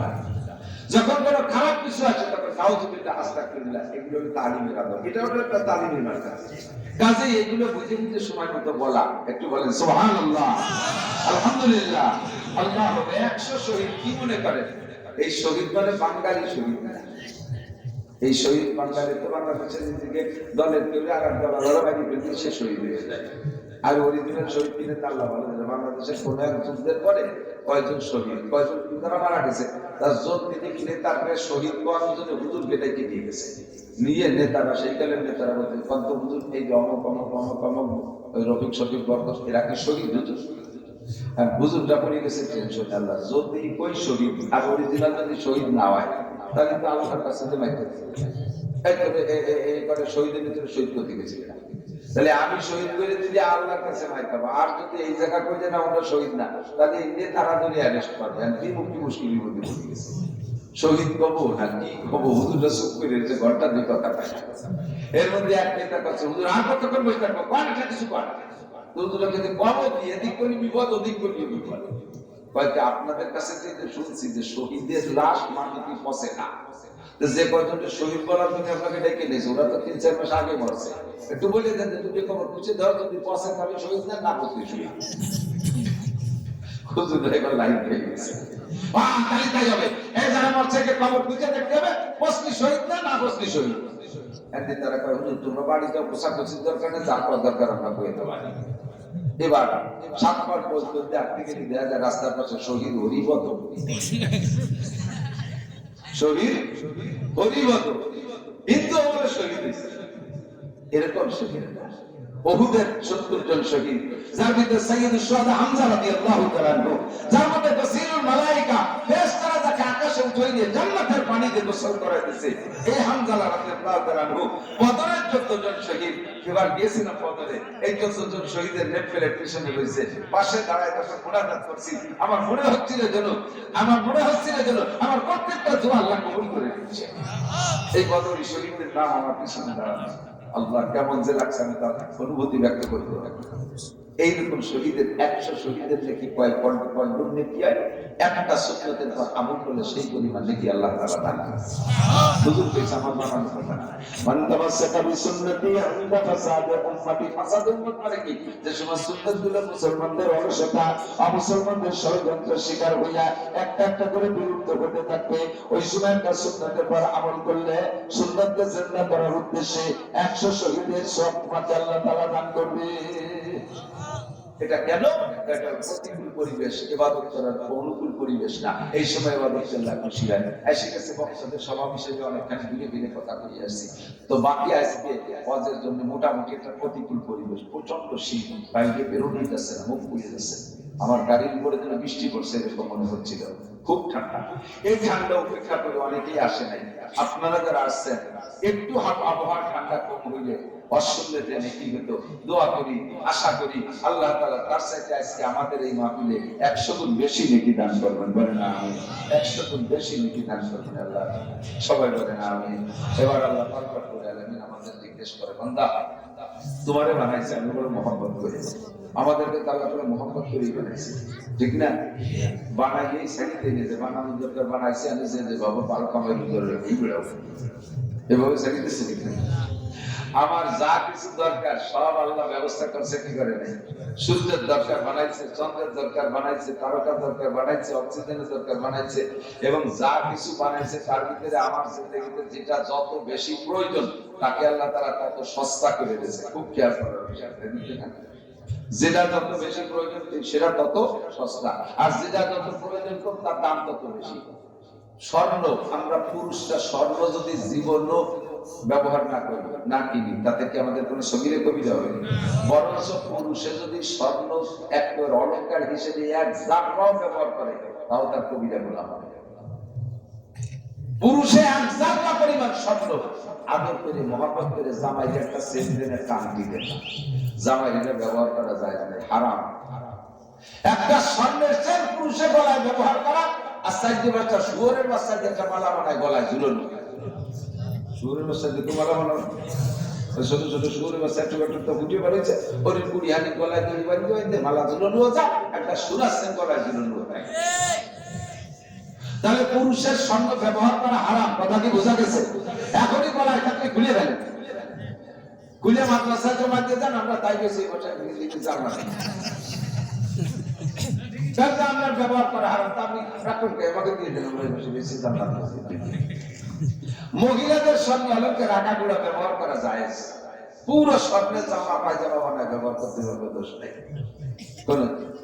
যখন কোন খারাপ কিছু আছে তখন নাউযুবিল্লাহ, আস্তাগফিরুল্লাহ। এগুলো তালিমের আদব, এটা হলো একটা তালিমের মার্কা। কাজেই এগুলো বুঝে বুঝে সময় মতো বলা। একটু বলেন সুবহানাল্লাহ, আলহামদুলিল্লাহ, আল্লাহু আকবার। ১০০ শহীদ কি মনে করেন? এই শহীদ মানে বাঙালি শহীদ না। এই শহীদ বাঙালি তো বাংলাদেশের দিকে দলের কেউ আর এক দল লড়াই করতে সে শহীদ হয়ে যায়। আর অরিজিনাল শহীদ কিনে আল্লাহ বলে যে বাংলাদেশের কোন এক যুদ্ধের পরে কয়জন শহীদ, কয়জন যোদ্ধারা মারা গেছে, তার যোগ দিতে কিনে তারপরে শহীদ পাওয়ার জন্য হুজুর বেটাইকে দিয়ে গেছে। নিয়ে নেতারা, সেই কালের নেতারা বলতে কত হুজুর এই যে অমক অমক অমক অমক ওই রফিক শফিক বরকত এরা কি শহীদ হুজুর? আর হুজুরটা পড়ে গেছে টেনশন। আল্লাহ যদি কই শহীদ আর অরিজিনাল যদি শহীদ না হয় তাহলে তো আল্লাহর কাছে যে মাইতে এই করে শহীদের ভিতরে শহীদ করতে গেছি, তাহলে আমি শহীদ করে দিলে আল্লাহর কাছে মাইতাম। আর যদি এই জায়গা করে না ওটা শহীদ না, তাহলে এমনি তারা ধরে অ্যারেস্ট করবে। কি মুক্তি মুশকিল বিপদে পড়ে গেছে। শহীদ কব না কি কব, হুজুররা চুপ করে রয়েছে, ঘন্টা দুই কথা পায় না। এর মধ্যে এক নেতা কাছে হুজুর আর কতক্ষণ বসে থাকবো, কয়টা কিছু কর। হুজুরা যদি কম কি এদিক করি বিপদ, ওদিক করি বিপদ। কয়েকটা আপনাদের কাছে থেকে শুনছি যে শহীদের লাশ মাটিতে পচে না, যে কয়জনকে শহীদ বলার জন্য আপনাকে ডেকে নিয়েছে ওরা তো 3-4 মাস আগে মরছে, একটু বলে দেন যে তুমি খবর খুঁজে দাও, যদি পচে তাহলে শহীদ না, না পচে শহীদ। হুজুর এবার লাইন পেয়ে গেছে, তাই তাই হবে, এই যারা মরছে খবর খুঁজে দেখতে হবে, পচলি শহীদ না, না পচলি শহীদ। একদিন তারা কয় হুজুর তোমরা বাড়িতে পোশাকুচির দরকার নেই, যার পর দরকার আমরা বয়ে দেবো। এবার 7 মাস পর্যন্ত একদিকে দেখা যায় রাস্তার পাশে শহীদ হরিবত, শহীদ হরিবত, হিন্দু আমরা শহীদ হয়েছে। এরকম শহীদ ওহুদের 70 জন শহীদ, যার ভিতরে সাইয়্যিদুশ শুহাদা হামজা রাদিয়াল্লাহু তাআলা আনহু, যার মধ্যে বাসীরুল মালায়েকা ফেরেশতারা যাকে আকাশে উঠাই দিয়ে জান্নাতের পানিতে গোসল করাইতেছে, এই হামজা রাদিয়াল্লাহু তাআলা আনহু বদরের 14 জন শহীদ। এবার গিয়েছিলাম বদরে, এই 14 জন শহীদের নেট প্লেট পিছনে রয়েছে, পাশে দাঁড়ায় তখন মুনাজাত করছি। আমার মনে হচ্ছিল যেন আমার প্রত্যেকটা দোয়া আল্লাহ কবুল করে নিচ্ছে। এই বদরি শহীদের নাম আমার পিছনে দাঁড়ানো, আল্লাহ কেমন যে লাগছে আমি তার অনুভূতি ব্যক্ত করতে পারি। এইরকম শহীদের 100 শহীদের নাকি কয়েক পয়েন্ট নেকি হয়, একটা সুন্নতের পর আমল করলে সেই পরিমাণ নাকি আল্লাহ তাআলা দান করেন। হুজুর কইছে আমার বানানো কথা না, মান তামাসসাকা বিসুন্নতি ইনদা ফাসাদে উম্মতি, ফাসাদ উম্মত মানে কি, যে সমস্ত সুন্নাতগুলো মুসলমানদের অলসতা, অমুসলমানদের ষড়যন্ত্রের শিকার হইয়া একটা একটা করে বিলুপ্ত হতে থাকবে, ওই সময় একটা সুন্নতের পর আমল করলে সুন্নাতকে জিন্দা করার উদ্দেশ্যে 100 শহীদের সওয়াব আল্লাহ তাআলা দান করবে। এটা কেন? এটা প্রতিকূল পরিবেশ, ইবাদত করার অনুকূল পরিবেশ না। এই সময় ইবাদত করলে খুশি হয়। এসে গেছে বক্তাদের স্বভাব হিসেবে অনেকখানি ঘুরে ঘুরে কথা বলে আসছি। তো বাকি আজকে হজের জন্য মোটামুটি একটা প্রতিকূল পরিবেশ, প্রচন্ড শীত, বাইরে বেরোতেই যাচ্ছে না, মুখ পুড়ে যাচ্ছে। আমার গাড়ির উপরে যেন বৃষ্টি পড়ছে এরকম মনে হচ্ছিল, খুব ঠান্ডা। এই ঠান্ডা উপেক্ষা করে অনেকেই আসে নাই। আপনারা যারা আসছেন একটু আবহাওয়া ঠান্ডা কম হইলে অসুবিধা নেই হতো, দোয়া করি, আশা করি আল্লাহ তাআলা তার চাইতে আজকে আমাদের এই মাহফিলে 100 গুণ বেশি নেকি দান করবেন, বলেন আমিন। 100 গুণ বেশি নেকি দান করবেন আল্লাহ, সবাই বলেন আমিন। এবার আল্লাহ পাক রব্বুল আলামিন আমাদের জিজ্ঞেস করে, বান্দা তোমারে বানাইছে আমি বড় মহব্বত করেছি, আমাদেরকে আল্লাহ তাআলা মহব্বত করেই বানাইছে, ঠিক না? বানাইয়েই সাইতে নিয়ে বানানোর দরকার, বানাইছে আমি যে বাবা ভালো কামাই করে এই বেড়াও এভাবে সাইতেছে, ঠিক না? আমার যা কিছু দরকার সব আল্লাহ ব্যবস্থা করছে, কি করে নাই? সূর্যের দরকার বানাইছে, চন্দ্রের দরকার বানাইছে, তারকার দরকার বানাইছে, অক্সিজেনের দরকার বানাইছে, এবং যা কিছু বানাইছে তার ভিতরে আমার জিন্দেগিতে যেটা যত বেশি প্রয়োজন তাকে আল্লাহ তাআলা তত সস্তা করে দিয়েছে। খুব খেয়াল করার বিষয়, যেটা যত বেশি প্রয়োজন সেটা তত সস্তা, আর যেটা যত প্রয়োজন কম তার দাম তত বেশি। স্বর্ণ, আমরা পুরুষরা স্বর্ণ যদি জীবনও ব্যবহার না করি, না কিনি, তাতে কি আমাদের কোনো সগীরে কবিরা হবে? বরঞ্চ পুরুষে যদি স্বর্ণ এক অলঙ্কার হিসেবে 1 জাগরাও ব্যবহার করে তাও তার কবিরা বলা হবে। পুরুষে 1 জাগরা পরিমাণ স্বর্ণ আদর করে মহব্বত করে জামাইকে একটা সেন্টেনের কান দিবে, জামাই এটা ব্যবহার করা যায় না, হারাম। একটা স্বর্ণের চেন পুরুষে গলায় ব্যবহার করা, আর সাইডে বাচ্চা শুয়োরের বাচ্চা যেটা মালা বানায় গলায় ঝুলানো, শুয়োরের বাচ্চা যেটা মালা বানানো, ছোট ছোট শুয়োরের বাচ্চা একটু একটু তো ফুটিয়ে বেড়েছে, ওর কুড়ি হানি গলায় দড়ি বাঁধতে মালা ঝুলানো যায়, একটা সুরার চেন গলায় ঝুলানো যায়। তাহলে পুরুষের স্বর্ণ ব্যবহার করা হারাম, কথা কি বোঝা গেছে? এখনই গলায় থাকলে খুলে ফেলেন, খুলে মাদ্রাসায় জমা দিয়ে যান, আমরা তাই বেশি জানলাম আপনার ব্যবহার করা হারাম, তা আপনি রাখুন আমাকে দিয়ে দেন, আমরা বেশি জানলাম। মহিলাদের স্বর্ণ অলঙ্কার রাখা গুঁড়া ব্যবহার করা যায়, পুরো স্বর্ণের জামা পায়জামা বানায় ব্যবহার করতে পারবে, দোষ নেই।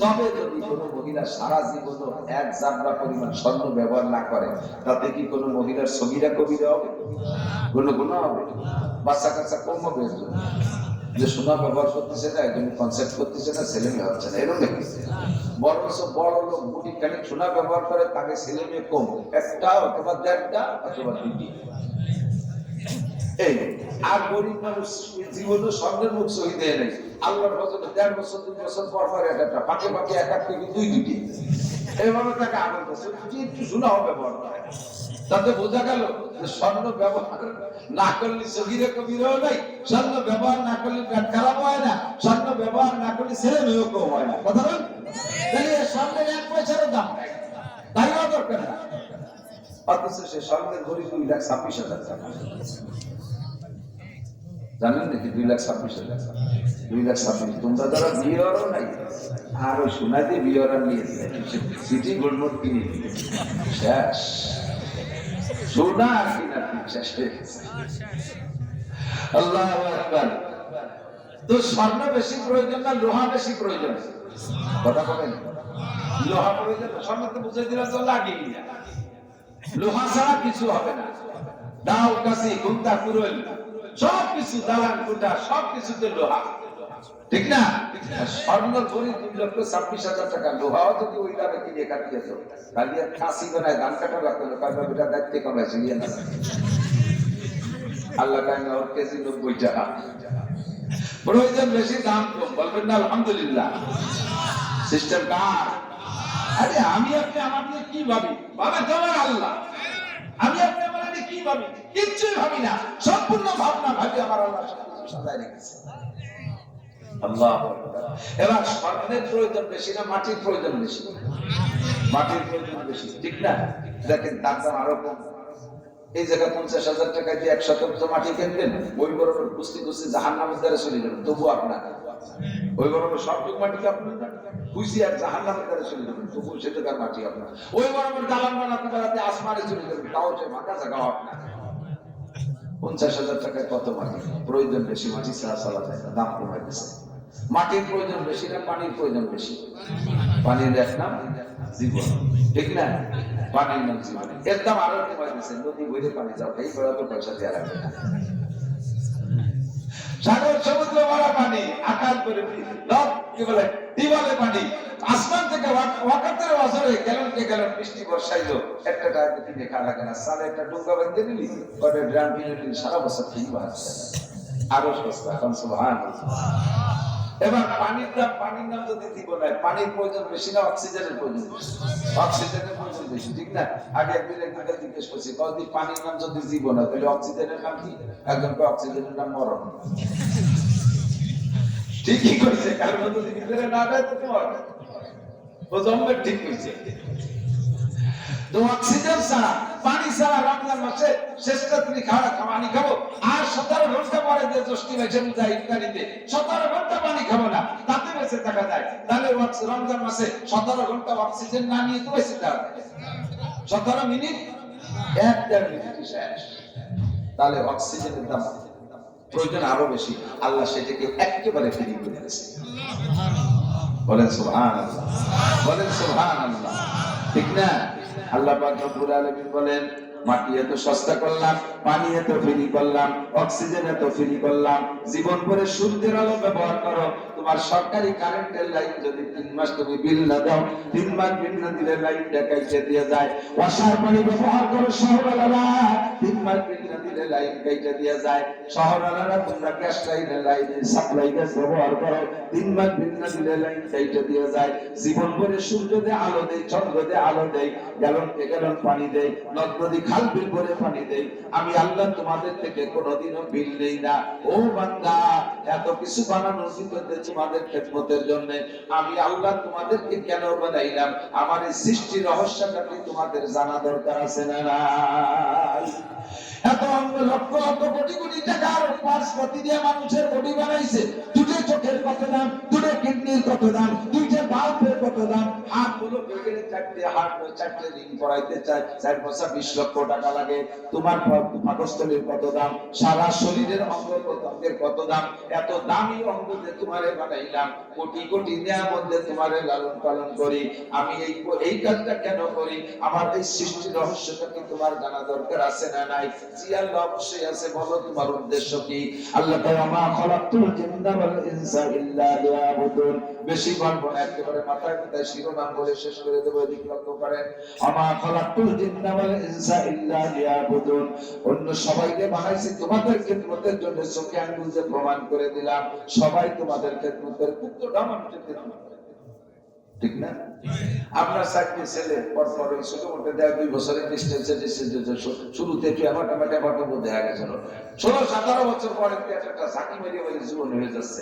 তবে যদি কোনো মহিলা সারা জীবন 1 জাগরা পরিমাণ স্বর্ণ ব্যবহার না করে, তাতে কি কোনো মহিলার সগীরা কবিরা হবে? কোনো গুনাহ হবে? বাচ্চা কাচ্চা কম হবে? যে সোনা ব্যবহার করতেছে না, একজন কনসেপ্ট করতেছে না, ছেলে মেয়ে হচ্ছে না, এরকম নাকি? বরঞ্চ বড় লোক বুটি খানিক সোনা ব্যবহার করে, তাকে ছেলে মেয়ে কম, একটা অথবা 1.5টা অথবা 2টি। এই আর গরিব মানুষ জীবনে স্বর্ণের মুখ সহি দেয় নাই, আল্লাহর ভজনে 1.5 বছর 2 বছর পর পর একটা, ফাঁকে ফাঁকে 1 থেকে 2-2টি। এভাবে তাকে আমল করছে, একটু শোনাও ব্যবহার করে, তাতে বোঝা গেল যে স্বর্ণ ব্যবহার না করলে সগীরে কবিরেও নাই, স্বর্ণ ব্যবহার না করলে পেট খারাপ হয় না, স্বর্ণ ব্যবহার না করলে ছেলে মেয়েও কম হয় না। কথা বল, তাহলে স্বর্ণের 1 পয়সারও দাম নাই, তাইও দরকার না। অথচ সে স্বর্ণের ঘড়ি 2,26,000 টাকা। জানেন নাকি 2,26,000? 2,26,000। তোমরা যারা বিয়ে হরো নাই আর ওই সোনাতে বিয়ে হরার নিয়েছে সিটি গোল্ড কিনে শেষ, সোনা আর কিনা শেষ হয়ে গেছে। আল্লাহু আকবার। তো স্বর্ণ বেশি প্রয়োজন না লোহা বেশি প্রয়োজন? কথা বলেন। লোহা প্রয়োজন, স্বর্ণ তো বুঝাই দিলাম তো লাগেই না। লোহা ছাড়া কিছু হবে না। দাও কাশি ঘুমটা কুরল সবকিছু, দালান কুটা সবকিছুতে লোহা, ঠিক না? স্বর্ণের ঘড়ি 2,26,000 টাকা, লোহাও যদি ওই দামে কিনে কাটিয়ে তো খালি আর খাসি বানায় ধান কাটা রাখতো না, কারণ এটা দায়িত্ব কমাইছে নিয়ে না। আল্লাহ কাইনা ওর কেজি 90 টাকা। প্রয়োজন বেশি, দাম কম, বলবেন না আলহামদুলিল্লাহ। সিস্টেম কার? আরে আমি আপনি আমার নিয়ে কি ভাবি? ভাবে তোমার আল্লাহ। আমি আপনি আমার নিয়ে কি ভাবি? কিচ্ছুই ভাবি না, সম্পূর্ণ ভাবনা ভাবি আমার আল্লাহ সবকিছু সাজায় রেখেছে। আল্লাহু আকবার। এবার স্বর্ণের প্রয়োজন বেশি না মাটির প্রয়োজন বেশি? মাটির প্রয়োজন বেশি, ঠিক না? দেখেন তার দাম আরো কম। এই জায়গায় 50,000 টাকা দিয়ে 1 শতাংশ মাটি কিনবেন, ওই বরাবর বুঝতে বুঝতে জাহান্নামের দ্বারা চলে যাবেন, তবু আপনার ওই বরাবর সবটুকু মাটিকে আপনার খুশি আর জাহান্নামের দ্বারা চলে যাবেন, তবু সেটাকার মাটি আপনার। ওই বরাবর দালান বানাতে বানাতে আসমানে চলে যাবেন, তাও সে ফাঁকা জায়গাও আপনার। 50,000 টাকায় কত মাটি? প্রয়োজন বেশি, মাটি ছাড়া চলা যায় না, দাম কমে গেছে। মাটির প্রয়োজন বেশি না পানির প্রয়োজন বেশি? পানির এক নাম জীবন, ঠিক না? পানির নাম জীবন, এর দাম আরো কমে গেছে। নদী বইতে পানি যাও, এই করে তো পয়সা দেওয়া লাগবে না। সাগর সমুদ্র ভরা পানি, আকাশ করে কি বলে দিবালে পানি, আসমান থেকে ওয়াকাতের বছরে গ্যালন কে গ্যালন বৃষ্টি বর্ষাইলো, একটা টাকা কিনে খাওয়া লাগে না। সালে একটা ডুঙ্গা বেঁধে নিলি, কটা ড্রাম কিনে নিলি, সারা বছর কিনবা আরো সস্তা। এখন সুবহানাল্লাহ। এবার পানির দাম, পানির নাম যদি দিব না, পানির প্রয়োজন বেশি না অক্সিজেনের প্রয়োজন বেশি? অক্সিজেনের প্রয়োজন বেশি, ঠিক না? আগে একদিন জিজ্ঞেস করছি, কদিন পানির নাম যদি দিব না তাহলে অক্সিজেনের নাম কি? একজনকে অক্সিজেনের নাম মরণ। ঠিকই কইছে, কারণ যদি ভিতরে না দেয় তো তোমার ও জন্মে ঠিক কইছে। তো অক্সিজেন ছাড়া, পানি ছাড়া রমজান মাসে শেষ রাত্রি পানি খাবো, আর 17 ঘন্টা পরে যে জ্যোষ্ঠী মাসে যায় ইফতারিতে 17 ঘন্টা পানি খাবো না, তাতে বেঁচে থাকা যায়। তাহলে রমজান মাসে 17 ঘন্টা অক্সিজেন না নিয়ে তো বেঁচে থাকা যায়। 17 মিনিট 1-1.5 মিনিট শেষ। তাহলে অক্সিজেনের দাম প্রয়োজন আরো বেশি, আল্লাহ সেটাকে একেবারে ফ্রি করে দিয়েছে। বলেন সুবহানাল্লাহ, বলেন সুবহানাল্লাহ, ঠিক না? আল্লাহ পাক রব্বুল আলামিন বলেন, মাটি এত সস্তা করলাম, পানি এত ফ্রি করলাম, অক্সিজেন এত ফ্রি করলাম, জীবন ভরে সূর্যের আলো ব্যবহার করো। তোমার সরকারি কারেন্টের লাইন যদি 3 মাস তুমি বিল না দাও, 3 মাস বিল না দিলে লাইনটা কাইটে দিয়ে যায়। ওয়াসার পানি ব্যবহার করো শহরওয়ালারা, 3 মাস বিল না দিলে লাইন কাইটে দিয়ে যায়। শহরওয়ালারা তোমরা গ্যাস লাইনের লাইনের সাপ্লাই গ্যাস ব্যবহার করো, 3 মাস বিল না দিলে লাইন কাইটে দিয়ে যায়। জীবন ভরে সূর্য দিয়ে আলো দেয়, চন্দ্র দিয়ে আলো দেয়, গ্যালন কে গ্যালন পানি দেয়, নদ নদী খাল বিল করে পানি দেয়। আমি আল্লাহ তোমাদের থেকে কোনোদিনও বিল নেই না। ও বান্দা, এত কিছু বানানোর ভিতরে তোমাদের খেদমতের জন্য আমি আল্লাহ তোমাদেরকে কেন বানাইলাম, আমার এই সৃষ্টি রহস্যটা কি তোমাদের জানা দরকার আছে না? এত লক্ষ লক্ষ কোটি কোটি টাকার পার্সপতি দিয়ে মানুষের বডি বানাইছে। দুটো চোখের কত দাম, দুটো কিডনির কত দাম, দুইটা বাল্বের কত দাম, হাত গুলো বেগের 4টে হাত 4টে রিং পরাইতে চায় 4 বছর 20 লক্ষ টাকা লাগে। তোমার পাকস্থলীর কত দাম, সারা শরীরের অঙ্গ প্রত্যঙ্গের কত দাম, এত দামি অঙ্গ যে তোমারে বানাইলাম, কোটি কোটি নিয়ামত দিয়ে তোমারে লালন পালন করি। আমি এই কাজটা কেন করি, আমার এই সৃষ্টি রহস্যটা কি তোমার জানা দরকার আছে না নাই? জি আল্লাহ, অবশ্যই আছে। বলো তোমার উদ্দেশ্য কি? আল্লাহ তাআলা মা খালাকতুল জিন্না ওয়াল ইনসা ইল্লা লিয়াবুদুন। বেশি বলব না, একেবারে মাথায় মাথায় শিরোনাম বলে শেষ করে দেব। এদিক লক্ষ্য করেন, আমা খালাকতুল জিন্না ওয়াল ইনসা ইল্লা লিয়াবুদুন। অন্য সবাইকে বানাইছি তোমাদের খেদমতের জন্য, চোখে আঙ্গুল দিয়ে প্রমাণ করে দিলাম সবাই তোমাদের খেদমতের পুত্র। ডামান খেদমত ঠিক না? আপনার চারটি ছেলে পরপর ওই ছোট মোটো দেয় 2 বছরের ডিস্টেন্সে শুরুতে একটু এমাটামাটা দেখা গেছিল, 16-17 বছর পরে একটা ঝাঁকি মেরে মেরে জীবন হয়ে যাচ্ছে।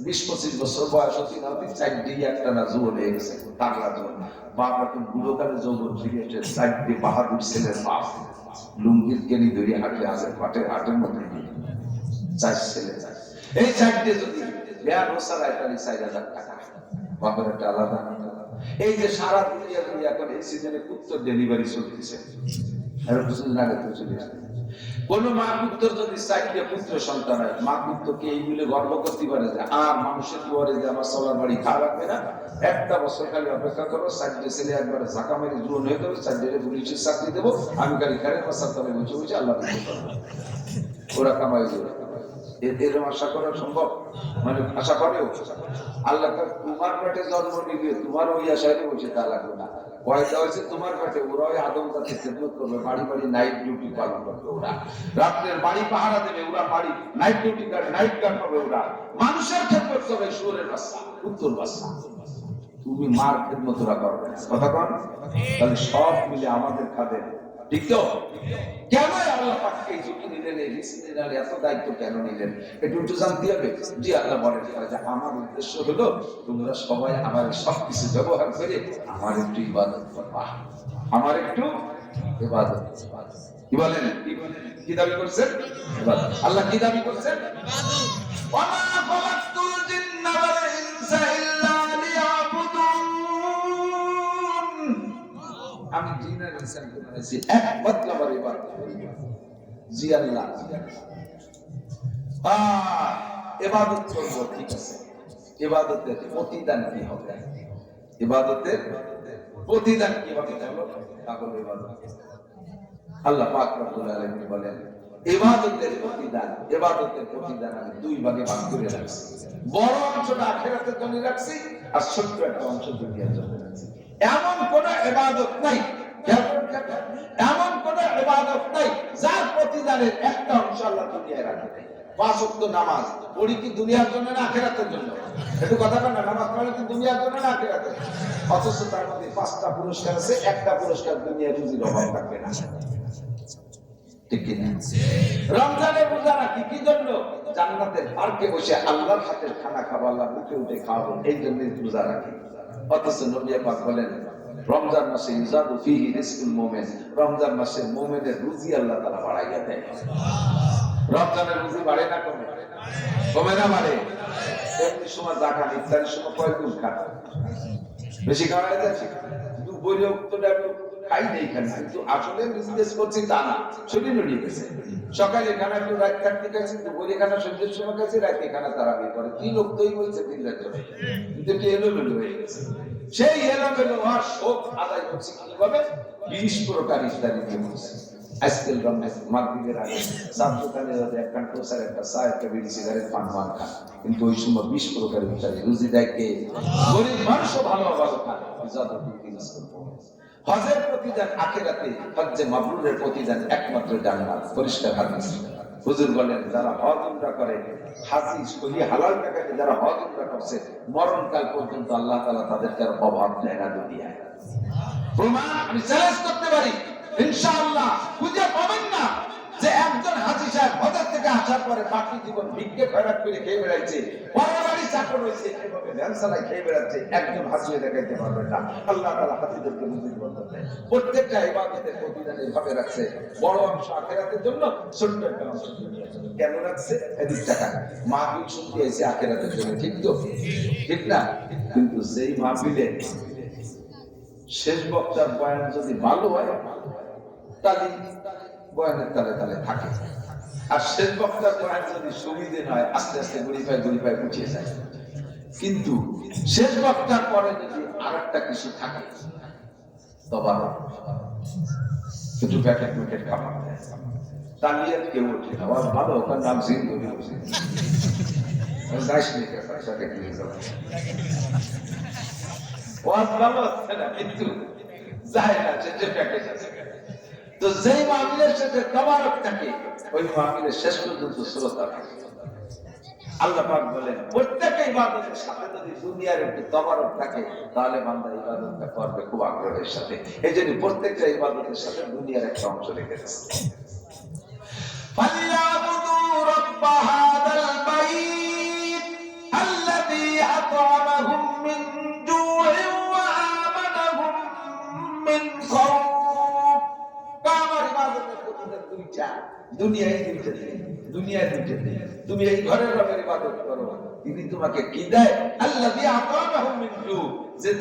20-25 বছর বয়স হতে না হতে চারটি একটা না জীবন হয়ে গেছে, তাগলা জীবন। বাপ এখন বুড়োকালে যৌবন ফিরে এসে চারটি বাহাদুর ছেলের বাপ লুঙ্গির কেনি ধরে হাঁটে আছে, হাটের মধ্যে 4 ছেলে। এই চারটে যদি বিয়ার বসারায় তাহলে 4,000 টাকা বাপের একটা আলাদা। এই যে সারা দুনিয়া এখন এই সিজনে পুত্র ডেলিভারি চলতেছে, আর কিছুদিন আগে তো চলে আসছে। কোন মা পুত্র যদি 4টে পুত্র সন্তান হয়, মা পুত্রকে এইগুলো গর্ব করতে পারে যে আর মানুষের দুয়ারে যে আমার চলার বাড়ি খাওয়া লাগবে না, একটা বছর খালি অপেক্ষা করো, 4টে ছেলে একবারে ঝাঁকা মেরে জোন হয়ে যাবে, 4টে পুলিশের চাকরি দেবো, আমি খালি ঘরের বাসার তলে বসে বসে আল্লাহ ওরা কামাই দেবে। এরকম আশা করা সম্ভব? মানে আশা করেও আল্লাহ তোমার পেটে জন্ম নিবে, তোমার ওই আশায় বসে তা লাগবে না। পয়সা হয়েছে তোমার পেটে, ওরা ওই আদম জাতির খেদমত করবে, বাড়ি বাড়ি নাইট ডিউটি পালন করবে, ওরা রাত্রের বাড়ি পাহারা দেবে, ওরা বাড়ি night duty guard, night guard হবে, ওরা মানুষের খেদমত করবে, শুয়োরের বাচ্চা, উত্তর বাচ্চা। তুমি মার খেদমত ওরা করবে না, কথা কন? তাহলে সব মিলে আমাদের খাবে, ঠিক তো? কেন আল্লাহ পাক এই ঝুঁকি নিলেন, এই রিস্ক নিলেন, এত দায়িত্ব কেন নিলেন? একটু জানতে হবে। জি আল্লাহ বলেন যে আমার উদ্দেশ্য হলো তোমরা সবাই আমার সবকিছু ব্যবহার করে আমার একটু ইবাদত করবা, আমার একটু ইবাদত। কি বলেন? কি দাবি করছেন? ইবাদত। আল্লাহ কি দাবি করছেন? ইবাদত। ওয়া মা খালাকতুল জিন্না ওয়াল ইনসা ইল্লা লিয়াবুদুন। আমি জিন আর ইনসানকে বানাইছি একমাত্র আমার ইবাদত করি। জি আল্লাহ, ইবাদত করব, ঠিক আছে। ইবাদতের প্রতিদান কি হবে? ইবাদতের প্রতিদান কি হবে? তাহলে ইবাদত আল্লাহ পাক রব্বুল আলামিন বলেন ইবাদতের প্রতিদান আমি 2 ভাগে ভাগ করে রাখছি। বড় অংশটা আখিরাতের জন্য রাখছি, আর ছোট্ট একটা অংশ দুনিয়ার জন্য রাখছি। এমন কোন ইবাদত নাই, যার প্রতিদানের একটা অংশ আল্লাহ দুনিয়ায় রাখে নাই। 5 ওয়াক্ত নামাজ পড়ি কি দুনিয়ার জন্য না আখিরাতের জন্য? একটু কথা বলেন না, নামাজ পড়লে কি দুনিয়ার জন্য না আখিরাতের? অথচ তার মধ্যে 5টা পুরস্কার আছে, একটা পুরস্কার দুনিয়ার রুজির অভাব থাকবে না, ঠিক কি না? রমজানের রোজা রাখি কি জন্য? জান্নাতের পার্কে বসে আল্লাহর হাতের খানা খাবো, আল্লাহ মুখে উঠে খাওয়াবো, এই জন্যই রোজা রাখি। অথচ নবী পাক বলেন রমজান মাসে ইজাদু ফিহি রিজকুল মুমিন, রমজান মাসে মুমিনের রুজি আল্লাহ তাআলা বাড়াইয়া দেয়। রমজানের রুজি বাড়ে না কমে? কমে না বাড়ে? এমনি সময় জাকাত ইফতারের সময় কয় গুণ খান? বেশি খাওয়া যাচ্ছে, কিন্তু বইলে উত্তরটা খাই নেই খান, কিন্তু আসলে বিজনেস করছি তা না, শরীর নড়িয়ে গেছে। সকালে খানা একটু রাত কাটতে গেছে, বইলে খানা সন্ধ্যের সময় গেছে, রাতে খানা তারাবি করে, 3 ওয়াক্তই হয়েছে 3 রাত ধরে, কিন্তু একটু এলোমেলো হয়ে গেছে। সেই এলোমেলো হওয়ার শোক আদায় করছি কিভাবে? 20 প্রকার ইফতারি দিয়ে বলছে। আজকাল রমজান মাগরিবের আগে সাতটানে এক কান কোসার, একটা চা, একটা বিড়ি, সিগারেট, পান খান, কিন্তু ওই সময় 20 প্রকার ইফতারি। রুজি দেয় কে? গরিব মানুষও ভালো ভালো খান। হজের প্রতিদান আখিরাতে, হজ্জে মাবরুরের প্রতিদান একমাত্র জান্নাত। পরিষ্কার হাদিস। হুজুর বলেন যারা হজ উমরা করে, হাজি সহি হালাল টাকাতে যারা হজ উমরা করছে, মরণকাল পর্যন্ত আল্লাহ তাআলা তাদেরকে আর অভাব দেয় না দুনিয়ায়। প্রমাণ আমি চ্যালেঞ্জ করতে পারি, ইনশাআল্লাহ খুঁজে পাবেন না যে একজন হাজি সাহেব হজের থেকে আসার পরে বাকি জীবন ভিক্ষে খয়রাত করে খেয়ে বেড়াইছে, বড়বাড়ি চাকর হয়েছে, এভাবে ভ্যান চালায় খেয়ে বেড়াচ্ছে, একজন হাজি দেখাইতে পারবেন না। আল্লাহ তাআলা হাজিদেরকে রুজির বরকত দেয়। প্রত্যেকটা ইবাদতের প্রতিদান এভাবে রাখছে, বড় অংশ আখিরাতের জন্য, ছোট্ট একটা অংশ দুনিয়ার জন্য। কেন রাখছে? এদিক টাকা মাহফিল শুনতে এসে আখিরাতের জন্য, ঠিক তো? ঠিক না? কিন্তু যেই মাহফিলে শেষ বক্তার বয়ান যদি ভালো হয়, তাহলে বয়ানের তালে তালে থাকে, আর শেষ বক্তার বয়ান যদি সুবিধে নয়, আস্তে আস্তে গড়িপায় উঠিয়ে যায়। কিন্তু শেষ বক্তার পরে যদি আর একটা কিছু থাকে, তবা একটু প্যাকেট খাবার দেয়, তাহলে আর কেউ ওঠে না। ভালো ওখানে নাম জিন্দগি বসে যাইস নি, পয়সাকে দিয়ে যাবে, ওয়াজ ভালো হচ্ছে না, কিন্তু যায় না, যে প্যাকেজ আছে। তো যেই মাহফিলের সাথে তবারক থাকে, ওই মাহফিলের শেষ পর্যন্ত শ্রোতা থাকে। আল্লাহ পাক বলেন প্রত্যেক ইবাদতের সাথে যদি দুনিয়ার একটু তবারক থাকে তাহলে বান্দা ইবাদতটা করবে খুব আগ্রহের সাথে। এই জন্য প্রত্যেকটা ইবাদতের সাথে দুনিয়ার একটা অংশ রেখে দিয়েছে। فَلْيَعْبُدُوا رَبَّ هَذَا الْبَيْتِ الَّذِي أَطْعَمَهُم مِّن جُوعٍ وَآمَنَهُم مِّن خَوْفٍ। আমার ইবাদতের পদ্ধতি দুইটা, দুনিয়ায় দুইটা দিন, দুনিয়ায় দুইটা দিন। তুমি এই ঘরের রবের ইবাদত করো, তিনি তোমাকে কি দেয়? আল্লাযী আতামাহুম মিন জু, যে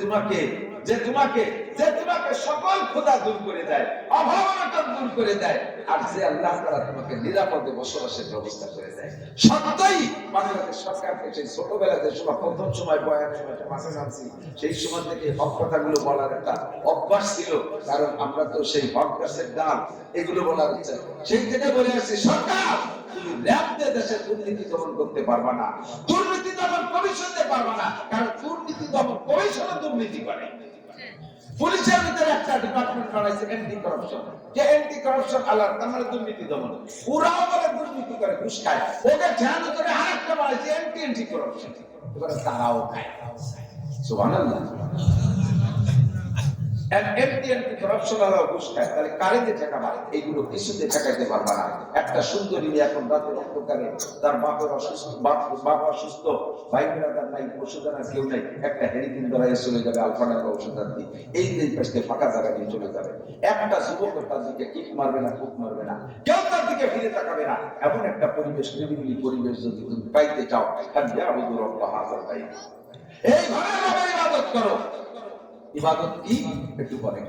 তোমাকে সকল ক্ষুধা দূর করে দেয়, অভাব-অনটন দূর করে দেয়, আর যে আল্লাহ তাআলা তোমাকে নিরাপদে বসবাসের ব্যবস্থা করে দেয়। সত্যই বাংলাদেশ সরকারকে সেই ছোটবেলাতে সময় প্রথম সময় বয়ানের সময় মাঠে নামছি, সেই সময় থেকে হক কথাগুলো বলার একটা অভ্যাস ছিল, কারণ আমরা তো সেই হক গাছের ডাল এগুলো বলার ইচ্ছা, সেই থেকে বলে আসছি সরকার তুমি ল্যাবতে দেশে দুর্নীতি দমন করতে পারবা না, দুর্নীতি দমন কমিশন দিতে পারবা না, কারণ দুর্নীতি দমন কমিশনও দুর্নীতি করে। পুলিশের ভিতরে একটা ডিপার্টমেন্ট বানাইছে অ্যান্টি কারাপশন, যে অ্যান্টি কারাপশন আলাদা, তার মানে দুর্নীতি দমন। ওরাও বলে দুর্নীতি করে, ঘুষ খায়, ওদের ধ্যান করে আরেকটা বানাইছে অ্যান্টি কারাপশন, এবারে তারাও খায়। সুবহানাল্লাহ। এমটি কারাপশন আলাদা, ঘুষ খায়, তাহলে কারেন্টে টাকা মারে, এইগুলো কিছুতে ঠেকাইতে পারবা না। একটা সুন্দরী এখন রাতের অন্ধকারে তার বাপের অসুস্থ, বাবা অসুস্থ, ভাই ব্রাদার নাই, ওষুধ আনার কেউ নাই, একটা হেরিকেন ধরাইয়া চলে যাবে আলফানার ওষুধ আনতে, এই পাশে ফাঁকা জায়গা নিয়ে চলে যাবে। একটা যুবক তার দিকে কিক মারবে না, কুক মারবে না, কেউ তার দিকে ফিরে তাকাবে না। এমন একটা পরিবেশ, নিরিবিলি পরিবেশ যদি তুমি পাইতে চাও, ফালিয়াবুদু রাব্ব হাযাল বাইত, এই ঘরের রবের ইবাদত করো। ইবাদত কি একটু পরে,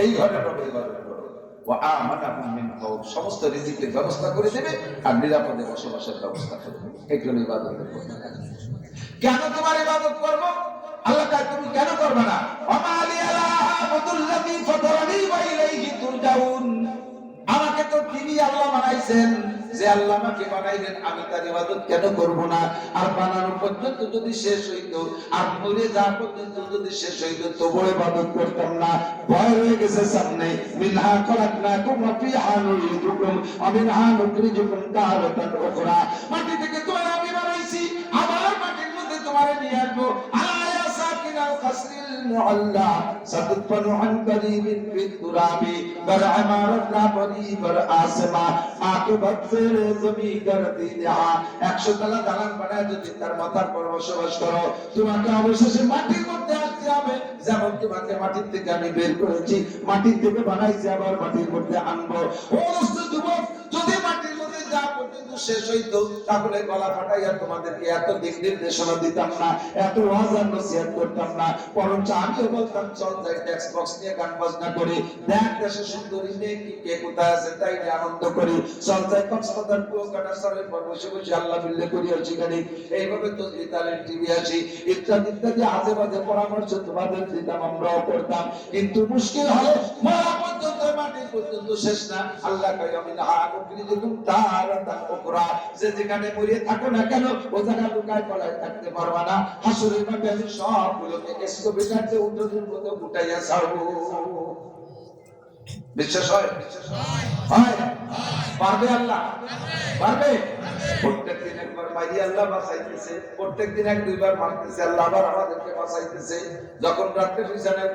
এই ঘরের রবের ইবাদত করো। ওয়া আমানাহুম মিন খাউফ, সমস্ত রিজিকের ব্যবস্থা করে দেবে আর নিরাপদে বসবাসের ব্যবস্থা করে দেবে। এগুলো ইবাদতের পদ্ধতি। কেন তোমার ইবাদত করব? আল্লাহ কয় তুমি কেন করবে না? আমালি আলা আবদুল্লাযী ফাতারানি ওয়া ইলাইহি তুরজাউন, আমাকে তো তিনি আল্লাহ বানাইছেন, যে আল্লাহ আমাকে বানাইলেন, আমি তার ইবাদত কেন করব না? আর বানানো পর্যন্ত যদি শেষ হইতো, আর মরে যাওয়া পর্যন্ত যদি শেষ হইতো, তবু ইবাদত করতাম না। ভয় হয়ে গেছে সামনে, মিনহা খলাকনাকুম ওয়া ফিহা নুঈদুকুম ওয়া মিনহা নুখরিজুকুম তারাতান উখরা, মাটি থেকে তোমার আমি বানাইছি, আবার মাটির মধ্যে তোমারে নিয়ে আসবো। আয়া সাকিনাল কাসরিল মুআল্লা সাদফানু আন করিবিন ফিত তুরাবি বার আমারাতনা পরিবার আসমা আকিবাত সে জমি কর দিয়া। 100 তলা দালান বানায় যদি তার মাথার পর বসবাস করো, তোমাকে অবশেষে মাটির মধ্যে আসতে হবে। যেমন তোমাকে মাটির থেকে আমি বের করেছি, মাটির থেকে বানাইছি, আবার মাটির মধ্যে আনবো। ও যুবক, যদি মাটির মধ্যে যা পর্যন্ত শেষ হইতো, তাহলে গলা ফাটাইয়া তোমাদেরকে এত দিক নির্দেশনা দিতাম না, এত ওয়াজ আর নসিহত করতাম না, বরঞ্চ আমিও বলতাম চল যাই ট্যাক্স বক্স নিয়ে গান বাজনা করি, দেখ দেশে সুন্দরী মেয়ে কি কে কোথায় আছে তাই নিয়ে আনন্দ করি, চল যাই কক্সবাজার কুয়াকাটা সরের পর বসে বসে আল্লাহ বিল্লাহ করি আর সেখানে এইভাবে তো ইতালিয়ান টিভি আসি ইত্যাদি ইত্যাদি আজে বাজে পরামর্শ তোমাদের দিতাম, আমরাও করতাম। কিন্তু মুশকিল হলো মরা পর্যন্ত মাটির পর্যন্ত শেষ না। আল্লাহ কয় আমি না আগুন যখন তারাতান উখরা, যে যেখানে মরিয়ে থাকো না কেন ও জায়গা লুকায় পলায় থাকতে পারবা না। হাসরের মাঠে আমি সবগুলোকে এসকোভেটারে উদ্যোগের মতো গুটাইয়া ছাড়বো। বিশ্বাস হয়? হয়? পারবে আল্লাহ? পারবে? প্রত্যেকদিন একবার মারি আল্লাহ বাঁচাইতেছে, প্রত্যেকদিন এক দুইবার মারতেছে আল্লাহ, আবার আমাদেরকে বাঁচাইতেছে। যখন রাতে বিছানায়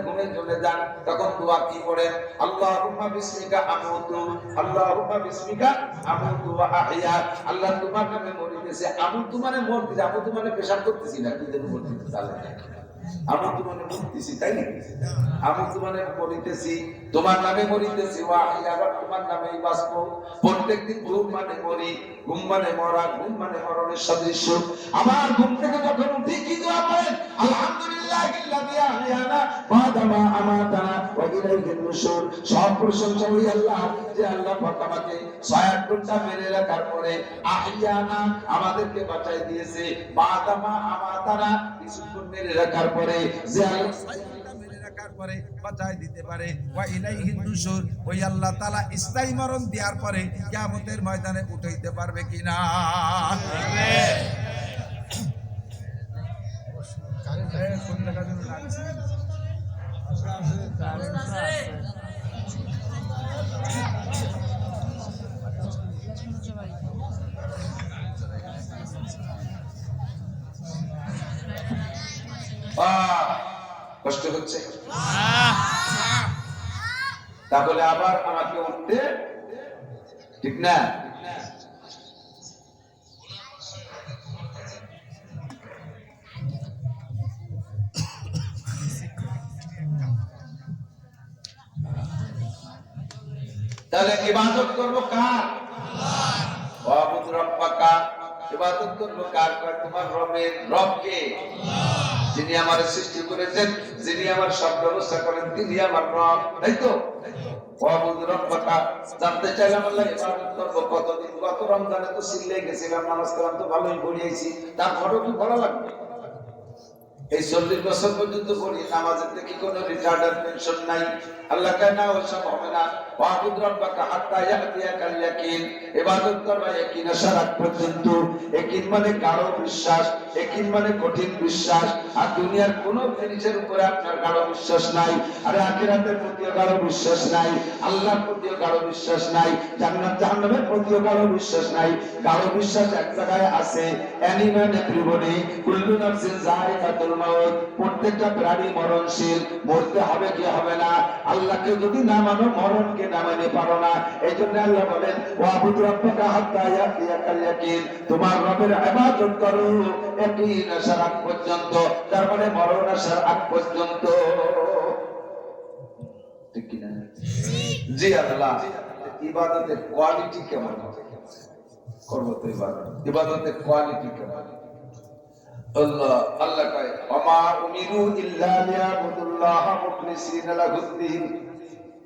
ঘুমের জন্য যান, তখন দোয়া কি পড়েন? আল্লাহুম্মা বিসমিকা আমুতু, আল্লাহুম্মা বিসমিকা আমুতু ওয়া আহইয়া। আল্লাহ তোমার নামে মরিতেছে, আমুতু মানে মরতেছি, আমুতু মানে পেশাব করতেছি না, কি যেন মরতেছি আল্লাহ। আমার তো মানে মরতেছি, তাই না? আমি তো মানে মরিতেছি, তোমার নামে মরিতেছি, আবার তোমার নামেই বাঁচবো। প্রত্যেকদিন ঘুম মানে মরি, ঘুম মানে মরা, ঘুম মানে মরণের সদৃশ্য। আবার ঘুম থেকে যখন উঠি কি দোয়া করেন? আলহামদুলিল্লাহিল্লাযী আহইয়ানা বা'দা মা আমাতানা ওয়া ইলাইহিন নুশুর। সব প্রশংসা ওই আল্লাহ, যে আল্লাহ পাক আমাকে ৬ ঘন্টা মেরে রাখার পরে আহইয়ানা আমাদেরকে বাঁচাই দিয়েছে, বা'দা মা আমাতানা কিছুক্ষণ মেরে রাখার পরে, যে আল্লাহ মেরে রাখার পরে বাঁচাই দিতে পারে। ওয়া ইলাইহিন নুশুর, ওই আল্লাহ তাআলা স্থায়ী মরণ দেওয়ার পরে কিয়ামতের ময়দানে উঠাইতে পারবে কিনা? তাহলে আবার আমাকে উঠতে, ঠিক না? তাহলে ইবাদত করবো কার? ওয়াবুদ রাব্বাকা, ইবাদত করবো কার? তোমার রবের। রবকে, যিনি আমার সৃষ্টি করেছেন, যিনি আমার সব ব্যবস্থা করেন, তিনি আমার রব, তাই তো? ওয়াবুদ রাব্বাকা, জানতে চাইলাম আল্লাহ ইবাদত করবো কতদিন? গত রমজানে তো সিল্লে গেছিলাম, নামাজ কালাম তো ভালোই পড়িয়েছি, তারপরেও কি পড়া লাগবে? এই 40 বছর পর্যন্ত পড়ি, নামাজের থেকে কোনো রিটার্ড আর পেনশন নাই। আল্লাহ কয় না, ওসব হবে না। ওয়াবুদ রাব্বাকা হাত্তা ইয়াতিয়াকাল ইয়াকিন, ইবাদত করবা ইয়াকিন আসার আগ পর্যন্ত। ইয়াকিন মানে গাঢ় বিশ্বাস, ইয়াকিন মানে কঠিন বিশ্বাস। আর দুনিয়ার কোনো জিনিসের উপরে আপনার গাঢ় বিশ্বাস নাই, আর আখিরাতের প্রতিও গাঢ় বিশ্বাস নাই, আল্লাহর প্রতিও গাঢ় বিশ্বাস নাই, জান্নাত জাহান্নামের প্রতিও গাঢ় বিশ্বাস নাই। গাঢ় বিশ্বাস এক জায়গায় আছে, অ্যানিম্যাল এভরিবডি, কুল্লু নাফসিন যায়কাতুল মাউত, প্রত্যেকটা প্রাণী মরণশীল, মরতে হবে কি হবে না। আল্লাহকে যদি না মানো, মরণকে না মানে পারো না। এই জন্য আল্লাহ বলেন ওয়াবুদ রাব্বাকা হাত্তা ইয়াতিয়াকাল ইয়াকিন, তোমার রবের ইবাদত করো ইয়াকিন আসার আগ পর্যন্ত, তার মানে মরণ আসার আগ পর্যন্ত, ঠিক কি না? জি আল্লাহ। ইবাদতের কোয়ালিটি কেমন হবে? করবো তো ইবাদত, ইবাদতের কোয়ালিটি কেমন? আল্লাহ আল্লাহ কয় ওমা উমিরু ইল্লা লিয়াবুদুল্লাহ মুখলিসিনা লাহুদ্দিন।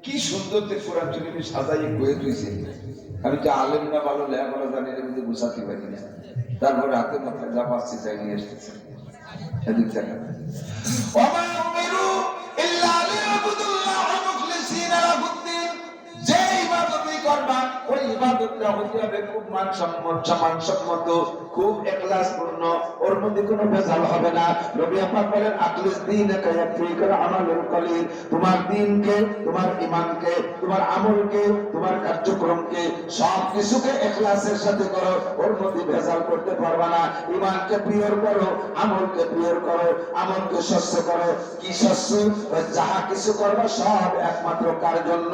কি সুন্দর তে কোরআন শরীফে সাজাইয়ে কয়ে দিয়েছে। আমি যে আলেম না ভালো লেখাপড়া জানি না, কিন্তু বুঝাতে পারি না, তারপরে হাতে মাথায় যা পাচ্ছি তাই নিয়ে এসেছে। এদিক দেখা ওমা উমিরু ইল্লা লিয়াবুদুল্লাহ মুখলিসিনা লাহুদ্দিন, যে ইবাদতই করবা ওই ইবাদতটা হতে হবে খুব মানসম্মত, খুব ইখলাসপূর্ণ, ওর মধ্যে কোনো ভেজাল হবে না। নবী পাক বলেন আখলিস দীনকা ইয়াকফিকা আমালুল কলিল, তোমার দ্বীনকে, তোমার ঈমানকে, তোমার আমলকে, তোমার কার্যক্রমকে সব কিছুকে ইখলাসের সাথে করো, ওর মধ্যে ভেজাল করতে পারবা না। ঈমানকে পিওর করো, আমলকে পিওর করো, আমলকে স্বচ্ছ করো। কি স্বচ্ছ? যাহা কিছু করবা সব একমাত্র কার জন্য?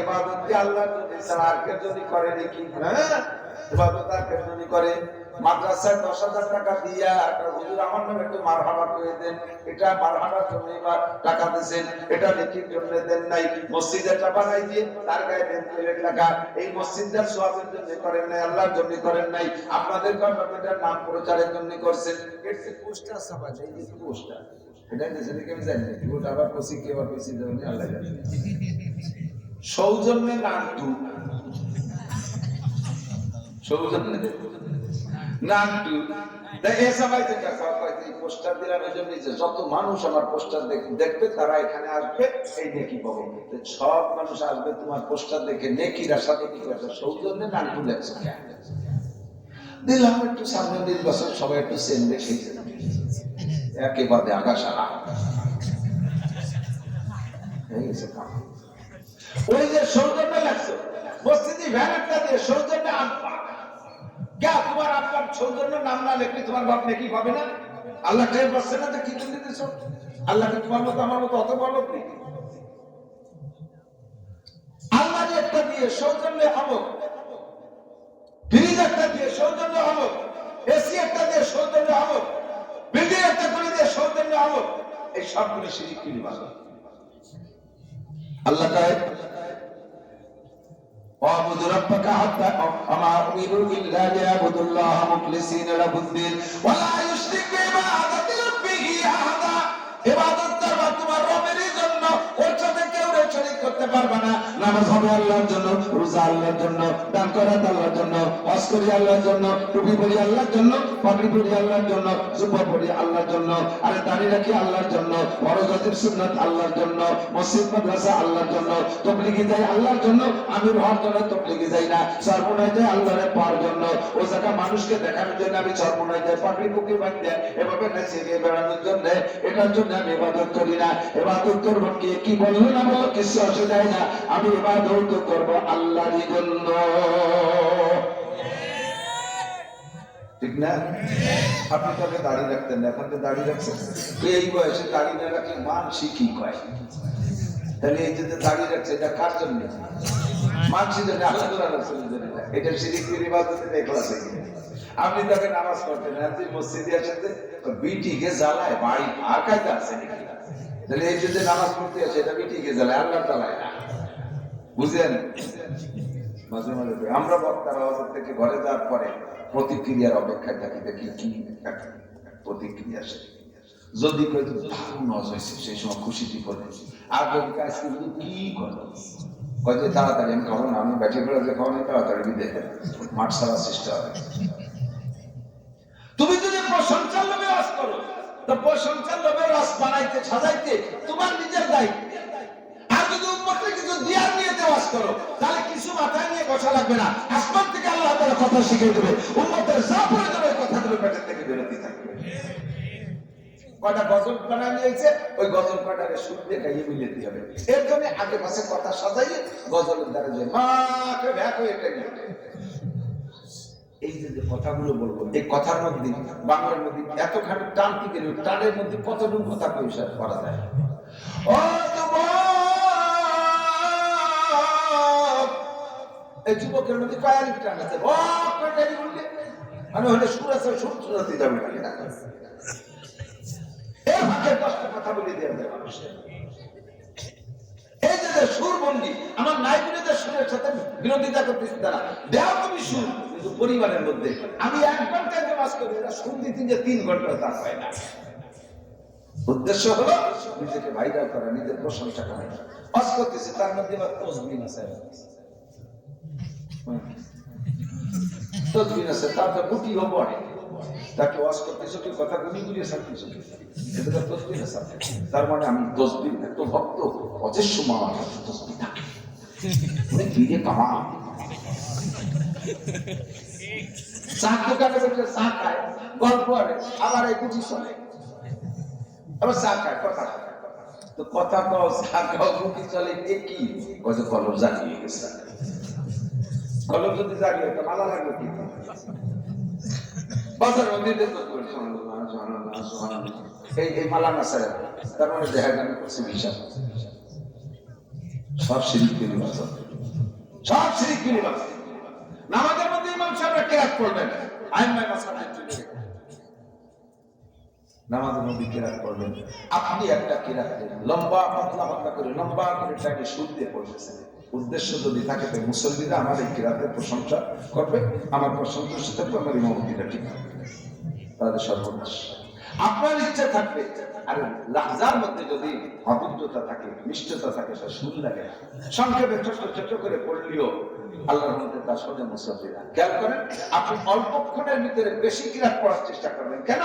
ইবাদত কি আল্লাহর জন্য ছাড়া আর কেউ যদি করে নাকি? হ্যাঁ, ইবাদত আর কেউ যদি করে। মাদ্রাসায় 10,000 টাকা দিয়া একটা হুজুর আমার নামে একটু মারহাবা করে দেন, এটা মারহাবার জন্য টাকা দিয়েছেন, এটা নেকির জন্য দেন নাই। মসজিদটা বানাই দিয়ে তার গায়ে দেন 2 টাকা, এই মসজিদটার সওয়াবের জন্য করেন নাই, আল্লাহর জন্য করেন নাই, আপনাদের গভর্নমেন্টের নাম প্রচারের জন্য করছেন। এর যে পোস্টার ছাপা যায়, এই যে পোস্টার, এটা দেশে থেকে আমি জানি না, ওটা আবার কসি কি আবার বেশি দেবেন আল্লাহ জানে। সৌজন্যে নান্টু, সৌজন্যে নান্টু, এই সবাই থেকে পোস্টার দিলাম এই জন্য যে যত মানুষ আমার পোস্টার দেখবে তারা এখানে আসবে, এই নেকি পাবো। সব মানুষ আসবে তোমার পোস্টার দেখে, নেকির সাথে কি করছে? সৌজন্যে নান্টু লেখছে দিলাম একটু, সামনে 2 বছর সবাই একটু সেন দেখে একেবারে আগাসারা হয়ে গেছে কাম। ওই যে সৌজন্য লাগছে মসজিদে ভ্যানেটটা দিয়ে সৌজন্য আনবা, কে তোমার আপনার সৌজন্য নাম না লেখলে তোমার বাপ নাকি পাবে না? আল্লাহ কে বলছে না যে কি তুমি দিতেছ? আল্লাহকে তোমার মতো আমার মতো অত বড় লোক নেই। আল্লাহ একটা দিয়ে সৌজন্য আমল, ফ্রিজ একটা দিয়ে সৌজন্য আমল, এসি একটা দিয়ে সৌজন্য আমল, বিল্ডিং একটা করে দিয়ে সৌজন্য আমল, এই সবগুলো শিরিক ইবাদত। আল্লাহ কয় ওয়াবুদ রাব্বাকা হাত্তা আমা উমিরু ইল্লা লিয়াবুদুল্লাহ মুখলিসিনা লাহুদ্দিন ওয়া লা ইউশরিকু বিইবাদাতি রাব্বিহি আহাদা। ইবাদত করবা তোমার রবের জন্য, ওর সাথে কেউ শরীক করতে পারবে না। নামাজ হবে আল্লাহর জন্য, রোজা আল্লাহর জন্য, দান করাত আল্লাহর জন্য, হজ করি আল্লাহর জন্য, টুপি পরি আল্লাহর জন্য, পাগড়ি পরি আল্লাহর জন্য, জুব্বা পরি আল্লাহর জন্য, আরে দাড়ি রাখি আল্লাহর জন্য, ফরজাতের সুন্নাত আল্লাহর জন্য, মসজিদ মাদ্রাসা আল্লাহর জন্য, তাবলীগি যাই আল্লাহর জন্য, আমির হওয়ার জন্য তাবলীগি যাই না, চরমোনাই যাই আল্লাহর পাওয়ার জন্য, ও জায়গা মানুষকে দেখানোর জন্য আমি চরমোনাই যাই, পাগড়ি টুপি বাঁধতে এভাবে নেচে গিয়ে বেড়ানোর জন্য, এটার জন্য আমি ইবাদত করি না। ইবাদত করবো কি বললো না বলো, কিছু অসুবিধা না, আমি ইবাদত করব আল্লাহর জন্য, ঠিক না? আপনি তাকে দাড়ি রাখতেন না, এখন তো দাড়ি রাখছেন, এই বয়সে দাড়ি না রাখলে মান শিখি কয়, তাহলে এই যে দাঁড়িয়ে রাখছে এটা কার জন্য? মানুষের জন্য, আল্লাহ রাসূলের জন্য না। এটা শিরিক ইবাদতের ইখলাস। আপনি তখন নামাজ পড়তেন, আপনি মসজিদে আসেন, বিটিকে জ্বালায় বাড়ি আর কায়দা আছে নাকি? তাহলে এই যে নামাজ পড়তে আসে এটা বিটিকে জ্বালায়, আল্লাহ জ্বালায় না। বুঝলেন? মাঝে মাঝে আমরা বক্তার আওয়াজ থেকে ঘরে যাওয়ার পরে প্রতিক্রিয়ার অপেক্ষায় থাকি, দেখি কি প্রতিক্রিয়া আসে। যদি কেউ ভালো নজ হয়েছে সেই সময় খুশিটি করে, আর যদি আজকে যদি কি করে হয়তো তাড়াতাড়ি আমি খাবো না, আমি ব্যাটে করে যে খাবো না, তাড়াতাড়ি বিদে মাঠ ছাড়ার চেষ্টা হবে। তুমি যদি প্রশংসার লোভে রস করো, তো প্রশংসার লোভে রস বানাইতে সাজাইতে তোমার নিজের দায়িত্ব। আর যদি উম্মতকে কিছু দিয়ার নিয়ে ওয়াজ করো, তাহলে কিছু মাথায় নিয়ে কথা লাগবে না, আসমান থেকে আল্লাহ তাআলা কথা শিখিয়ে দেবে, উম্মতের যা প্রয়োজন ওই কথাগুলো পেটের থেকে বেরোতে থাকবে। কয়টা গজল বানায় নিয়েছে, ওই গজল কয়টাকে সুর দিয়ে গাইয়ে মিলিয়ে দিতে হবে। এর জন্য আগে পাশে কথা সাজাইয়ে গজলের দ্বারা যে মাকে ব্যাক হয়ে এটা নিয়ে এই যে কথাগুলো বলবো, এই কথার মধ্যে বাংলার মধ্যে এতখানি টান টিকে টানের মধ্যে কতটুকু কথা পরিষ্কার করা যায়। ও এই যুবকের মধ্যে কয়ালি টান আছে, মানে হলে সুর আছে, সুর শুনতে যাবে না, কথা বলে দেওয়া যায় মানুষের। এই যে সুরবন্দি আমার নাইগুলিদের সুরের সাথে বিরোধিতা করতেছি, তারা দেওয়া তুমি সুর, কিন্তু পরিবারের মধ্যে আমি 1 ঘন্টায় নামাজ করি, এরা সুর দিতে যে 3 ঘন্টা তা হয় না। উদ্দেশ্য হলো নিজেকে ভাইরাল করা, নিজের প্রশংসা করা। ওয়াজ করতেছে তার মধ্যে আবার তসবিহ আছে, তসবিহ আছে, তার তো গুটিও পড়ে। তাকে ওয়াজ করতেছে, তুই কথা গুনি গুলিয়ে ছাড়তেছে, এটা তো তসবিহ আছে। তার মানে আমি তসবিহ এত ভক্ত, অজস্র মামা তসবিহ থাকে ফিরে কামা। চা দোকানে বসে চা খায়, গল্প করে, আবার এই গুটি শোনে, আবার চা খায়, কথা তো কথা কও, চা খাও, গুটি চলে, একই কলম জাগিয়ে গেছে। কলম যদি জাগিয়ে একটা মালা লাগবে কি বাজার মধ্যে এই মালা না স্যার, তার মানে দেখা গেল করছে হিসাব। সব শিরিক নির্বাচন, সব শিরিক নির্বাচন। নামাজের মধ্যে ইমাম সাহেবরা কেরাত পড়বেন, আইম্মায়ে মাসাজিদ চলে নামাজের মধ্যে কেরাত পড়বেন। আপনি একটা কেরাত লম্বা পাতলা পাতলা করে লম্বা করে তাকে সুর দিয়ে পড়তেছেন। উদ্দেশ্য যদি থাকে তো মুসল্লিরা আমার এই কেরাতের প্রশংসা করবে, আমার প্রশংসার সাথে আমার ইমামতিটা ঠিক থাকবে, তাদের সর্বনাশ। আপনার ইচ্ছা থাকবে, আর লাহজার মধ্যে যদি অভিজ্ঞতা থাকে, নিষ্ঠতা থাকে, তা সুর লাগে। সংক্ষেপে ছোট ছোট করে পড়লেও আল্লাহর মধ্যে তার সঙ্গে মুসল্লিরা খেয়াল করেন। আপনি অল্পক্ষণের ভিতরে বেশি কিরাত পড়ার চেষ্টা করবেন। কেন?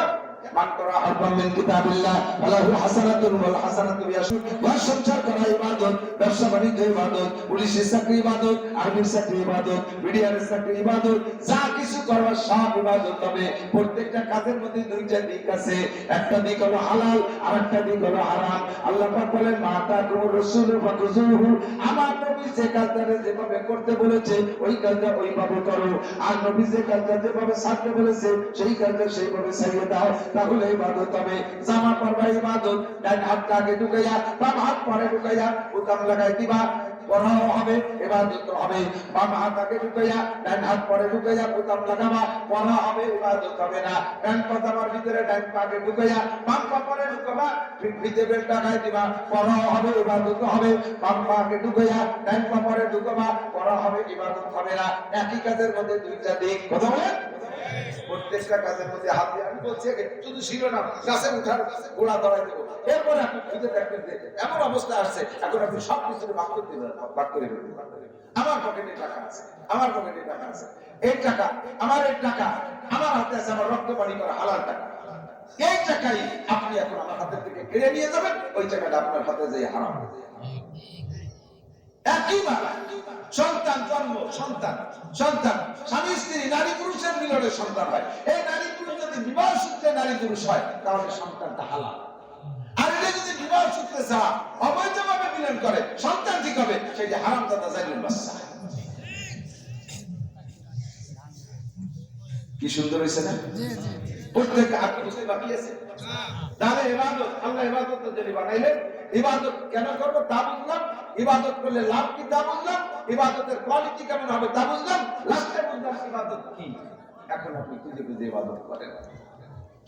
মান করা হারফাম মিন কিতাবিল্লাহ ফালাহু হাসানাতুন ওয়াল হাসানাতু বিআশরি। সংসার করা ইবাদত, ব্যবসা বাণিজ্য ইবাদত, পুলিশের চাকরি ইবাদত, আর্মির চাকরি ইবাদত, মিডিয়ার চাকরি ইবাদত, যা কিছু করবার সব ইবাদত। তবে প্রত্যেকটা কাজের মধ্যে দুইটা দিক আছে, একটা দিক হলো হালাল আর একটা দিক হলো হারাম। আল্লাহ পাক বলেন মাতা কুমুর রাসূল ফাকুযুহু, আমার নবী যে কাজটা যেভাবে করতে বলেছে ওই কাজটা ওইভাবে করো, আর নবী যে কাজটা যেভাবে ছাড়তে বলেছে সেই কাজটা সেইভাবে ছাড়িয়ে দাও, তাহলে ইবাদত হবে। জামা পরবা ইবাদত, ডান হাতটা আগে ঢুকাইয়া বাম হাত পরে ঢুকাইয়া বোতাম লাগাই দিবা, পড়াও হবে, ইবাদত হবে। বাম হাত আগে ঢুকাইয়া ডান হাত পরে ঢুকাইয়া বোতাম লাগাবা, পড়া হবে, ইবাদত হবে না। ডান পা জামার ভিতরে ডান পা আগে ঢুকাইয়া বাম পা পরে ঢুকাবা, ভিতরে বেল্ট লাগাই দিবা, পড়াও হবে, ইবাদত হবে। বাম পা আগে ঢুকাইয়া ডান পা পরে ঢুকাবা, পড়া হবে, ইবাদত হবে না। একই কাজের মধ্যে দুইটা দিক। কথা বলেন? প্রত্যেকটা কাজের মধ্যে হাত দিয়ে আমি বলছি শুধু ছিল না, গাছে উঠার গোড়া ধরাই দেবো, এরপরে আপনি খুঁজে দেখবেন যে এমন অবস্থা আসছে এখন আপনি সব কিছু ভাগ করতে ভাগ করে ফেলতে পারবেন। আমার পকেটে টাকা আছে, আমার পকেটে টাকা আছে, এই টাকা আমার, এই টাকা আমার হাতে আছে, আমার রক্ত পানি করা হালাল টাকা। এই টাকাই আপনি এখন আমার হাতের থেকে কেড়ে নিয়ে যাবেন, ওই টাকাটা আপনার হাতে যেয়ে হারাম। একই মালা সন্তান জন্ম, সন্তান সন্তান স্বামী স্ত্রী নারী পুরুষের মিলনের সন্তান হয়। এই নারী পুরুষ যদি বিবাহ সূত্রে নারী পুরুষ হয় তাহলে সন্তানটা হালাল। আর এটা যদি বিবাহ সূত্রে ছাড়া অবৈধভাবে মিলন করে সন্তান ঠিক হবে, সেটা হারামজাদা জালিল বাচ্চা। কি সুন্দর হয়েছে না? প্রত্যেক আর কিছু বাকি আছে? তাহলে ইবাদত, আল্লাহ ইবাদত যদি বানাইলেন, ইবাদত কেন করবো তা বুঝলাম, ইবাদত করলে লাভ কি তা বুঝলাম, ইবাদতের কোয়ালিটি কেমন হবে তা বুঝলাম, লাস্টে বুঝলাম ইবাদত কি। এখন আপনি খুঁজে খুঁজে ইবাদত করেন,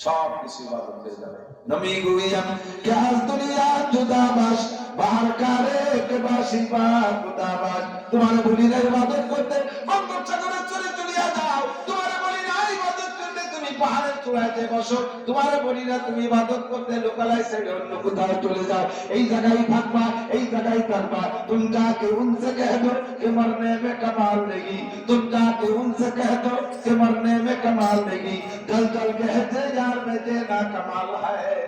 সব কিছু ইবাদত হয়ে যাবে। নবী গুইয়াম কে আজ দুনিয়া জুদাবাস বাহার কারে কে বাসি বা খুদাবাস। তোমার বলি না ইবাদত করতে বঙ্গোপ সাগরে চলে চলিয়া যাও, তোমার বলি না ইবাদত করতে তুমি পাহাড়ের চূড়ায় বসো, তোমার বলি না তুমি ইবাদত করতে লোকালয় ছেড়ে অন্য কোথাও চলে যাও, এই জায়গায় থাকবা, এই জায়গায় থাকবা। तुम जाके उनसे कह दो कि मरने में कमाल नहीं, तुम जाके उनसे कह दो कि मरने में कमाल नहीं, जल जल कहते यार में देना कमाल है।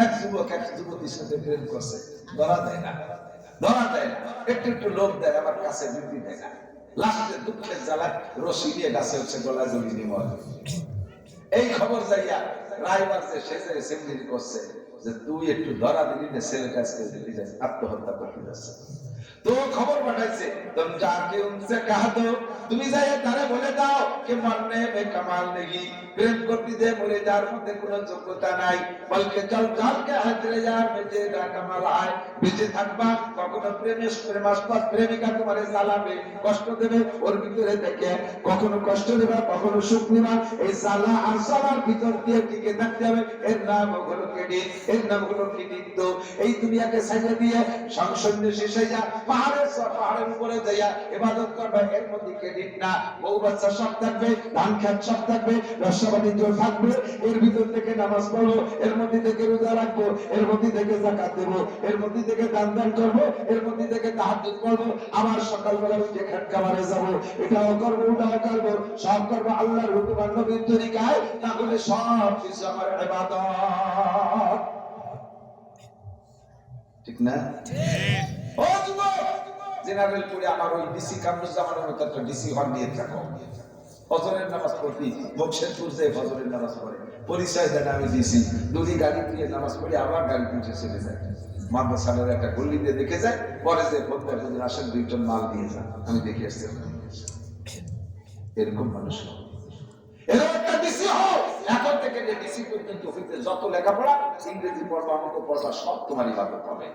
এক যুবক এক যুবতীর সাথে প্রেম করছে, ধরা দেয় না, ধরা দেয় না, একটু একটু লোভ দেয়, আমার কাছে বৃদ্ধি দেয় না, লাস্টে দুঃখের জ্বালায় রশি দিয়ে গাছে হচ্ছে গলা জড়িয়ে নিয়ে মরে। এই খবর যাইয়া রায়বার যে সেজে সেমিনারি করছে যে তুই একটু ধরা দিলি না, ছেলের কাছে দিলি যাচ্ছে, আত্মহত্যা করতে যাচ্ছে। তো খবর পাঠাইছে, তুমি যাকে উনসে কহ দো, তুমি যাই তারে বলে দাও कि मरने में कमाल नहीं, প্রেম করতে দে মরে যার মধ্যে কোনো যোগ্যতা নাই, বলকে চল চল কে হাজরে যার में जेदा कमाल है। বেঁচে থাকবা, কখনো প্রেমাস্পদ প্রেমিকা তোমারে জ্বালাবে, কষ্ট দেবে, ওর ভিতরে থেকে কখনো কষ্ট দেবা, কখনো সুখ নিবা, এই জ্বালা আর জ্বালার ভিতর দিয়ে টিকে থাকতে হবে। এর নাম হলো কেডিট, এর নাম হলো কৃতিত্ব। এই দুনিয়াকে সাইডে দিয়ে সংসন্নে শেষে যা পাহাড়ের উপরে যাইয়া ইবাদত করবে, এর মধ্যে ক্রেডিট না, বউ বাচ্চা সব থাকবে, ধান খেত সব থাকবে, ব্যবসা বাণিজ্য থাকবে, এর ভিতর থেকে নামাজ পড়বো, এর মধ্যে থেকে রোজা রাখবো, এর মধ্যে থেকে যাকাত দেবো, এর মধ্যে থেকে দান করবো, এর মধ্যে থেকে তাহাজ্জুদ পড়বো, আবার সকালবেলা উঠে খেত খামারে যাবো, এটাও করবো ওটাও করবো, সব করবো আল্লাহর হুকুম আর নবীর তরিকায়, তাহলে সব কিছু আমার ইবাদত। ঠিক না? ও যুবক, জেনারেল পড়ে আমার ওই ডিসি কামরুজ্জামানের মতো একটা ডিসি হল নিয়ে থাকো, ফজরের নামাজ পড়তি, বক্সেরপুর যায় ফজরের নামাজ পড়ে, পরিচয় দেন আমি ডিসি, দুটি গাড়ি দিয়ে নামাজ পড়ে আবার গাড়ি পুঁছে চলে যায়, মাদ্রাসার একটা গল্লিতে দেখে যায়, পরে যে ফোন আসেন 2 টন মাল দিয়ে যান, আমি দেখে আসছি। এরকম মানুষ এরকম একটা ডিসি হও, এখন থেকে যে ডিসি পর্যন্ত হইতে যত লেখাপড়া, ইংরেজি পড়বা, অঙ্ক পড়বা, সব তোমার ইবাদত হবে।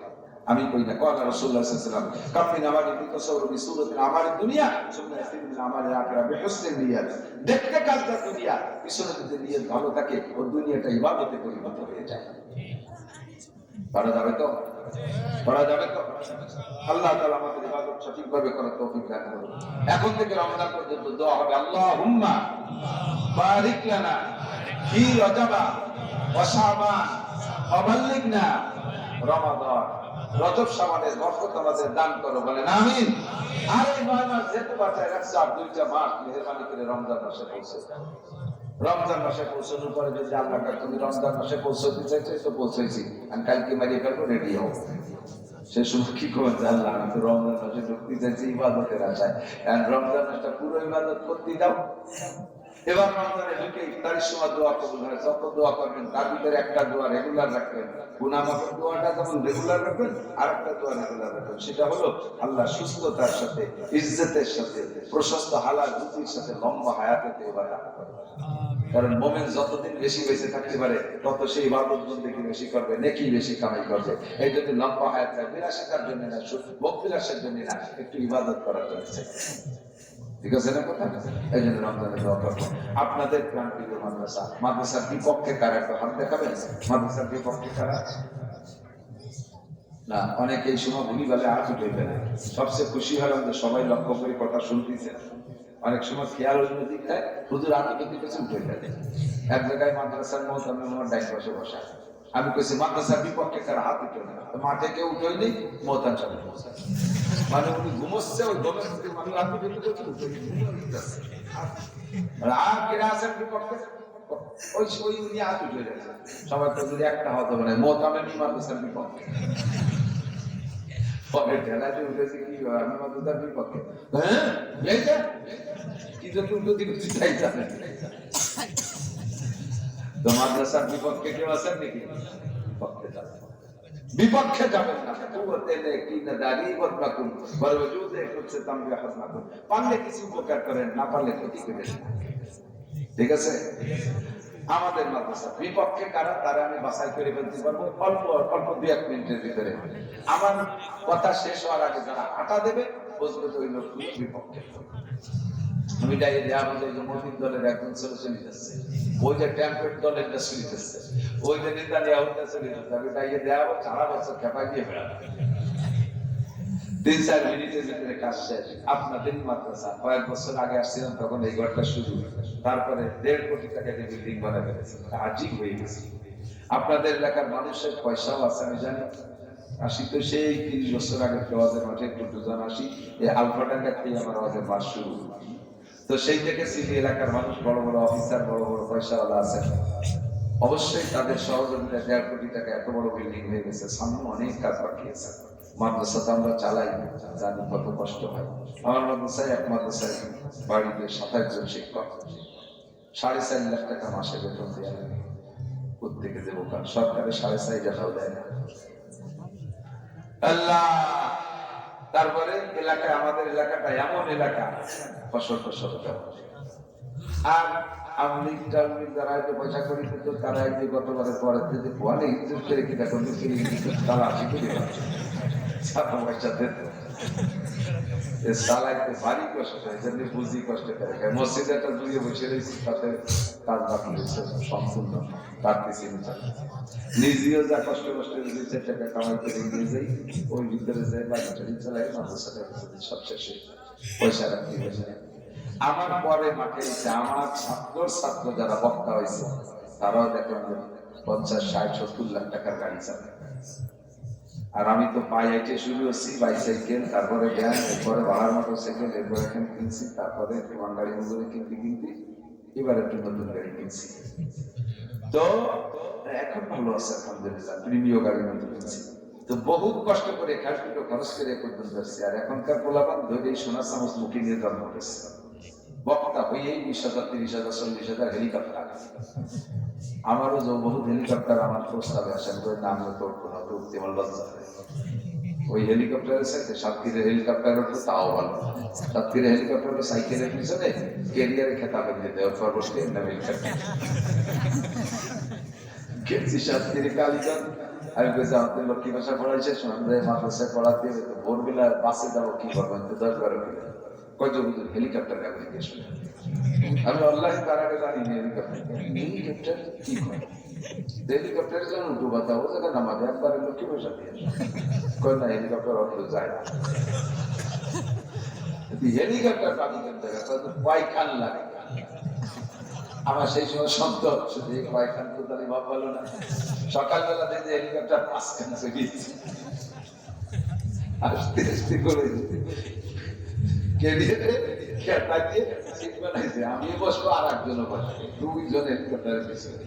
আমি কই না, কওয়া রাসূলুল্লাহ সাল্লাল্লাহু আলাইহি ওয়াসাল্লাম কাফিন আমারি বিতাসাউরু বিসুরাতিল আমারি দুনিয়া সুন্নাহ সিবিল আমারি আখিরা বিহুসনিল নিয়াত। দেখতে কাজটা দুনিয়া, পিছনে যদি নিয়ত ভালো থাকে, ও দুনিয়াটা ইবাদতে পরিণত হয়ে যায়। পড়া যাবে তো? পড়া যাবে তো? আল্লাহ তাআলা আমাদের ইবাদত সঠিকভাবে করার তৌফিক দান করুন। এখন থেকে রমজান পর্যন্ত দোয়া হবে, আল্লাহুম্মা বারিক লানা ফি রজবা ওয়া শাবান ওয়া বাল্লিগনা রমাদান। রজব শাবানের বরকত আমাদের দান করো, বলেন আমিন। আর এই 9 মাস যেতে বাঁচায় রাখছে, আর 2টা মাস মেহেরবানি করে রমজান মাসে পৌঁছে যাও। রমজান মাসে পৌঁছানোর পরে যদি আল্লাহ তুমি রমজান মাসে পৌঁছতে চাইছো, তো পৌঁছেছি, আমি কালকে মারিয়ে ফেলবো, রেডি হও। সে সময় কি করছে, আল্লাহ আমি তো রমজান মাসে ঢুকতে চাইছি ইবাদতের আশায়, রমজান মাসটা পুরো ইবাদত করতে দাও। এবার রমজানে ঢুকে ইফতারের সময় দোয়া কবুল হয়, যত দোয়া করবেন তার ভিতরে একটা দোয়া রেগুলার রাখবেন, গুনাহমাফের দোয়াটা যেমন রেগুলার রাখবেন, আর একটা দোয়া রেগুলার রাখবেন, সেটা হলো আল্লাহ সুস্থতার সাথে, ইজ্জতের সাথে, প্রশস্ত হালাল রুজির সাথে লম্বা হায়াতে এবার দান করবেন। কারণ মুমিন যতদিন বেশি বেঁচে থাকতে পারে, তত সেই ইবাদত বন্দেগী বেশি করবে, নেকি বেশি কামাই করবে। এই জন্য লম্বা হায়াত চাই, বিলাসিতার জন্য না, ভোগ বিলাসের জন্য না, একটু ইবাদত করার জন্য। ঠিক আছে না কথা? এই জন্য রমজানে দোয়া করবো। আপনাদের প্রাণপ্রিয় মাদ্রাসা, মাদ্রাসার বিপক্ষে কারা একটু হাত দেখাবেন? মাদ্রাসার বিপক্ষে কারা? না, অনেকে এই সময় ভুলি বলে হাত উঠে ফেলে। সবচেয়ে খুশি হলাম যে সবাই লক্ষ্য করে কথা শুনতেছে। অনেক সময় খেয়াল অন্যদিক দেয়, হুজুর আত্মীয় কাছে উঠে ফেলে। এক জায়গায় মাদ্রাসার মহতামে আমার ডাইন পাশে বসা, আমি কইছি মাদ্রাসার বিপক্ষে কারা হাত উঠে না, মাঠে কেউ উঠেনি, মহতাম চালু করছে, মানে উনি ঘুমোচ্ছে, ওই ঘুমের মধ্যে মানুষ হাত উঠে দিতেছে, আর কেরা আছেন বিপক্ষে, ওই উনি হাত উঠে গেছে। সবাই তো যদি একটা হতে পারে, মহতামে মাদ্রাসার বিপক্ষে, পরে ঠেলাতে উঠেছে কি আমি মাদ্রাসার বিপক্ষে, হ্যাঁ কি যদি উন্নতি করতে চাইছেন তো মাদ্রাসার বিপক্ষে কেউ আছেন নাকি? বিপক্ষে যাবেন, বিপক্ষে যাবেন না। পারলে কিছু উপকার করেন, না পারলে ক্ষতি করেন। ঠিক আছে? আমাদের মাদ্রাসা বিপক্ষে কারা তারা আমি বাছাই করে ফেলতে পারবো অল্প অল্প 2-1 মিনিটের ভিতরে। আমার কথা শেষ হওয়ার আগে যারা আটা দেবে বুঝবে তো ওই লোকগুলো বিপক্ষে। আমি ডাইয়ে দেওয়া বলে যে মোদীর দলের একজন সলিউশন যাচ্ছে, ওই যে ট্যাম্পের দলের চলিতেছে, ওই যে নেতা নেওয়া চলিতেছে, আমি ডাইয়ে দেওয়া সারা বছর খেপা গিয়ে বেড়াবো। 3-4 মিনিটের ভিতরে কাজ শেষ। আপনাদের মাদ্রাসা কয়েক বছর আগে আসছিলাম তখন এই ঘরটা শুরু, তারপরে 1.5 কোটি টাকা দিয়ে বিল্ডিং বানা ফেলেছে, আজিব হয়ে গেছে। আপনাদের এলাকার মানুষের পয়সাও আছে আমি জানি। আসি তো সেই 30 বছর আগে ওয়াজের মাঠে একটু দুজন আসি, এই আলফাডাঙ্গা থেকে আমার ওয়াজের মাস শুরু। তো সেই থেকে সিটি এলাকার মানুষ বড় বড় অফিসার বড় বড় পয়সাওয়ালা আছেন, অবশ্যই তাদের সহযোগিতা 1.5 কোটি টাকা এত বড় বিল্ডিং হয়ে গেছে। সামনে অনেক কাজ বাকি আছে। মাদ্রাসাতে আমরা চালাই, জানি কত কষ্ট হয়। আমার মাদ্রাসায় এক মাদ্রাসায় বাড়িতে 27 জন শিক্ষক, 4.5 লাখ টাকা মাসে বেতন দেওয়া লাগে। প্রত্যেকে দেবো, কারণ সরকারের 4.5 টাকাও দেয় না। আল্লাহ। তারপরে এলাকায় আমাদের এলাকাটা এমন এলাকা ফসল আর আমি যারা একটু পয়সা করি কিন্তু তারা একদিন গতবারের পরে যদি বলে ইজ্জত রেখে দেখো তারা আসি করে পয়সা দিত চালাইতে ভারী কষ্ট হয়, যেমনি বুঝি কষ্ট করে। মসজিদে একটা দূরে বসে রয়েছি, তাতে কাজ বাকি রয়েছে সম্পূর্ণ, তার পিছিয়ে চালাই। নিজেও যা কষ্ট 2 টাকা কামাই করে নিয়ে যাই, ওই ভিতরে যাই বাড়ি টাড়ি চালাই, মাদ্রাসাটা সব শেষে পয়সা রাখতে হয়েছে। আমার পরে মাঠে আমার ছাত্র যারা বক্তা হয়েছে তারাও দেখলাম 50, 60, 70 লাখ টাকার গাড়ি চালায়। আর আমি তো পায়ে হেঁটে শুরু করছি, বাইসাইকেল, তারপরে ভ্যান, এরপরে ভাড়ার মোটরসাইকেল, এরপরে এখন কিনছি, তারপরে বিমান গাড়ি কিনতে এবার একটু নতুন গাড়ি কিনছি। তো এখন ভালো আছে আলহামদুলিল্লাহ, প্রিমিয় গাড়ি নতুন কিনছি। তো বহু কষ্ট করে খাটপিটো খরচ করে পর্যন্ত আসছি। আর এখনকার পোলাপান ধরে সোনার চামচ মুখে নিয়ে জন্ম করেছে, বক্তা হয়েই 20,000, 30,000, 40,000 হেলিকপ্টার। আমারও বহু হেলিকপ্টার আমার প্রস্তাবে আসেন, করে নাম করবো না, উঠতে আমার লজ্জা হয়। ওই হেলিকপ্টারের সাথে সাতক্ষীরের হেলিকপ্টার উঠলো তাও ভালো। সাতক্ষীরের হেলিকপ্টার সাইকেলের পিছনে কেরিয়ারে খেতাবে দিতে সর্বস্ব হেলিকপ্টার গেছি সাতক্ষীরে কালীগঞ্জ। আমি বলছি আমাদের লক্ষ্মী ভাষা পড়াইছে, সন্ধ্যায় মাদ্রাসায় পড়াতে হবে, তো ভোরবেলা বাসে যাবো কি করবেন, তো 10-12 কিলো কত বুঝুন হেলিকপ্টার কাছে জিজ্ঞেস করি। আমি অনলাইন তার আগে জানি হেলিকপ্টার কি করে, হেলিকপ্টারের জন্য উঠু বাতা ও জায়গা নামাজে একবারে লক্ষ্মী ভাষা দিয়ে কয় না, হেলিকপ্টার অর্থ যায় না। হেলিকপ্টার পাবি করতে কয়খান লাগে। আমার সেই সময় শব্দ শুধু কয়খান তো তাহলে ভাব ভালো না। সকালবেলা দেখে হেলিকপ্টার 5 খান চলিয়েছে, আস্তে আস্তে করে আমি বসবো আর একজন বসবে, 2 জন হেলিকপ্টারের পিছনে।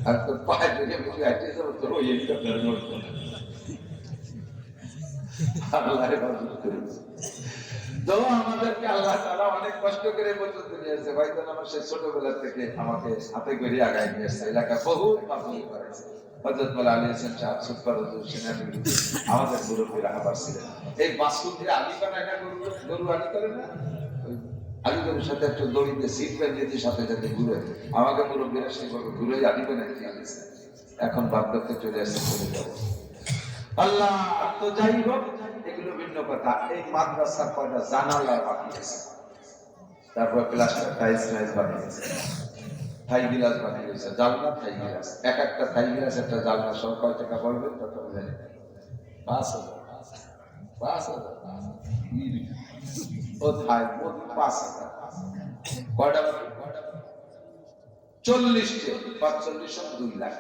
আর তোর পায়ে থেকে বসে হাঁটে যাবো, তোর ওই হেলিকপ্টারে নড়বো না। তো আমাদেরকে আল্লাহ তাআলা অনেক কষ্ট করে পর্যন্ত নিয়েছে। ভাইজান আমার সেই ছোটবেলা থেকে আমাকে হাতে করে আগায় নিয়ে এসেছে, এলাকা বহু পাবলিক করেছে। হযরত মাওলানা আলী হোসেন সাহেব, সুপার হুজুর সেনাপতি, আমাদের মুরব্বিরা আবার ছিলেন। এই বাসুল দিয়ে আলী বানায় না, গরু আলী করে না, আলী গরুর সাথে একটু দড়ি দিয়ে সিট বেঁধে সাথে সাথে ঘুরে, আমাকে মুরব্বিরা সেই ঘুরে আলী বানায় দিয়ে দিয়েছে। এখন বার্ধক্য চলে আসছে, চলে যাবো আল্লাহ। তো যাই হোক, এগুলো ভিন্ন কথা। এই মাদ্রাসার কয়টা জানালা বাকি আছে, তারপর প্লাস্টার টাইলস বাকি আছে, থাই গিলাস বাকি আছে, জানলা থাই গিলাস, এক একটা থাই গিলাস একটা জানলা সব কয় টাকা পড়বে তত জানি 5,000 ও থাই 5,000 কয়টা 40টি 45 2 লাখ।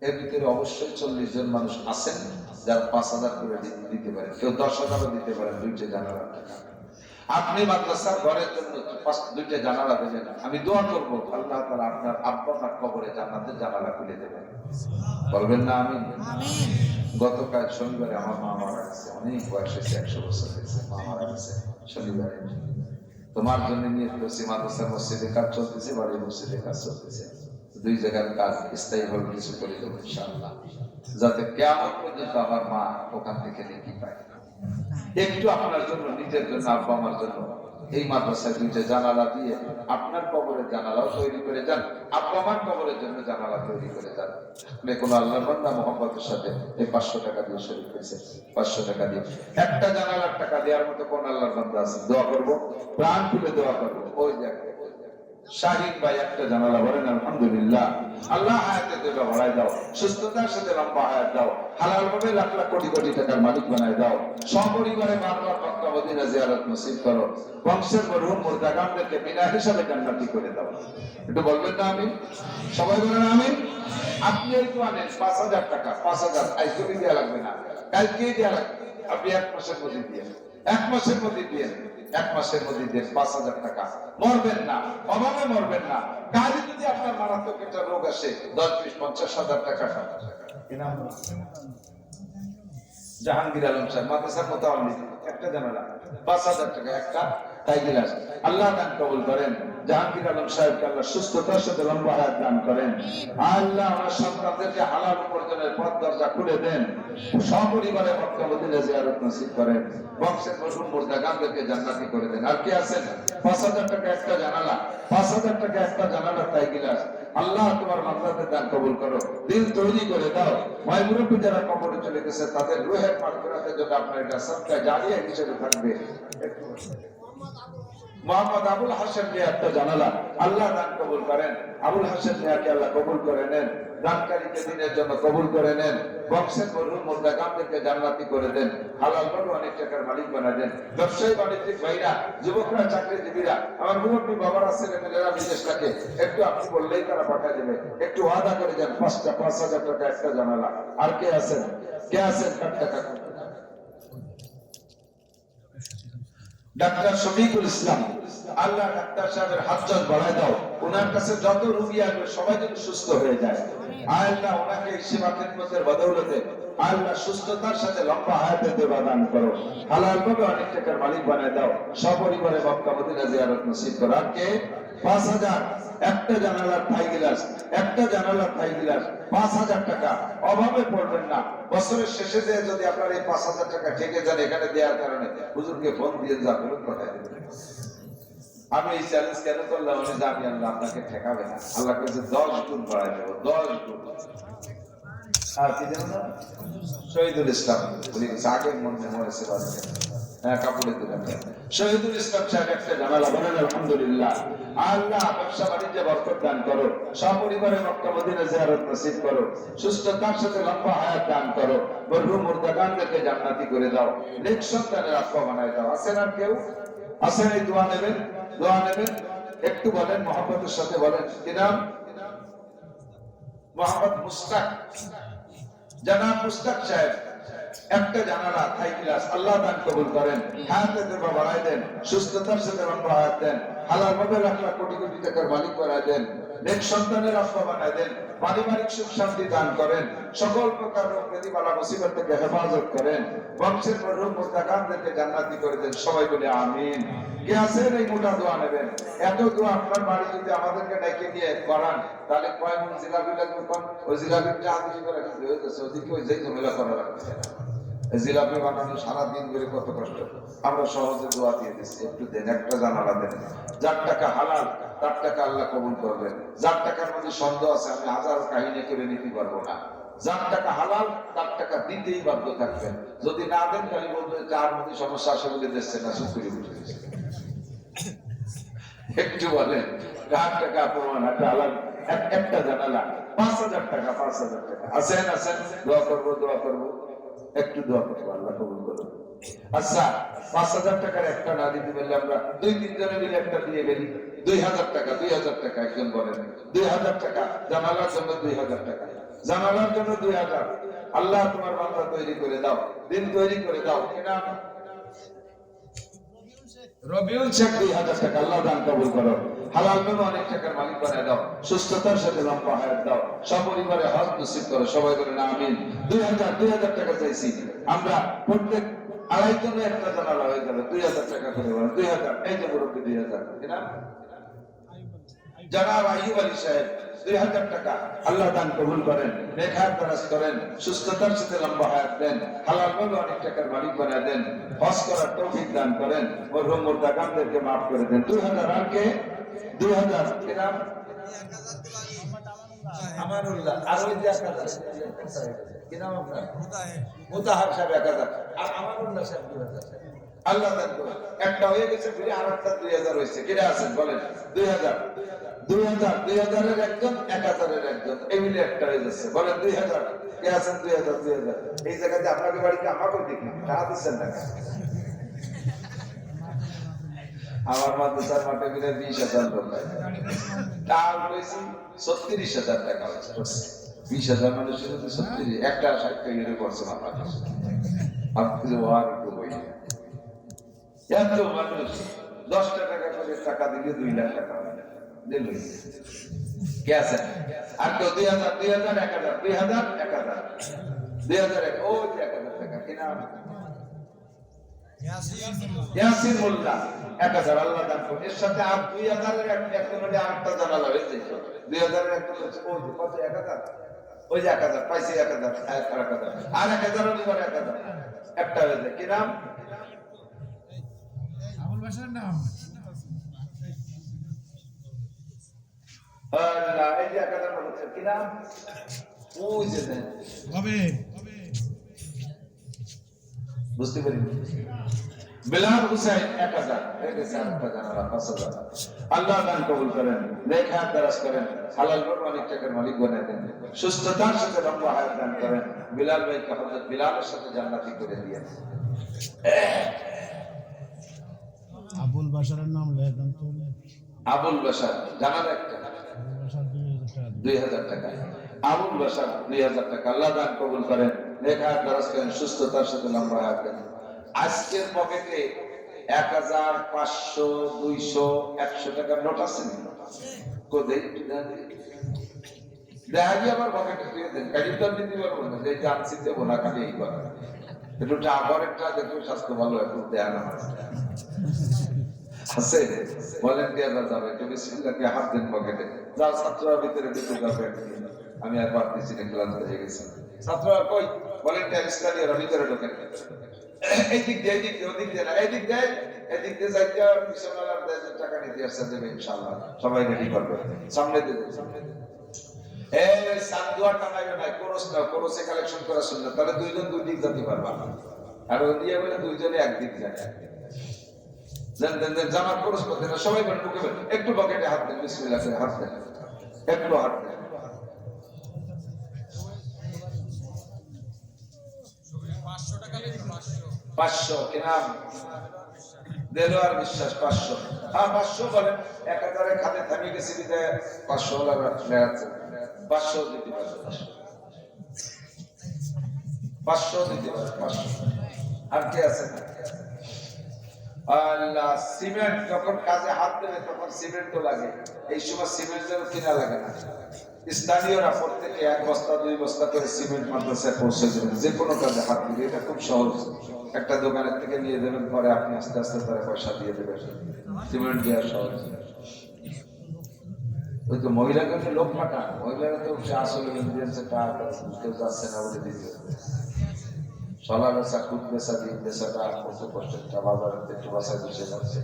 এর ভিতরে অবশ্যই 40 জন মানুষ আছেন যারা 5,000 করে দিতে পারে, কেউ 10,000 দিতে পারেন। 2টা জানালা আপনি মাদ্রাসার ঘরের জন্য 2টা জানালা দেবেন, আমি দোয়া করবো আল্লাহ তাআলা আপনার আব্বা মার কবরে জান্নাতের জানালা খুলে দেবেন, বলবেন না আমিন। গতকাল শনিবারে আমার মা মারা গেছে, অনেক বয়স হয়েছে, 100 বছর হয়েছে, মা মারা গেছে শনিবারে। তোমার জন্য নিয়ে করছি, মাদ্রাসার মসজিদে কাজ চলতেছে, বাড়ির মসজিদে কাজ চলতেছে, 2 জায়গার কাজ স্থায়ীভাবে কিছু করে দেবো ইনশাআল্লাহ, যাতে কিয়ামত পর্যন্ত আমার মা ওখান থেকে নেকি পায়। একটু আপনার জন্য, নিজের জন্য, আব্বা আমার জন্য এই মাদ্রাসায় দুইটা জানালা দিয়ে আপনার কবরের জানালাও তৈরি করে যান, আব্বা আমার কবরের জন্য জানালা তৈরি করে যান। কোন আল্লাহর বান্দা মোহাম্মদের সাথে এই 500 টাকা দিয়ে শরীর হয়েছে, 500 টাকা দিয়ে একটা জানালার টাকা দেওয়ার মতো কোন আল্লাহর বান্দা আছে? দোয়া করবো, প্রাণ খুলে দোয়া করবো। ওই যে শাহিদ ভাই একটা জানালা, বলেন আলহামদুলিল্লাহ। আল্লাহ হায়াতে দেবা বাড়ায় দাও, সুস্থতার সাথে লম্বা হায়াত দাও, হালাল ভাবে লাখ লাখ কোটি কোটি টাকার মালিক বানায় দাও, সপরিবারে বারবার মক্কা মদিনা জিয়ারত নসিব করো, বংশের মরহুম মুর্দাগানদেরকে বিনা হিসাবে জান্নাতি করে দাও। একটু বলবেন না আমিন? সবাই বলেন আমিন। আপনি এই তো আনেন 5,000 টাকা, 5,000 আজকে দেওয়া লাগবে না, কালকেই দেওয়া লাগবে। আপনি 1 মাসের মধ্যে দিয়ে 1 মাসের মধ্যে দিয়ে 1 মাসের মধ্যে দিয়ে 5,000 টাকা। মরবেন না, অভাবে মরবেন না। কাজে যদি আপনার মারাত্মক একটা রোগ আসে 10, 20, 50,000 টাকা জাহাঙ্গীর আলম সাহেব মাদ্রাসার মতো একটা জানালা 5,000 টাকা একটা তাই গিলাস। আল্লাহ দান কবুল করেন। জাহাঙ্গীর আলম সাহেবকে আল্লাহ সুস্থতার সাথে লম্বা হায়াত দান করেন। আল্লাহ আমার সন্তানদেরকে হালাল উপার্জনের পথ দরজা খুলে দেন, সপরিবারে মক্কা মদিনা জিয়ারত নসিব করেন, বংশের মরহুম মুর্দাগানদেরকে জান্নাতি করে দেন। আর কি আছেন? 5,000 টাকা একটা জানালা, 5,000 টাকা একটা জানালা তাই গিলাস। আল্লাহ তোমার বান্দাদের দান কবুল করো, দিল তৈরি করে দাও। ভাই মুরব্বী যারা কবরে চলে গেছে তাদের রূহের মাগফিরাতের জন্য আপনার এটা সদকা জারিয়া হিসেবে থাকবে। মোহাম্মদ আবুল হাসান মিয়া একটা জানালা, আল্লাহ দান কবুল করেন। আবুল হাসান মিয়াকে আল্লাহ কবুল করে নেন, দানকারীকে দিনের জন্য কবুল করে নেন, বংশের মরহুম মুর্দাগানদেরকে জান্নাতি করে দেন, হালাল ভাবে অনেক টাকার মালিক বানায় দেন। ব্যবসায়ী বাণিজ্যিক ভাইরা, যুবকরা, চাকরিজীবীরা, আমার মুরব্বী বাবারা, ছেলেমেয়েরা বিদেশ থাকে, একটু আপনি বললেই তারা পাঠিয়ে দেবে। একটু ওয়াদা করে যান 5,000 টাকা একটা জানালা। আর কে আছেন? কে আছেন? টাকা ডাক্তার শফিকুল ইসলাম, আল্লাহ ডাক্তার সাহেবের হাতজত বাড়ায় দাও, ওনার কাছে যত রোগী আসবে সবাই যেন সুস্থ হয়ে যায়। আল্লাহ ওনাকে সেবা খেদমতের বদৌলতে আল্লাহ সুস্থতার সাথে লম্বা হায়াতের দেবা দান করো, হালাল ভাবে অনেক টাকার মালিক বানায় দাও, সপরিবারে মক্কা মদিনা জিয়ারত নসিব করো। আর কে? 5,000 একটা জানালার থাই গিলাস, একটা জানালার থাই গিলাস 5,000 টাকা। অভাবে পড়বেন না। বছরের শেষে যে যদি আপনার এই 5,000 টাকা থেকে যান এখানে দেওয়ার কারণে হুজুরকে ফোন দিয়ে যা ফেরত পাঠায় দেবেন। আমি এই চ্যালেঞ্জ কেন করলাম? আমি জানি আল্লাহ আপনাকে ঠেকাবে না। আল্লাহ কাছে 10 গুণ বাড়াই দেবো, 10 গুণ। আর কি জানো না? শহীদুল ইসলাম বলে গেছে, আগের মধ্যে মরেছে বাড়িতে। হ্যাঁ, কাপড়ে দিলাম। শহীদুল ইসলাম সাহেব একটা জানালা, বলেন আলহামদুলিল্লাহ। আল্লাহ ব্যবসা বাণিজ্যে বরকত দান করো, সপরিবারে মক্কা মদিনা জিয়ারত নসিব করো, সুস্থতার সাথে লম্বা হায়াত দান করো, মরহুম মুর্দাগানদেরকে জান্নাতি করে দাও, নেক সন্তানের আত্মা বানায় দাও। আছেন আর কেউ? আছেন এই দোয়া নেবেন? দোয়া নেবেন? একটু বলেন মহব্বতের সাথে বলেন। কি নাম? মোহাম্মদ মুস্তাক, জনাব মুস্তাক সাহেব একটা জানালা থাই গিলাস, আল্লাহ দান কবুল করেন, হায়াতের দেবা বাড়ায় দেন, সুস্থতার সাথে লম্বা হায়াত দেন, হালাল ভাবে লাখ লাখ কোটি কোটি টাকার মালিক বানায় দেন, নেক সন্তানের আত্মা বানায় দেন, পারিবারিক সুখ শান্তি দান করেন, সকল প্রকার রোগ ব্যাধি বালা মুসিবত থেকে হেফাজত করেন, বংশের মরহুম মুর্দাগানদেরকে জান্নাতি করে দেন। সবাই বলে আমিন। কে আছেন এই মোটা দোয়া নেবেন? এত দোয়া আপনার বাড়ি যদি আমাদেরকে ডেকে নিয়ে করান তাহলে কয় মন জিলাপি লাগবে? কোন ওই জিলাপিটা হাতে করে রাখতে হয়ে যাচ্ছে, ওদিকে ওই যে ঝামেলা করা লাগছে। জিলাপি বানানো সারাদিন ধরে কত কষ্ট। আমরা সহজে দোয়া দিয়ে দিচ্ছি, একটু দেন, একটা জানালা দেন। যার টাকা হালাল তার টাকা আল্লাহ কবুল করবেন। যার টাকার মধ্যে সন্দেহ আছে আমি হাজার কাহিনী করে নিতে পারবো না। যার টাকা হালাল তার টাকা দিতেই বাধ্য থাকবেন। যদি না দেন তাহলে বলবেন যার মধ্যে সমস্যা আসে বলে দিচ্ছে না, চুপ করে বসে গেছে। একটু বলেন যার টাকা প্রমাণ একটা হালাল একটা জানালা 5,000 টাকা, 5,000 টাকা। আছেন? আছেন? দোয়া করবো, দোয়া করবো, একটু দোয়া করবো, আল্লাহ কবুল করুন। আচ্ছা, 5,000 টাকার একটা না দিতে পারলে আমরা 2-3 জনে মিলে একটা দিয়ে বেরি। 2,000 টাকা, 2,000 টাকা। একজন বলেন 2,000 টাকা জানালার জন্য, 2,000 টাকা জানালার জন্য, 2,000। আল্লাহ তোমার বান্দা তৈরি করে দাও, দিন তৈরি করে দাও। কিনা রবিউল শেখ 2,000 টাকা, আল্লাহ দান কবুল করো, হালাল ভাবে অনেক টাকার মালিক বানায় দাও, সুস্থতার সাথে লম্বা হায়াত দাও, সপরিবারে হজ নসিব করো। সবাই বলেন আমিন। 2,000 টাকা চাইছি আমরা, প্রত্যেক আড়াই জনে একটা জানালা হয়ে যাবে, 2,000 টাকা করে বলেন। 2,000 এই যে মুরব্বী 2,000 কিনা? জনাব আইয়ুব আলী সাহেব 2000 টাকা আল্লাহ দান কবুল করেন, নেক হায়াত দারাজ করেন, সুস্থতার সাথে লম্বা হায়াত দেন, হালালভাবে অনেক টাকার মালিক বানিয়ে দেন, হজ করার তৌফিক দান করেন, মরহুম মুর্তাকামদেরকে মাফ করে দেন। 2000 আর কে 2000 কি নাম আমানুল্লাহ, আর ওই যে 1000 কি নাম আপনার মুতাহার সাহেব 1000 আর আমানুল্লাহ সাহেব 2000। আল্লাহ দান করুন। একটা হয়ে গেছে ফিরে আর একটা 2000 হয়েছে। কিরা আছেন বলেন? 2000 এর একজন, 1000 এর একজন, এই মিলে একটা হয়ে যাচ্ছে। বলেন 2000 কে আছেন? 2000 এই জায়গাতে আপনাকে বাড়িতে আমাকে দেখি টাকা দিচ্ছেন না। আমার মাদ্রাসার মাঠে মিলে 20,000 লোক তাও কইছি 36,000 টাকা হচ্ছে। 20,000 মানুষের মধ্যে 36 একটা 60 টাকা করছে আমার কাছে। আপনি যে ওয়ার কই এত মানুষ 10 টাকা করে টাকা দিলে 2 লাখ টাকা দিল। কে আছে? আর তো 2000 1000 ও 1000 টাকা কি নাম? ইয়াসির মোল্লা 1000 আল্লাহ দান করুন। এর সাথে আর 2000 এর একটা মানে আটটা জানালা হয়েছে। 2000 এর একটা হচ্ছে ওই কত 1000 ওই যে 1000 পাইছে 1000 আর 1000 আর 1000 এর উপরে 1000 একটা হয়েছে। কি নাম? আবুল বাশার নাম আল্লাহ এই যে 1000 হচ্ছে কি নাম? ওই যে দেন হবে বুঝতে পারিনি। বিলাল হুসাইন 1000 এই যে 4টা জানালা 5000 আল্লাহ দান কবুল করেন, নেক হায়াত দারাজ করেন, হালাল ভাবে অনেক টাকার মালিক বানায় দেন, সুস্থতার সাথে লম্বা হায়াত দান করেন, বিলাল ভাইকে হযরত বিলালের সাথে জান্নাতি করে দিয়েন। আবুল বাশারের নাম লেখেন তো। আবুল বাশার জানালা একটা আবুল বাশার 2000 টাকা আবুল বাশার 2000 টাকা আল্লাহ দান কবুল করেন, নেক হায়াত দারাজ করেন, সুস্থতার সাথে লম্বা হায়াত দেন। আজকের পকেটে 1000 500 200 100 টাকার নোট আছে না? কোথায় দেখাবি আমার পকেটে দিয়ে দেন। গাড়ি তো দিতে পারবো না, যে জানছি দেবো না, খালি এই কথা একটু আবার একটা দেখো স্বাস্থ্য ভালো একটু দেয়া না আছে বলেন দেওয়া যাবে। একটু বিসমিল্লাহকে হাত দেন পকেটে। যাও ছাত্ররা ভিতরে ঢুকে যাবে। আমি আর পারতেছি না, ক্লান্ত হয়ে গেছি। ছাত্ররা কই বলেন ইসলামিয়ারা ভিতরে ঢোকে। এইদিক দিয়ে এইদিক দিয়ে ওদিক দিয়ে না, এইদিক দিয়ে এদিক দিয়ে যাইতে পিছনালার টাকা নিতে আসছে দেবে ইনশাআল্লাহ। সবাই রেডি করবে, সামনে দেবে। এই সান্দুয়া টানাইবে না, কোরস না, কোরসে কালেকশন করা শুনলে তাহলে দুইজন দুই দিক যেতে পারবা। আর দিয়ে বলে দুইজনে একদিক যায়। জামার কোরস করতে না, সবাই বলে ঢুকে একটু পকেটে হাত দেন, বিসমিল্লাহ করে হাত দেন, একটু হাত দেন। 500 কি নাম? দেলোয়ার বিশ্বাস 500। হ্যাঁ 500 বলেন। 1000 এর খাতে থামি গেছে দিতে 500 ওলা রাখলে আছে। 500 দিতে পারবে, 500 দিতে পারবে 500। আর কি আছে? আল্লাহ সিমেন্ট যখন কাজে হাত দেবে তখন সিমেন্টও লাগে। এই সময় সিমেন্ট যেন কিনা লাগে না। স্থানীয়রা প্রত্যেকে 1 বস্তা 2 বস্তা করে সিমেন্ট মাদ্রাসায় পৌঁছে দেবেন। যে কোনো কাজে হাত দিবে, এটা খুব সহজ। একটা দোকানের থেকে নিয়ে দেবেন, পরে আপনি আস্তে আস্তে তারা পয়সা দিয়ে দেবেন। সিমেন্ট দেওয়া সহজ। ওই তো মহিলাকে লোক পাঠান, মহিলারা তো আসলে ইন্ডিয়ানসে টাকা কেউ যাচ্ছে না বলে দিতে সলা বেচা খুদ বেচা দিন বেচাটা কত কষ্টের বাজারের একটু বাসায় বসে যাচ্ছে।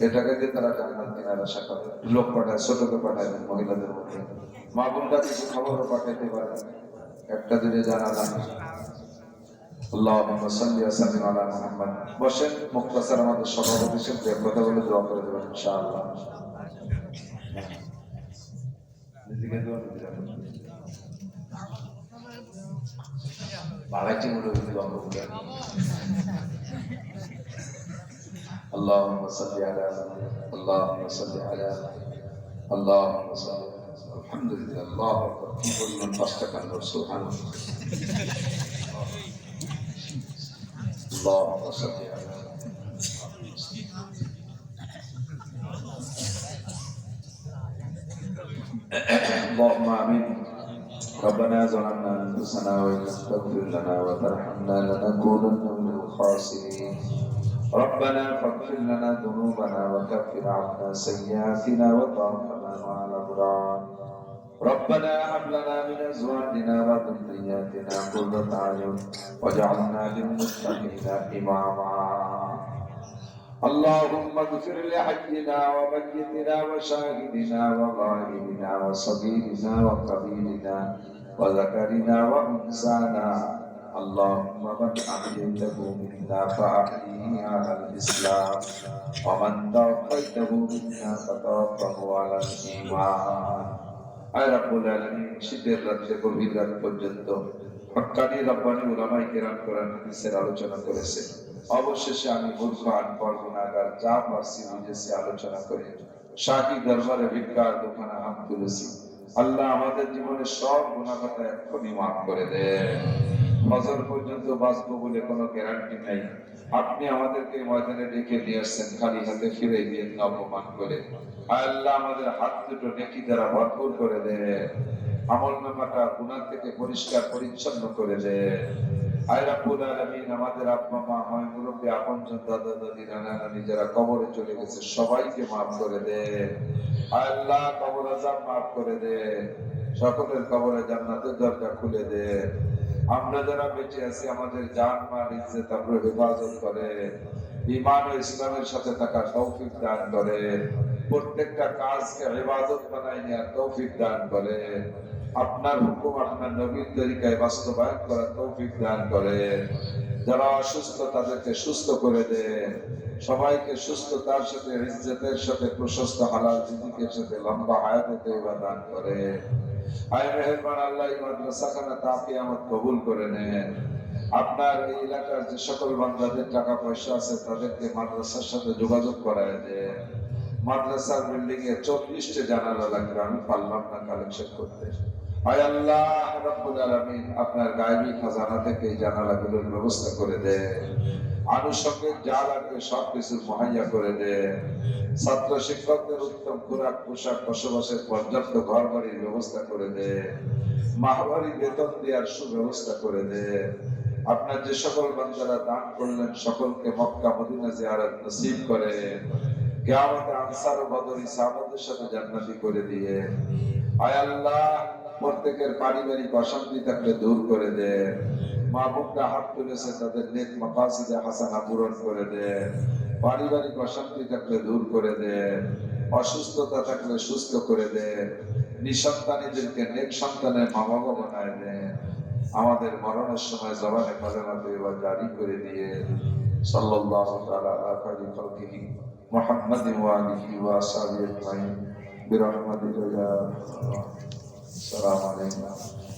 এটাকে দিয়ে তারা জান্নাত কেনার আশা করে। লোক পাঠায়, ছোটকে পাঠায় মহিলাদের মধ্যে। মা বোনরা কিছু খবরও পাঠাইতে পারে, একটা দিনে জানালাম। আল্লাহুম্মা সাল্লি ওয়া সাল্লিম আলা মুহাম্মদ। বসেন, মুখতাসার আমাদের সভাপতি সাহেব কথা বলে দোয়া করে দেবেন ইনশাআল্লাহ। নিজেকে দোয়া দিতে হবে। বাড়াইতে বলে দোয়া করতে হবে। اللهم صل على محمد اللهم صل على اللهم صل الحمد لله الله اكبر كل من فاستكبر سبحان الله اللهم صل على اللهم امين ربنا ظلمنا انفسنا وان لم تغفر لنا وترحمنا لنكونن من الخاسرين ربنا فاغفر لنا ذنوبنا وكفر عنا سيئاتنا وتوفنا مع الأبرار ربنا هب لنا من ازواجنا وذرياتنا قرة اعين واجعلنا للمتقين اماما اللهم اغفر لحينا وميتنا وشاهدنا وغائبنا وصغيرنا وكبيرنا وذكرنا وانثانا اللهم من احييته منا فاحيه على الاسلام ومن توفيته منا فتوفه على الايمان আয় রাব্বুল আলামিন শীতের রাত্রে গভীর রাত পর্যন্ত হক্কানি রব্বানি উলামায়ে কেরাম কোরআন হাদিসের আলোচনা করেছে। অবশেষে আমি মূর্খ আনপড় গুনাহগার যা পারছি বুঝেছি আলোচনা করে শাহী দরবারে ভিক্ষার দোকানে হাত তুলেছি। আল্লাহ আমাদের জীবনের সব গুনাহ খাতা এক্ষুনি মাফ করে দেন। ফজর পর্যন্ত বাঁচবো বলে কোনো গ্যারান্টি নাই। আপনি আমাদেরকে ময়দানে ডেকে নিয়ে আসছেন, খালি হাতে ফিরে গিয়ে অপমান করে। আল্লাহ আমাদের হাত দুটো নেকি দ্বারা ভরপুর করে দেন, আমল নামাটা গুনাহ থেকে পরিষ্কার পরিচ্ছন্ন করে দেন। আয় রাব্বুল আলামিন আমাদের আব্বা মা হয় মুরব্বী আপনজন দাদা দাদি নানা নানি যারা কবরে চলে গেছে সবাইকে মাফ করে দেন। আয় আল্লাহ কবর আযাব মাফ করে দেন, সকলের কবরে জান্নাতের দরজা খুলে দেন। আমরা যারা বেঁচে আছি আমাদের জান মাল ইজ্জত আবরু হেফাজত করে, ঈমান ও ইসলামের সাথে থাকার তৌফিক দান করে, প্রত্যেকটা কাজকে ইবাদত বানায় নেওয়ার তৌফিক দান করে, আপনার হুকুম আপনার নবীর তরিকায় বাস্তবায়ন করার তৌফিক দান করে। যারা অসুস্থ তাদেরকে সুস্থ করে দেন, সবাইকে সুস্থতার সাথে ইজ্জতের সাথে প্রশস্ত হালাল রিজিকের সাথে লম্বা হায়াতে তৈবা দান করে। আয় মেহেরবান আল্লাহ এই মাদ্রাসাখানা তা কিয়ামত কবুল করে নেন। আপনার এই এলাকার যে সকল বান্দাদের টাকা পয়সা আছে তাদেরকে মাদ্রাসার সাথে যোগাযোগ করায় দেন। মাদ্রাসার বিল্ডিং এ 40টি জানালা লাগবে, আমি পারলাম না কালেকশন করতে। আয় আল্লাহ রাব্বুল আলামিন আপনার গায়বী খাজানা থেকে এই জানালাগুলোর ব্যবস্থা করে দেন। আনুষঙ্গিক যা লাগবে সবকিছু মুহাইয়া করে দেন। ছাত্র শিক্ষকদের উত্তম খোরাক পোশাক বসবাসের পর্যাপ্ত ঘর বাড়ির ব্যবস্থা করে দেন। মাহওয়ারি বেতন দেওয়ার সুব্যবস্থা করে দেন। আপনার যে সকল বান্দারা দান করলেন সকলকে মক্কা মদিনা জিয়ারত নসিব করে কিয়ামতে আনসার ও বদরি সাহাবাদের সাথে জান্নাতি করে দিয়ে। আয় আল্লাহ প্রত্যেকের পারিবারিক অশান্তি থাকলে দূর করে দেন। মা বোনরা হাত তুলেছে তাদের নেক মাকাসিদে হাসানা পূরণ করে দেন। পারিবারিক অশান্তি থাকলে দূর করে দেন। অসুস্থতা থাকলে সুস্থ করে দেন। নিঃসন্তানীদেরকে নেক সন্তানের মা বাবা বানায় দেন। আমাদের মরণের সময় জবানে খাজানা তৈবা জারি করে দিয়ে সাল্লাল্লাহু তাআলা আলা খায়রি খালকিহি মুহাম্মাদিন ওয়া আলিহি ওয়া আসহাবিহি আজমাইন বিরহমাতিকা ইয়া আরহামার রাহিমিন। আসসালামু আলাইকুম।